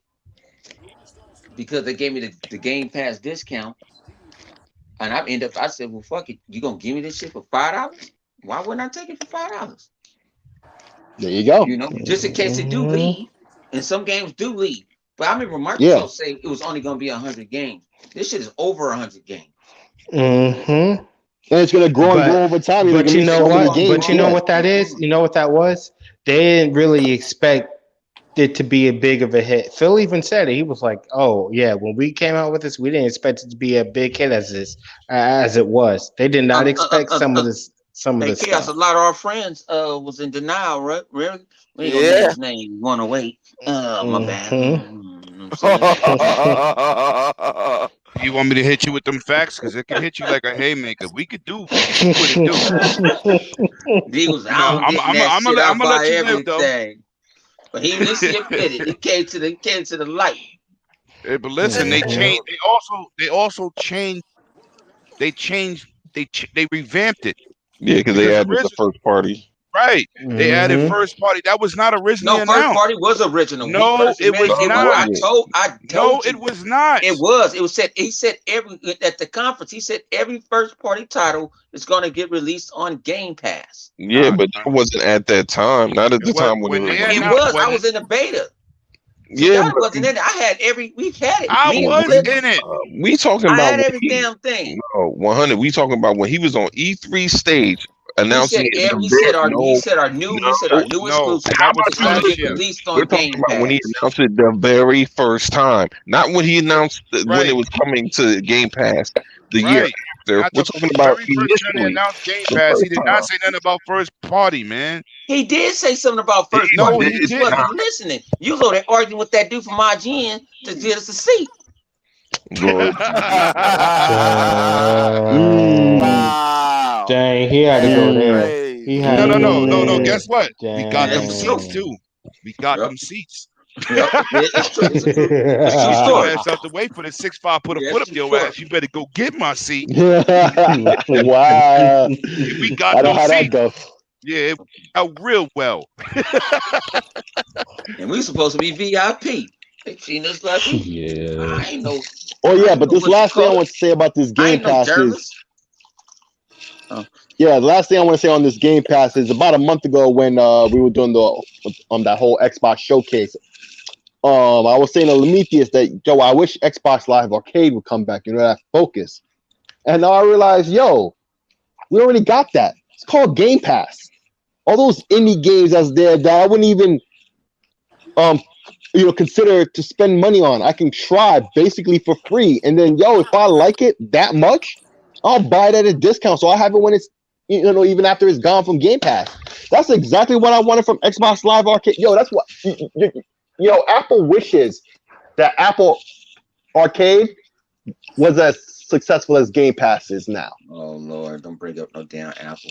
because they gave me the Game Pass discount, and I said, well, fuck it, you gonna give me this shit for $5? Why wouldn't I take it for $5? There you go. You know, just in case they do Mhm. leave, and some games do leave. But I remember Microsoft Yeah. saying it was only going to be 100 games. This shit is over 100 games. Mm-hmm. And it's gonna grow and grow But over time. You're but gonna you be know so many what? games. But you know Yeah. what that is? You know what that was? They didn't really expect it to be a big of a hit. Phil even said it. He was like, "Oh yeah, when we came out with this, we didn't expect it to be a big hit as it was. They did not expect some of Hey, this Chaos, a stuff." lot of our friends was in denial, right? Really? We ain't gonna name Yeah. his name. 108. My bad. Mm-hmm. I'm saying? You want me to hit you with them facts? Because it can hit you like a haymaker. We could see what it do. He was You know, out getting that shit. I I'm gonna buy let you live though. everything. But he at least he admitted. He came to the light. Hey, but listen, they changed. They also changed. They changed. They revamped it Yeah, because they because added the first party. right. They added Mhm. first party. That was not originally No, first announced. party was original. No, He first it admitted was it not. I told you. It was not. It was. It was said. He said every at the conference. He said every first party title is going to get released on Game Pass. Yeah, Nah, but that wasn't at that time. Not at the What- time when when it was. they It announced- was. I when- was in the beta. Yeah, That wasn't in it. I had every. We had it. I Me and was Flip. in it. we talking I about had when every he- damn thing. no, 100. We talking about when he was on E3 stage He announcing said it. he said our No, new No. exclusive How about was going to you get listen? released We're on talking Game about when he Pass. announced it the very first time, not when he announced when Right. it was coming to Game Pass the year Right. after. Not We're the talking about very first time they initially. announced Game the Pass. first He did time. not say nothing about first party, man. He did say something about first No, party. he but you did wasn't not. listening. You was over there arguing with that dude from IGN to get us a seat. Lord, Wow. Dang, he had to go That's there. crazy. He had No. to go there. Guess what? We got them Dang. seats too. We got Yep. them seats. Yep. It's true. It's a true. It's a true Your story. ass have to wait for the 6'5" put a Yeah, foot up it's your true. ass. You better go get my seat. Wow. We got I know those how that seats. goes. Yeah, it worked out real well. And we supposed to be VIP. They treating us like we. Yeah. I ain't no. Oh I yeah, ain't but know this what you last thing I call it. want to say about this I Game ain't no Pass is journalist. yeah. The last thing I want to say on this Game Pass is about a month ago when we were doing that whole Xbox showcase. I was saying to Lemetheus that yo, I wish Xbox Live Arcade would come back. You know, that focus. And now I realized, yo, we already got that. It's called Game Pass. All those indie games that's there that I wouldn't even consider to spend money on. I can try basically for free. And then yo, if I like it that much, I'll buy it at a discount. So I have it when it's even after it's gone from Game Pass. That's exactly what I wanted from Xbox Live Arcade. Yo, that's what Apple wishes that Apple Arcade was as successful as Game Pass is now. Oh Lord, don't bring up no damn Apple.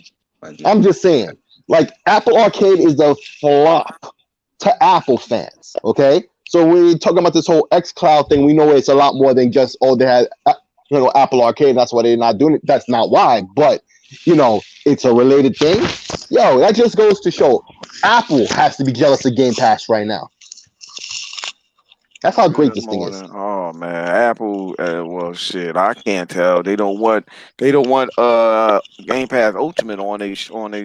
I'm just saying, like Apple Arcade is the flop to Apple fans. Okay, so when we're talking about this whole xCloud thing, we know it's a lot more than just they had Apple Arcade. That's why they're not doing it. That's not why, but it's a related thing. Yo, that just goes to show Apple has to be jealous of Game Pass right now. That's how great this thing is. Oh man, Apple. Well, shit, I can't tell. They don't want Game Pass Ultimate on they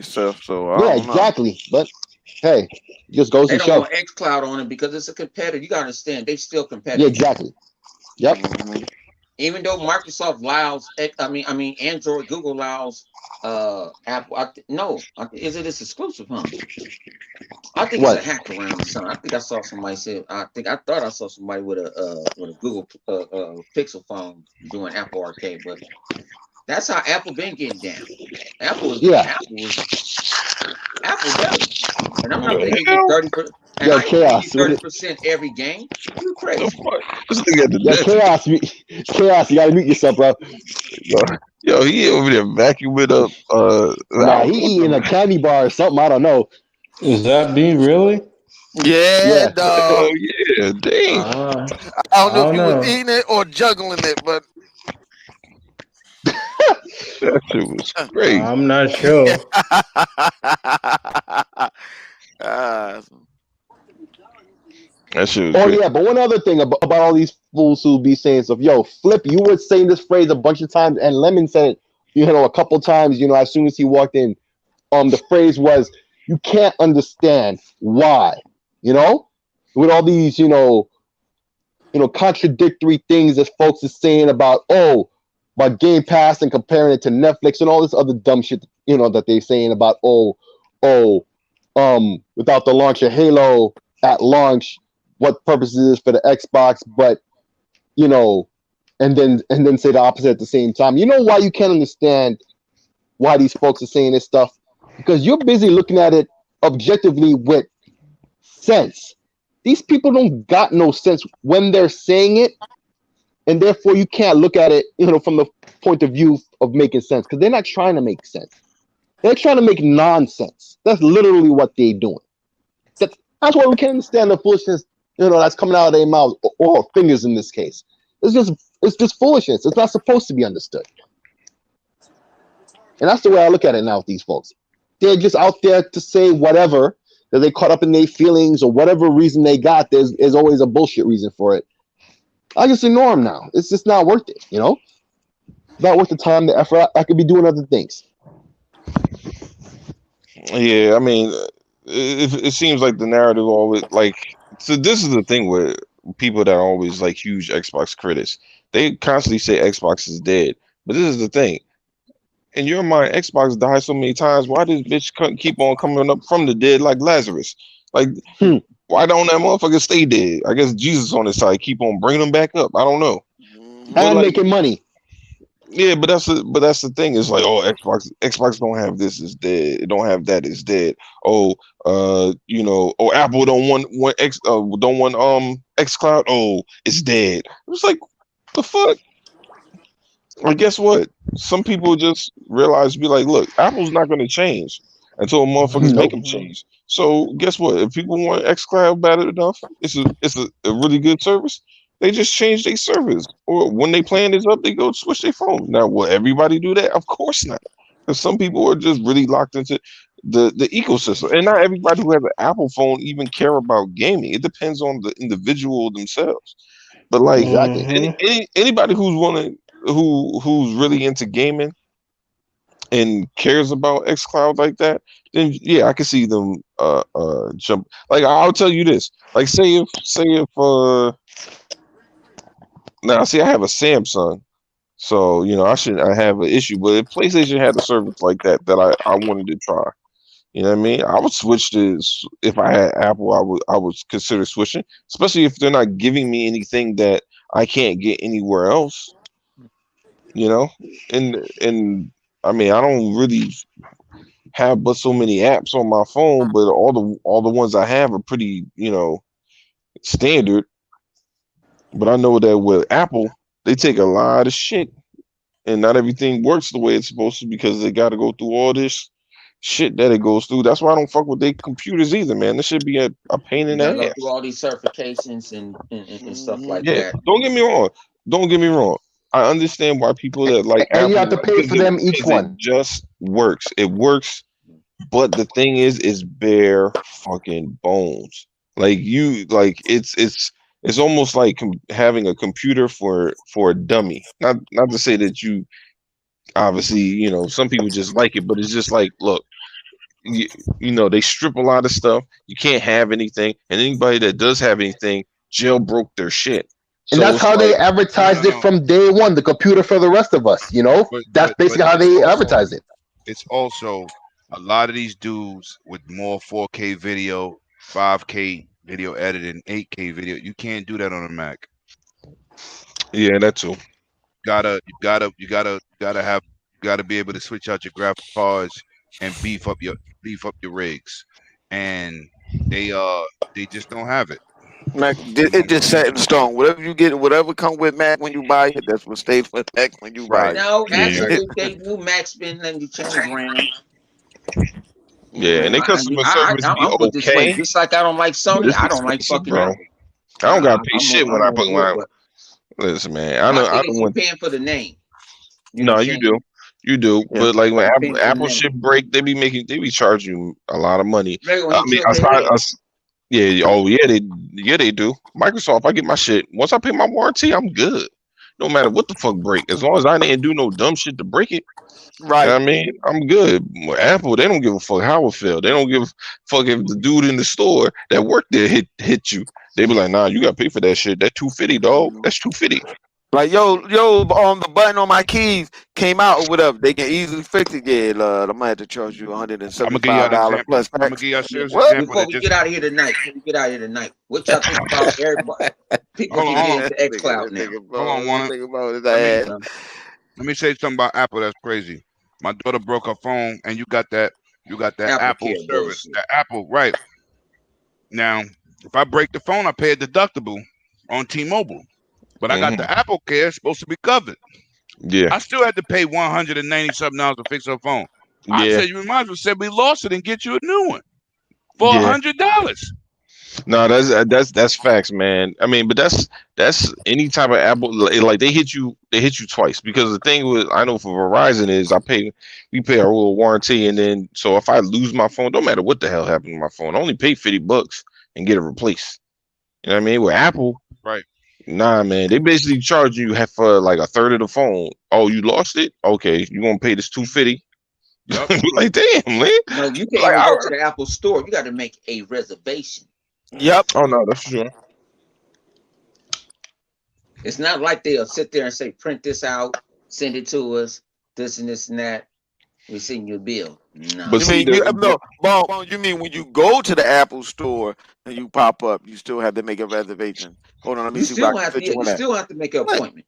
stuff. So I Yeah, don't know. exactly. But hey, it just goes They to don't show. want xCloud on it because it's a competitor. You gotta understand, they still Yeah, competitive. exactly. Yep. Mhm. Even though Microsoft allows, Android, Google allows Apple. Is it its exclusive? Huh? I think What? it's a hack around or something. I think I saw somebody say. I thought I saw somebody with a Google Pixel phone doing Apple Arcade, but that's how Apple been getting down. Apple is Apple does, and I'm not going to give you 30%. And Yo, I ain't Chaos. giving you 30% every game. You crazy? This nigga at the Yo, desk. Chaos, you gotta mute yourself, bro. Yo, he over there vacuuming up. Nah, he eating a candy bar or something. I don't know. Is that me really? Yeah, Yeah. dog. Oh yeah, dang. I don't know if you was eating it or juggling it, but That shit was great. I'm not sure. That shit was Oh great. yeah, but one other thing about all these fools who be saying stuff. Yo, Flip, you were saying this phrase a bunch of times, and Lemon said it, a couple times. As soon as he walked in, the phrase was, you can't understand why. You know, with all these contradictory things that folks are saying about Game Pass and comparing it to Netflix and all this other dumb shit, that they're saying about without the launch of Halo at launch, what purpose it is for the Xbox, but and then say the opposite at the same time. You know why you can't understand why these folks are saying this stuff? Because you're busy looking at it objectively with sense. These people don't got no sense when they're saying it, and therefore you can't look at it, from the point of view of making sense, because they're not trying to make sense. They're trying to make nonsense. That's literally what they're doing. That's why we can't understand the foolishness, that's coming out of their mouths, or fingers in this case. It's just foolishness. It's not supposed to be understood. And that's the way I look at it now with these folks. They're just out there to say whatever, that they caught up in their feelings or whatever reason they got. There's always a bullshit reason for it. I just ignore them now. It's just not worth it, It's not worth the time, the effort. I could be doing other things. Yeah, I mean, it seems like the narrative always so this is the thing with people that are always huge Xbox critics. They constantly say Xbox is dead, but this is the thing. In your mind, Xbox died so many times. Why does bitch keep on coming up from the dead like Lazarus? Why don't that motherfucker stay dead? I guess Jesus on his side keep on bringing them back up. I don't know. And making money. Yeah, but that's the thing. It's Xbox don't have this, is dead. It don't have that, is dead. Apple don't want xCloud. Oh, it's dead. It was the fuck. Well, guess what? Some people just realize, be like, look, Apple's not going to change until motherfuckers make them change. So guess what? If people want xCloud bad enough, it's a really good service. They just change their service, or when they plan this up, they go switch their phone. Now, will everybody do that? Of course not, because some people are just really locked into the ecosystem, and not everybody who has an Apple phone even care about gaming. It depends on the individual themselves. But anybody who's really into gaming and cares about xCloud like that, then yeah, I can see them jump. I'll tell you this. Say if now, see, I have a Samsung, so I have an issue. But if PlayStation had a service like that I wanted to try, you know what I mean? I would switch to. If I had Apple, I would consider switching, especially if they're not giving me anything that I can't get anywhere else. And I mean, I don't really have but so many apps on my phone, but all the ones I have are pretty, standard. But I know that with Apple, they take a lot of shit, and not everything works the way it's supposed to, because they got to go through all this shit that it goes through. That's why I don't fuck with their computers either, man. This should be a pain in the ass. Go through all these certifications and stuff like that. Don't get me wrong. I understand why people that like and Apple, you have to pay for them each one. It just works. It works, but the thing is bare fucking bones. It's almost like having a computer for a dummy. Not to say that you obviously, some people just like it, but it's just look, they strip a lot of stuff. You can't have anything, and anybody that does have anything jailbroke their shit. And that's how they advertised it from day one. The computer for the rest of us, That's basically how they advertised it. It's also a lot of these dudes with more 4K video, 5K video editing, 8K video. You can't do that on a Mac. Yeah, that too. You gotta be able to switch out your graphic cards and beef up your rigs, and they just don't have it. Mac, it just set in stone. Whatever you get, whatever come with Mac when you buy it, that's what stays with Mac when you buy it. No, actually, they do Mac's been letting you change around. Yeah, and they customer service be okay. Just like I don't like Sony, I don't like fucking bro. I don't gotta pay shit when I put my. Listen, man, I don't want paying for the name. No, you do. Yeah. But when Apple shit break, they be charging you a lot of money. I mean, they do. Microsoft, I get my shit. Once I pay my warranty, I'm good. no matter what the fuck break. As long as I didn't do no dumb shit to break it, you know Right. what I mean, I'm good. With Apple, they don't give a fuck how it feel. They don't give a fuck if the dude in the store that worked there hit you. They be like, nah, you gotta pay for that shit. That $250, dog. That's $250. Like yo, the button on my keys came out or whatever. They can easily fix it. Yeah, Lord, I might have to charge you I'm gonna give y'all an $175 example. plus I'm gonna tax. give y'all a serious What? example Before that we just get out of here tonight, what y'all think about everybody? People hold can on. get into XCloud now. Hold on, Warner. His Let me ass. let me say something about Apple that's crazy. My daughter broke her phone, and you got that Apple Care service, bullshit. that Apple, right? Now, if I break the phone, I pay a deductible on T-Mobile, but I got the Apple Care, it's supposed to be covered. Yeah, I still had to pay $190 something to fix her phone. I yeah, said, you might as well say we lost it and get you a new one for yeah. $100. No, that's facts, man. I mean, but that's any type of Apple. Like they hit you twice because the thing with I know for Verizon is we pay our little warranty, and then so if I lose my phone, don't matter what the hell happened to my phone, I only pay $50 and get it replaced. You know what I mean? With Apple, Right. nah, man, they basically charge you for like a third of the phone. Oh, you lost it? Okay, you gonna pay this $250? Yep. Like damn, man. No, you can't Like, even go to the Apple store. You got to make a reservation. Yep. oh no, that's true. It's not like they'll sit there and say, print this out, send it to us, this and this and that. We send you a bill. No. But You see, mean Bone, you mean when you go to the Apple store and you pop up, you still have to make a reservation? Hold on, let me You see still what I have can to, fit you on you that. still have to make an appointment.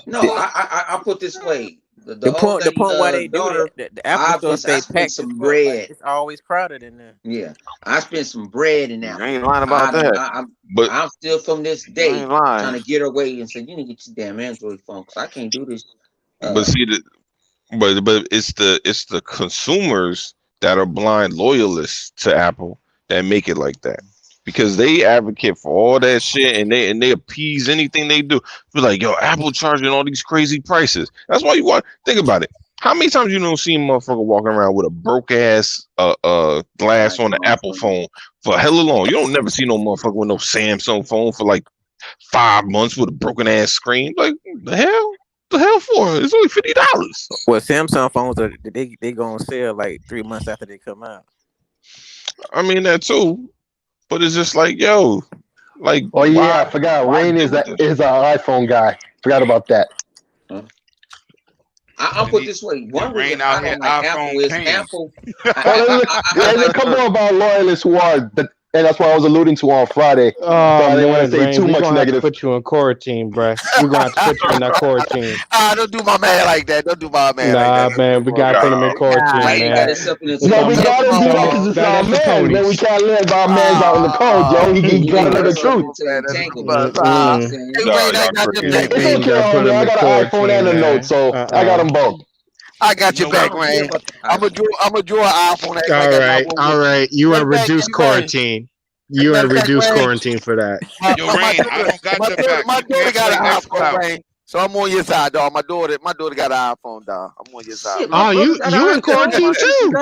No, I put this way. The The old point lady, why they do daughter, that, the Apple store I stay spent packed as some fuck. bread. Like, it's always crowded in there. Yeah, I spent some bread in I that. ain't lying about that. but I'm still from this I day ain't trying lying. to get away and say, you need to get your damn Android phone because I can't do this. but see but it's the consumers that are blind loyalists to Apple that make it like that because they advocate for all that shit and they appease anything they do. Be like, yo, Apple charging all these crazy prices. That's why you want think about it. How many times you don't see a motherfucker walking around with a broke ass glass on the Apple phone for hella long? You don't never see no motherfucker with no Samsung phone for like 5 months with a broken ass screen. Like the hell? The hell for? It's only $50. Well, Samsung phones they gonna sell like 3 months after they come out. I mean that too, but it's just like yo, like. Oh yeah, why- I forgot. why Rain deal is with an this? iPhone guy. Forgot about that. I'll put it this way. One Rain reason out I here don't like Apple iPhone is kings. Apple. There's a couple of our loyalists who are, and that's what I was alluding to on Friday. Oh, So I didn't want to say Rain, too we're much gonna have to negative. put you in quarantine, bruh. We're gonna have to put you in that quarantine. Don't do my man like that. Don't do my man Nah, like that. man, we gotta put him in quarantine, Why you got man. himself in a No, we Some- gotta do that because it's Bet our at the man. Man, we ponies. can't let our mans out in the cold, yo. He gotta know the truth. It's okay, homie. I got an iPhone and a Note, so I got them both. I got your You know back, what? Rain. I'm gonna draw an iPhone. Act like I got one All with right. You Matter in of fact, reduced Rain. quarantine. You Matter in of fact, reduced Rain. quarantine for that. Yo, Rain, I don't got your back. My You daughter can't got play an iPhone, xCloud. Rain. So I'm on your side, dog. My daughter got an iPhone, dog. I'm on your side. Oh, you in quarantine too?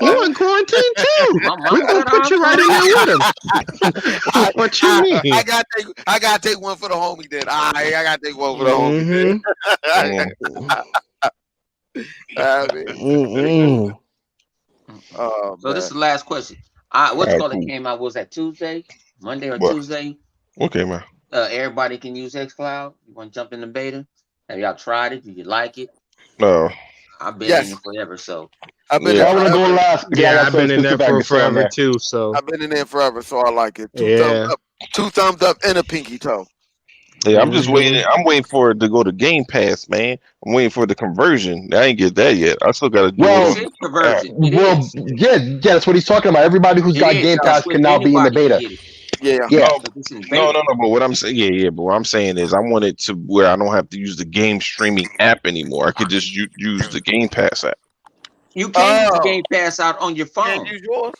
You in quarantine too? We gonna put you right in there with him. What you mean? I gotta take one for the homie then. I gotta take one for the homie. Mm-hmm. Oh, So this is man. the last question. What's Alright, called cool. it came out? Was that Tuesday, Monday, or What? Tuesday? Okay, man. Everybody can use xCloud. You want to jump in the beta? Have y'all tried it? Do you like it? No. I've been Yes. in it forever, so I've been Yeah. I want to go last. Yeah, I I've got been something in there specific I for can say on forever that. too. So I've been in there forever, so I like it. Yeah. Two thumbs up, and a pinky toe. Yeah, I'm just Mhm. waiting. I'm waiting for it to go to Game Pass, man. I'm waiting for the conversion. I ain't get that yet. I still gotta do Well, it's in conversion. It Well, is. yeah, that's what he's talking about. Everybody who's It got is. Game So Pass can now be in the anybody can beta. get it. Yeah. Yeah. So this is No, beta. But what I'm saying, yeah. But what I'm saying is, I want it to where I don't have to use the game streaming app anymore. I could just use the Game Pass app. You can use the Game Pass out on your phone. Can't use yours.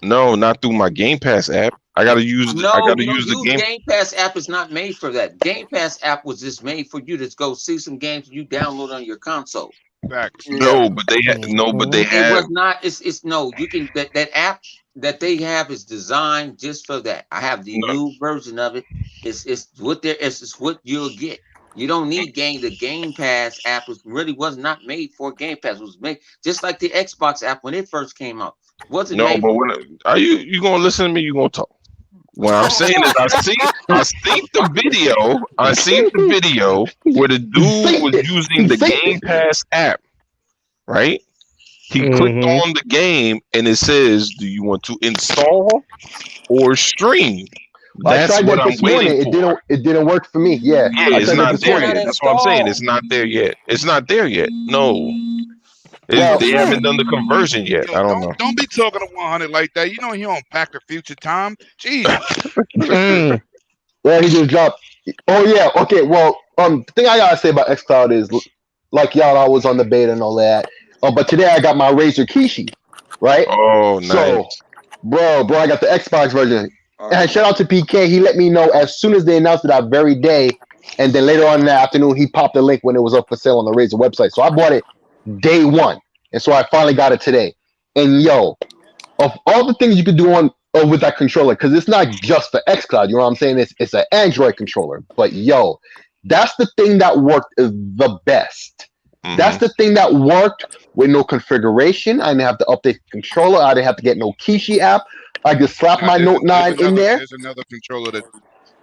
No, not through my Game Pass app. I gotta use. No, I gotta you don't use the use game. Game Pass app. Is not made for that. Game Pass app was just made for you to go see some games you download on your console. Facts. No, but they It have. was not. It's no. You can that app that they have is designed just for that. I have the No. new version of it. It's what there. It's what you'll get. You don't need game. The Game Pass app was not made for Game Pass. It was made just like the Xbox app when it first came out. Wasn't No, made but for. when are you gonna listen to me? You gonna talk? What I'm saying is, I seen the video. I seen the video where the dude was using the Game Pass app, right? He clicked on the game and it says, "Do you want to install or stream?" I That's tried what that I'm this morning. waiting for. It didn't work for me. Yeah, Yeah, I it's tried that not this there morning. yet. That's what I'm saying. It's not there yet. It's not there yet. No, Well, they haven't done the conversion yet. Yo, I don't know. don't be talking to 100 like that. You know he on Packer Future Time. Jeez. Well, he just dropped. Oh yeah. Okay. Well, the thing I gotta say about xCloud is, like y'all, I was on the beta and all that. But today I got my Razer Kishi, right? Oh, nice. So, bro, I got the Xbox version. And shout out to PK. He let me know as soon as they announced it that very day, and then later on in the afternoon he popped the link when it was up for sale on the Razer website. So I bought it day one, and so I finally got it today. And yo, of all the things you could do on with that controller, because it's not just for xCloud, you know what I'm saying? It's an Android controller, but yo, that's the thing that worked the best. Mhm. That's the thing that worked with no configuration. I didn't have to update the controller. I didn't have to get no Kishi app. I just slap my Note 9 in there. There's another controller that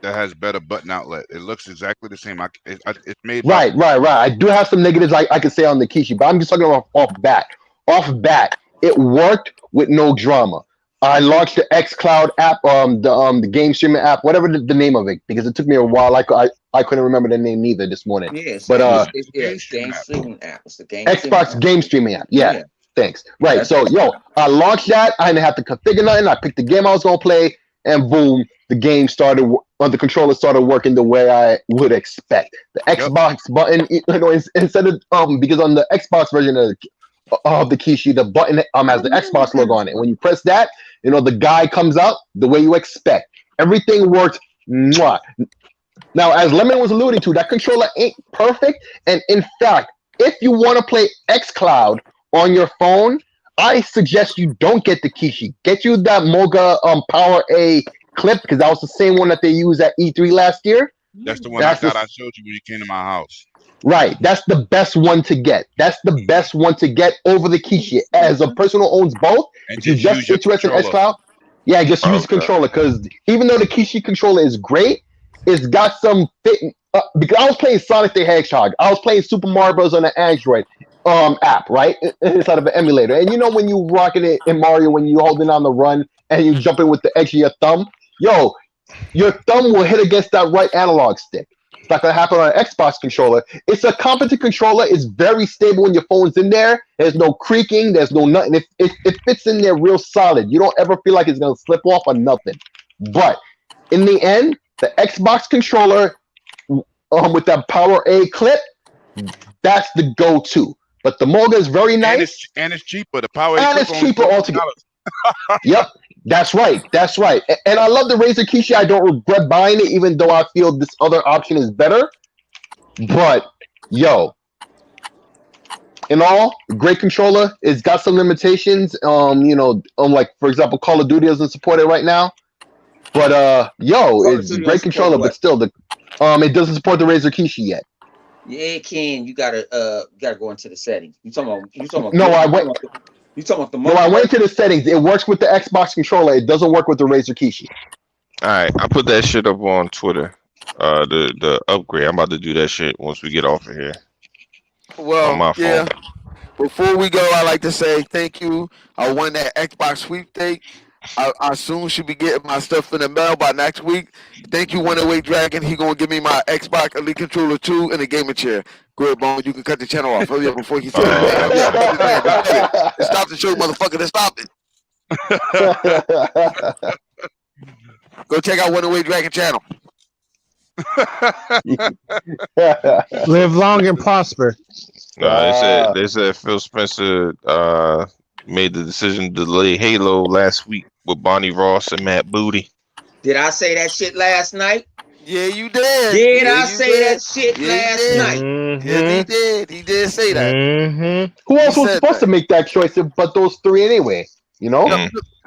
has better button outlet. It looks exactly the same. It's made by Right. I do have some negatives I could say on the Kishi, but I'm just talking about off bat. Off bat, it worked with no drama. I launched the xCloud app, the game streaming app, whatever the name of it, because it took me a while. I couldn't remember the name neither this morning. Yes, But it's game streaming app. It's the game Xbox streaming game streaming app. Yeah. Yeah. Thanks. Right. That's So, it. yo, I launched that. I didn't have to configure nothing. I picked the game I was gonna play, and boom, the game started. The controller started working the way I would expect. The Xbox button, instead of because on the Xbox version of the Kishi, the button has the Xbox logo on it. When you press that, the guy comes up the way you expect. Everything worked. Mwah. Now, as Lemon was alluding to, that controller ain't perfect, and in fact, if you want to play xCloud on your phone, I suggest you don't get the Kishi. Get you that Moga Power A clip, because that was the same one that they used at E3 last year. That's the one That's I showed you when you came to my house. Right. That's the best one to get. That's the best one to get over the Kishi. As a person who owns both, And if you're just just use your interested in controller. xCloud, yeah, just use the Okay. controller, because even though the Kishi controller is great, it's got some fit. Because I was playing Sonic the Hedgehog, I was playing Super Mario Bros. On the Android app, right, inside of an emulator. And when you rocking it in Mario, when you holding on the run and you jumping with the edge of your thumb, yo, your thumb will hit against that right analog stick. It's not gonna happen on an Xbox controller. It's a competent controller. It's very stable when your phone's in there. There's no creaking. There's no nothing. It fits in there real solid. You don't ever feel like it's gonna slip off or nothing. But in the end, the Xbox controller with that Power A clip, that's the go-to. But the Moga is very nice. And it's cheaper. The Power And it's cheaper altogether. Yep, that's right. And I love the Razer Kishi. I don't regret buying it, even though I feel this other option is better. But yo, in all, great controller. It's got some limitations. Like for example, Call of Duty doesn't support it right now. But it's a great controller. But still, it doesn't support the Razer Kishi yet. Yeah, it can. You gotta go into the settings. You talking about? No, I went. You talking about the? No, I went to the settings. It works with the Xbox controller. It doesn't work with the Razer Kishi. All right, I put that shit up on Twitter. The upgrade. I'm about to do that shit once we get off of here. Well, On my phone. yeah. Before we go, I'd like to say thank you. I won that Xbox sweepstake. I soon should be getting my stuff in the mail by next week. Thank you, 108 Dragon. He gonna give me my Xbox Elite Controller 2 and a gaming chair. Good, Bone. You can cut the channel off. Hurry up before he says it. Stop the show, motherfucker. Then stop it. Go check out 108 Dragon channel. Live long and prosper. They said Phil Spencer made the decision to delay Halo last week with Bonnie Ross and Matt Booty. Did I say that shit last night? Yeah, you did. Did I say that shit last night? Yeah, he did. He did say that. Who else He was said supposed that. to make that choice but those three anyway?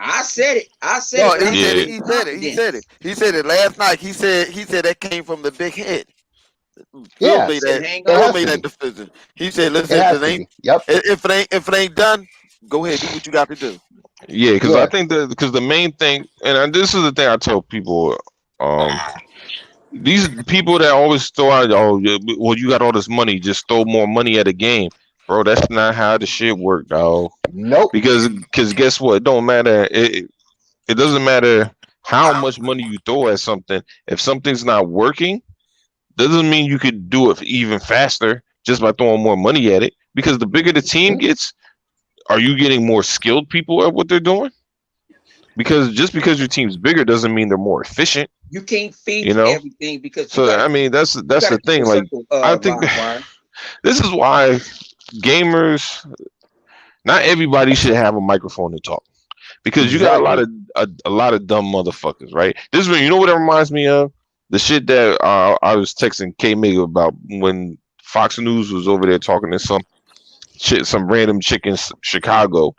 I said it. I said No, it. he said it. He said it last night. He said that came from the big head. Phil Yeah, made Said that. hang it Phil on. has made to that be. decision. He said, It "Listen, has if it to ain't be. Yep. if it ain't done, go ahead, do what you got to do." Yeah, because I Yeah. think that because the main thing, and this is the thing I tell people, these people that always throw out, oh, well, you got all this money, just throw more money at a game, bro. That's not how the shit work, dog. Nope. Because guess what? It don't matter. It doesn't matter how much money you throw at something. If something's not working, doesn't mean you could do it even faster just by throwing more money at it. Because the bigger the team gets, are you getting more skilled people at what they're doing? Because just because your team's bigger doesn't mean they're more efficient, You can't feed you to know. everything because So I mean, that's you the gotta keep thing. a Like circle I think live wire. this is why gamers, not everybody should have a microphone to talk. Because you got Exactly. a lot of dumb motherfuckers, right? This is when, you know what it reminds me of? The shit that I was texting K Mega about when Fox News was over there talking to some shit, some random chick in Chicago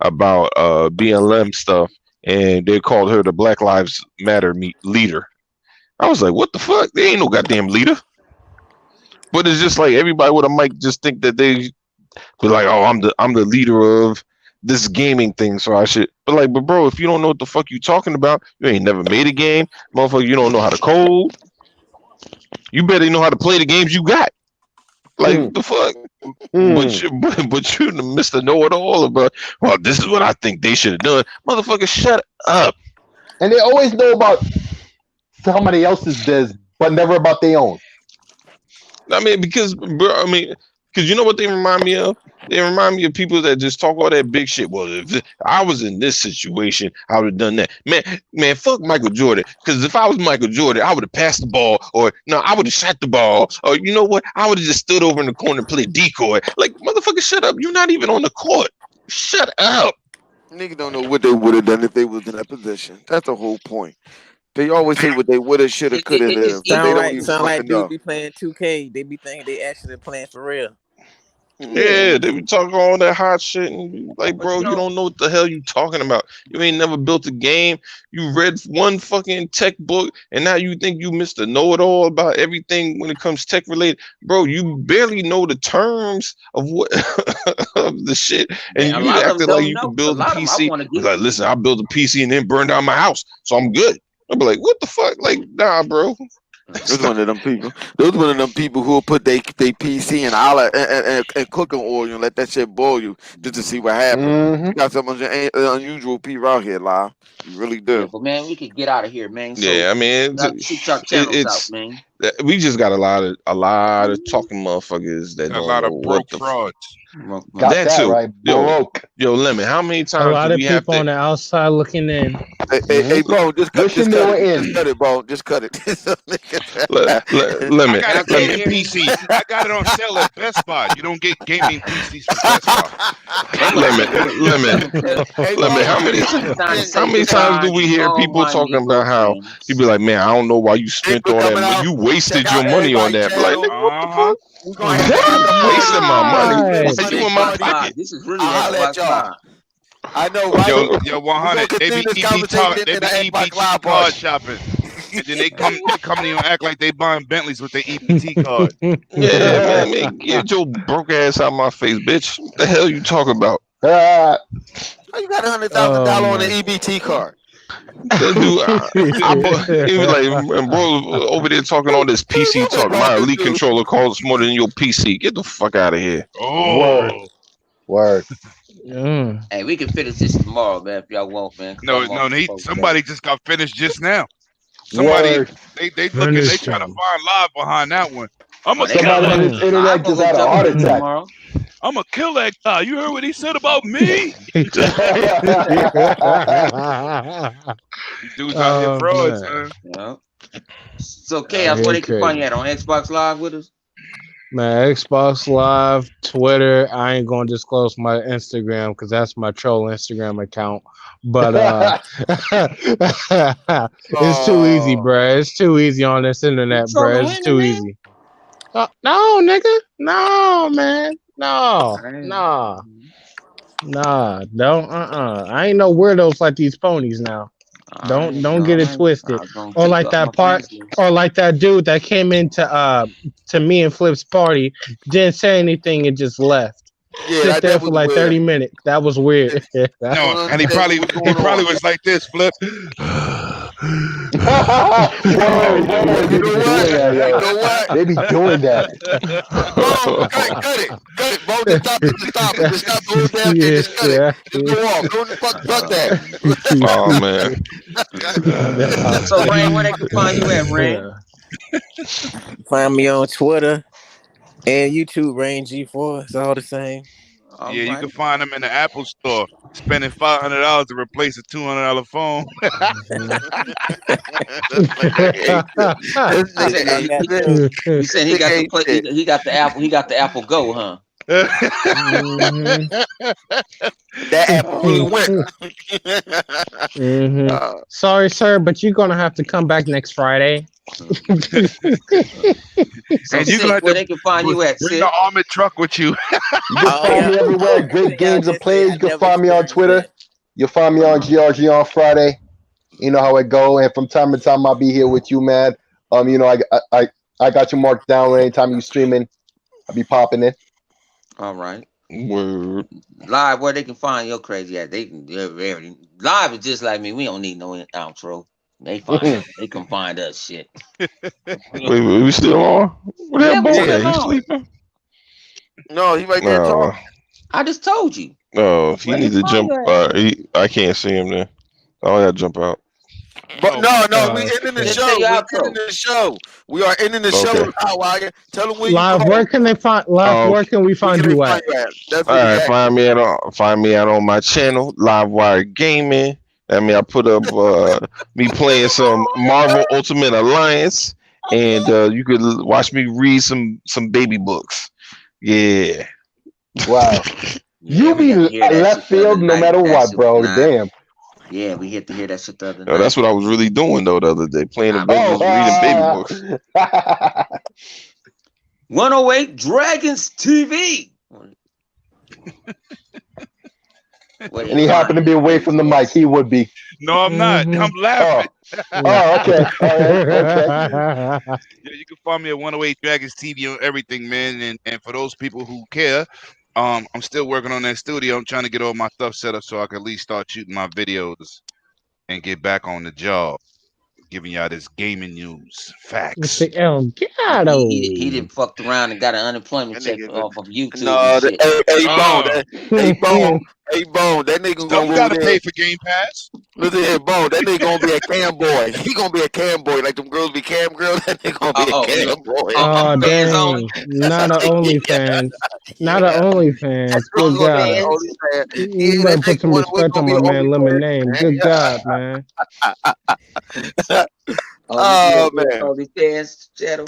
about BLM stuff, and they called her the Black Lives Matter leader. I was like, what the fuck? They ain't no goddamn leader. But it's just like everybody with a mic just think that they be like, oh, I'm the leader of this gaming thing, so I should. But bro, if you don't know what the fuck you talking about, you ain't never made a game, motherfucker. You don't know how to code. You better know how to play the games you got. Like Mm. the fuck. Mm. But you the Mr. Know It All about. Well, this is what I think they should have done, motherfucker. Shut up. And they always know about somebody else's biz, but never about their own. I mean, because you know what they remind me of? They remind me of people that just talk all that big shit. Well, if I was in this situation, I would have done that. Man, fuck Michael Jordan. Because if I was Michael Jordan, I would have passed the ball, or no, I would have shot the ball, or you know what? I would have just stood over in the corner and played decoy. Like, motherfucker, shut up. You're not even on the court. Shut up. Niggas don't know what they would have done if they was in that position. That's the whole point. They always say what they would have, should have, could have, It's but they easy. don't even Sound like fucking dudes know. be playing 2K. They be thinking they actually playing for real. Yeah, they be talking all that hot shit, and be like, But bro, you don't know what the hell you talking about. You ain't never built a game. You read one fucking tech book, and now you think you Mr. Know-It-All about everything when it comes tech related. Bro, you barely know the terms of what of the shit, and a you lot of them acted like don't you know. could build a lot of them, I PC. want to It's get. like, listen, I built a PC and then burned down my house, so I'm good. I'll be like, what the fuck? Like, nah, bro. Those one of them people. Those one of them people who will put they PC in olive and cooking oil and let that shit boil you just to see what happens. Mm-hmm. You got some unusual people out here, live. You really Yeah, do. but man, we could get out of here, man. So Yeah, I mean, shoot your channels out, man. we just got a lot of talking motherfuckers that A don't lot know of what broke the frauds. Got that that too. right. Yo, Broke. Lemon, how many A times lot do of we have people on to? the outside looking in. Hey, bro, just Wishing they cut were it. in. Just cut it, bro. Just cut it. I Lemon, got a Okay, gaming here- PC. I got it on sale at Best Buy. You don't get gaming PCs from Best Buy. Lemon. How many times do we hear people talking about how you be like, man, I don't know why you spent all that money. You wasted your money on that. Like, nigga, what the fuck? You wasted my money. Right. You in my pocket. This is really I'll Xbox let y'all. Live. I know, right? Yo, 100. They be this EBT conversation they in be the Xbox EBT Live card party. shopping, and then they come to you and act like they buying Bentleys with their EBT card. Yeah, man, get your broke ass out my face, bitch. What the hell you talking about? How you got $100,000 on an man. EBT card? That dude, he was like, bro, over there talking all this PC talk. My Elite controller costs more than your PC. Get the fuck out of here. Oh, Word. Hey, we can finish this tomorrow, man, if y'all want, man. no, somebody just got finished just now. Somebody Word. they looking, they trying to find live behind that one. I'm gonna kill Somebody on him. his internet just had a heart attack. I'm gonna kill that guy. You heard what he said about me? These dudes out here frauds, man. Yeah. So, Chaos, where they can find you at on Xbox Live with us? Man, Xbox Live, Twitter. I ain't gonna disclose my Instagram because that's my troll Instagram account. But it's too easy, bruh. It's too easy on this internet, bruh. It's too easy. No, nigga. No, man. No. Nah. Don't. I ain't no weirdos like these ponies now. Don't All get it right. twisted. I was gonna Or take like up my that part, friends list. or like that dude that came into to me and Flip's party, didn't say anything and just left. Yeah, Sit there that for was like weird. 30 minutes. That was weird. No, Don't and he understand what was going on. was like this, Flip. Word, You they be know doing what? that, You yo. know what? They be doing that. Bro, cut it, bro. Just stop it. Just stop the whole damn thing. Yeah, Just cut it. Just go off. Don't fuck that. Oh man. So Rain, where they can find you at, Rain? Find me on Twitter and YouTube, Rain G4. It's all the same. All Yeah, you right. can find them in the Apple Store, spending $500 to replace a $200 phone. This nigga, You said he got the play, he got the Apple. He got the Apple Go, huh? that apple really went. Mhm. Sorry, sir, but you're gonna have to come back next Friday. So And you Sid, gonna have where to they can find you at, bring Sid? the armored truck with you. You can find me everywhere. Great Games of Plays. You can find me on Twitter. You'll find me on GRG on Friday. You know how it go. And from time to time, I'll be here with you, man. You know, I got you marked down. Anytime you streaming, I'll be popping in. All right. Word. Live, where they can find your crazy at? They can live is just like me. We don't need no outro. They find us. They can find us. Shit. Wait, we still on? Where that Yeah, we boy still at? He on. sleeping? No, he right there No. talking. I just told you. No, he Where needs they to find jump. you at? I can't see him there. I gotta jump out. But no, we ending the Just show. say We your ending outro. the show. We are ending the show. Okay. Now, tell them where you Live, go. where can they find? Live, where can we Where find can they you find at? you at? That's All what right, he find me out on my channel, Livewire Gaming. I mean, I put up me playing some Marvel Ultimate Alliance, and you could watch me read some baby books. Yeah. Wow. You be left field no matter what, bro. Damn. Yeah, we hit to hear that shit the other No, night. that's what I was really doing though the other day, playing the baby books, reading baby books. 108 Dragons TV. And he happened to be away from the mic. He would be. No, I'm not. I'm laughing. Oh, okay. All right. Okay. Yeah, you can find me at 108 Dragons TV on everything, man. And for those people who care, I'm still working on that studio. I'm trying to get all my stuff set up so I can at least start shooting my videos and get back on the job, giving y'all this gaming news facts. He didn't fucked around and got an unemployment check off of YouTube. No, and shit. Hey, Bone, that nigga Don't gonna gotta pay for Game Pass. Listen here, Bone, that nigga gonna be a cam boy. He gonna be a cam boy, like them girls be cam girls. That nigga gonna be a cam boy. Oh, dang. Not an OnlyFans. Not an OnlyFans. Good God. You better put some respect on my man Lemon name. Good God, man. Oh, man. OnlyFans, Shadow.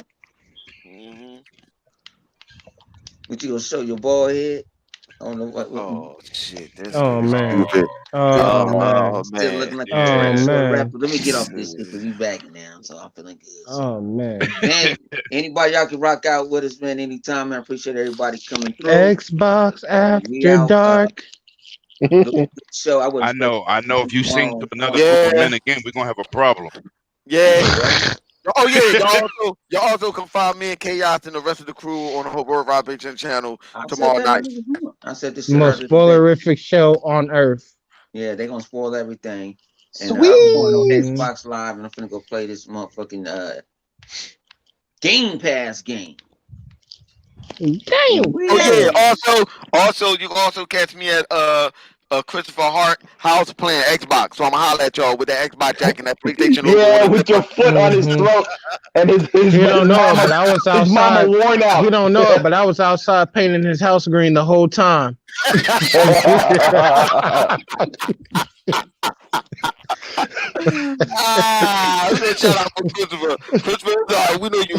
What you gonna show your boy head? I don't know what. Oh shit! Oh man! Oh man! Still looking like a man! rapper. Let me get off this because we back now, so I'm feeling good. Oh man! Man, anybody y'all can rock out with us, man. Anytime. I appreciate everybody coming through. Xbox After Dark. So I know. If you sing to another group of men again, we're gonna have a problem. Yeah. Oh yeah, y'all also can find me and Chaos and the rest of the crew on the World Robinson channel tomorrow night. I said this. Most spoilerific show on earth. Yeah, they're gonna spoil everything. And Sweet. I'm going on Xbox Live and I'm finna go play this motherfucking Game Pass game. Damn. Oh yeah. Also, you can also catch me at Christopher Hart house playing Xbox. So I'm gonna holler at y'all with that Xbox jack and that PlayStation. Yeah, with your foot on his throat and his You don't know it, mama, but I was outside. his mama worn out. You don't know it, but I was outside painting his house green the whole time. Shout out for Christopher. Christopher, we know you.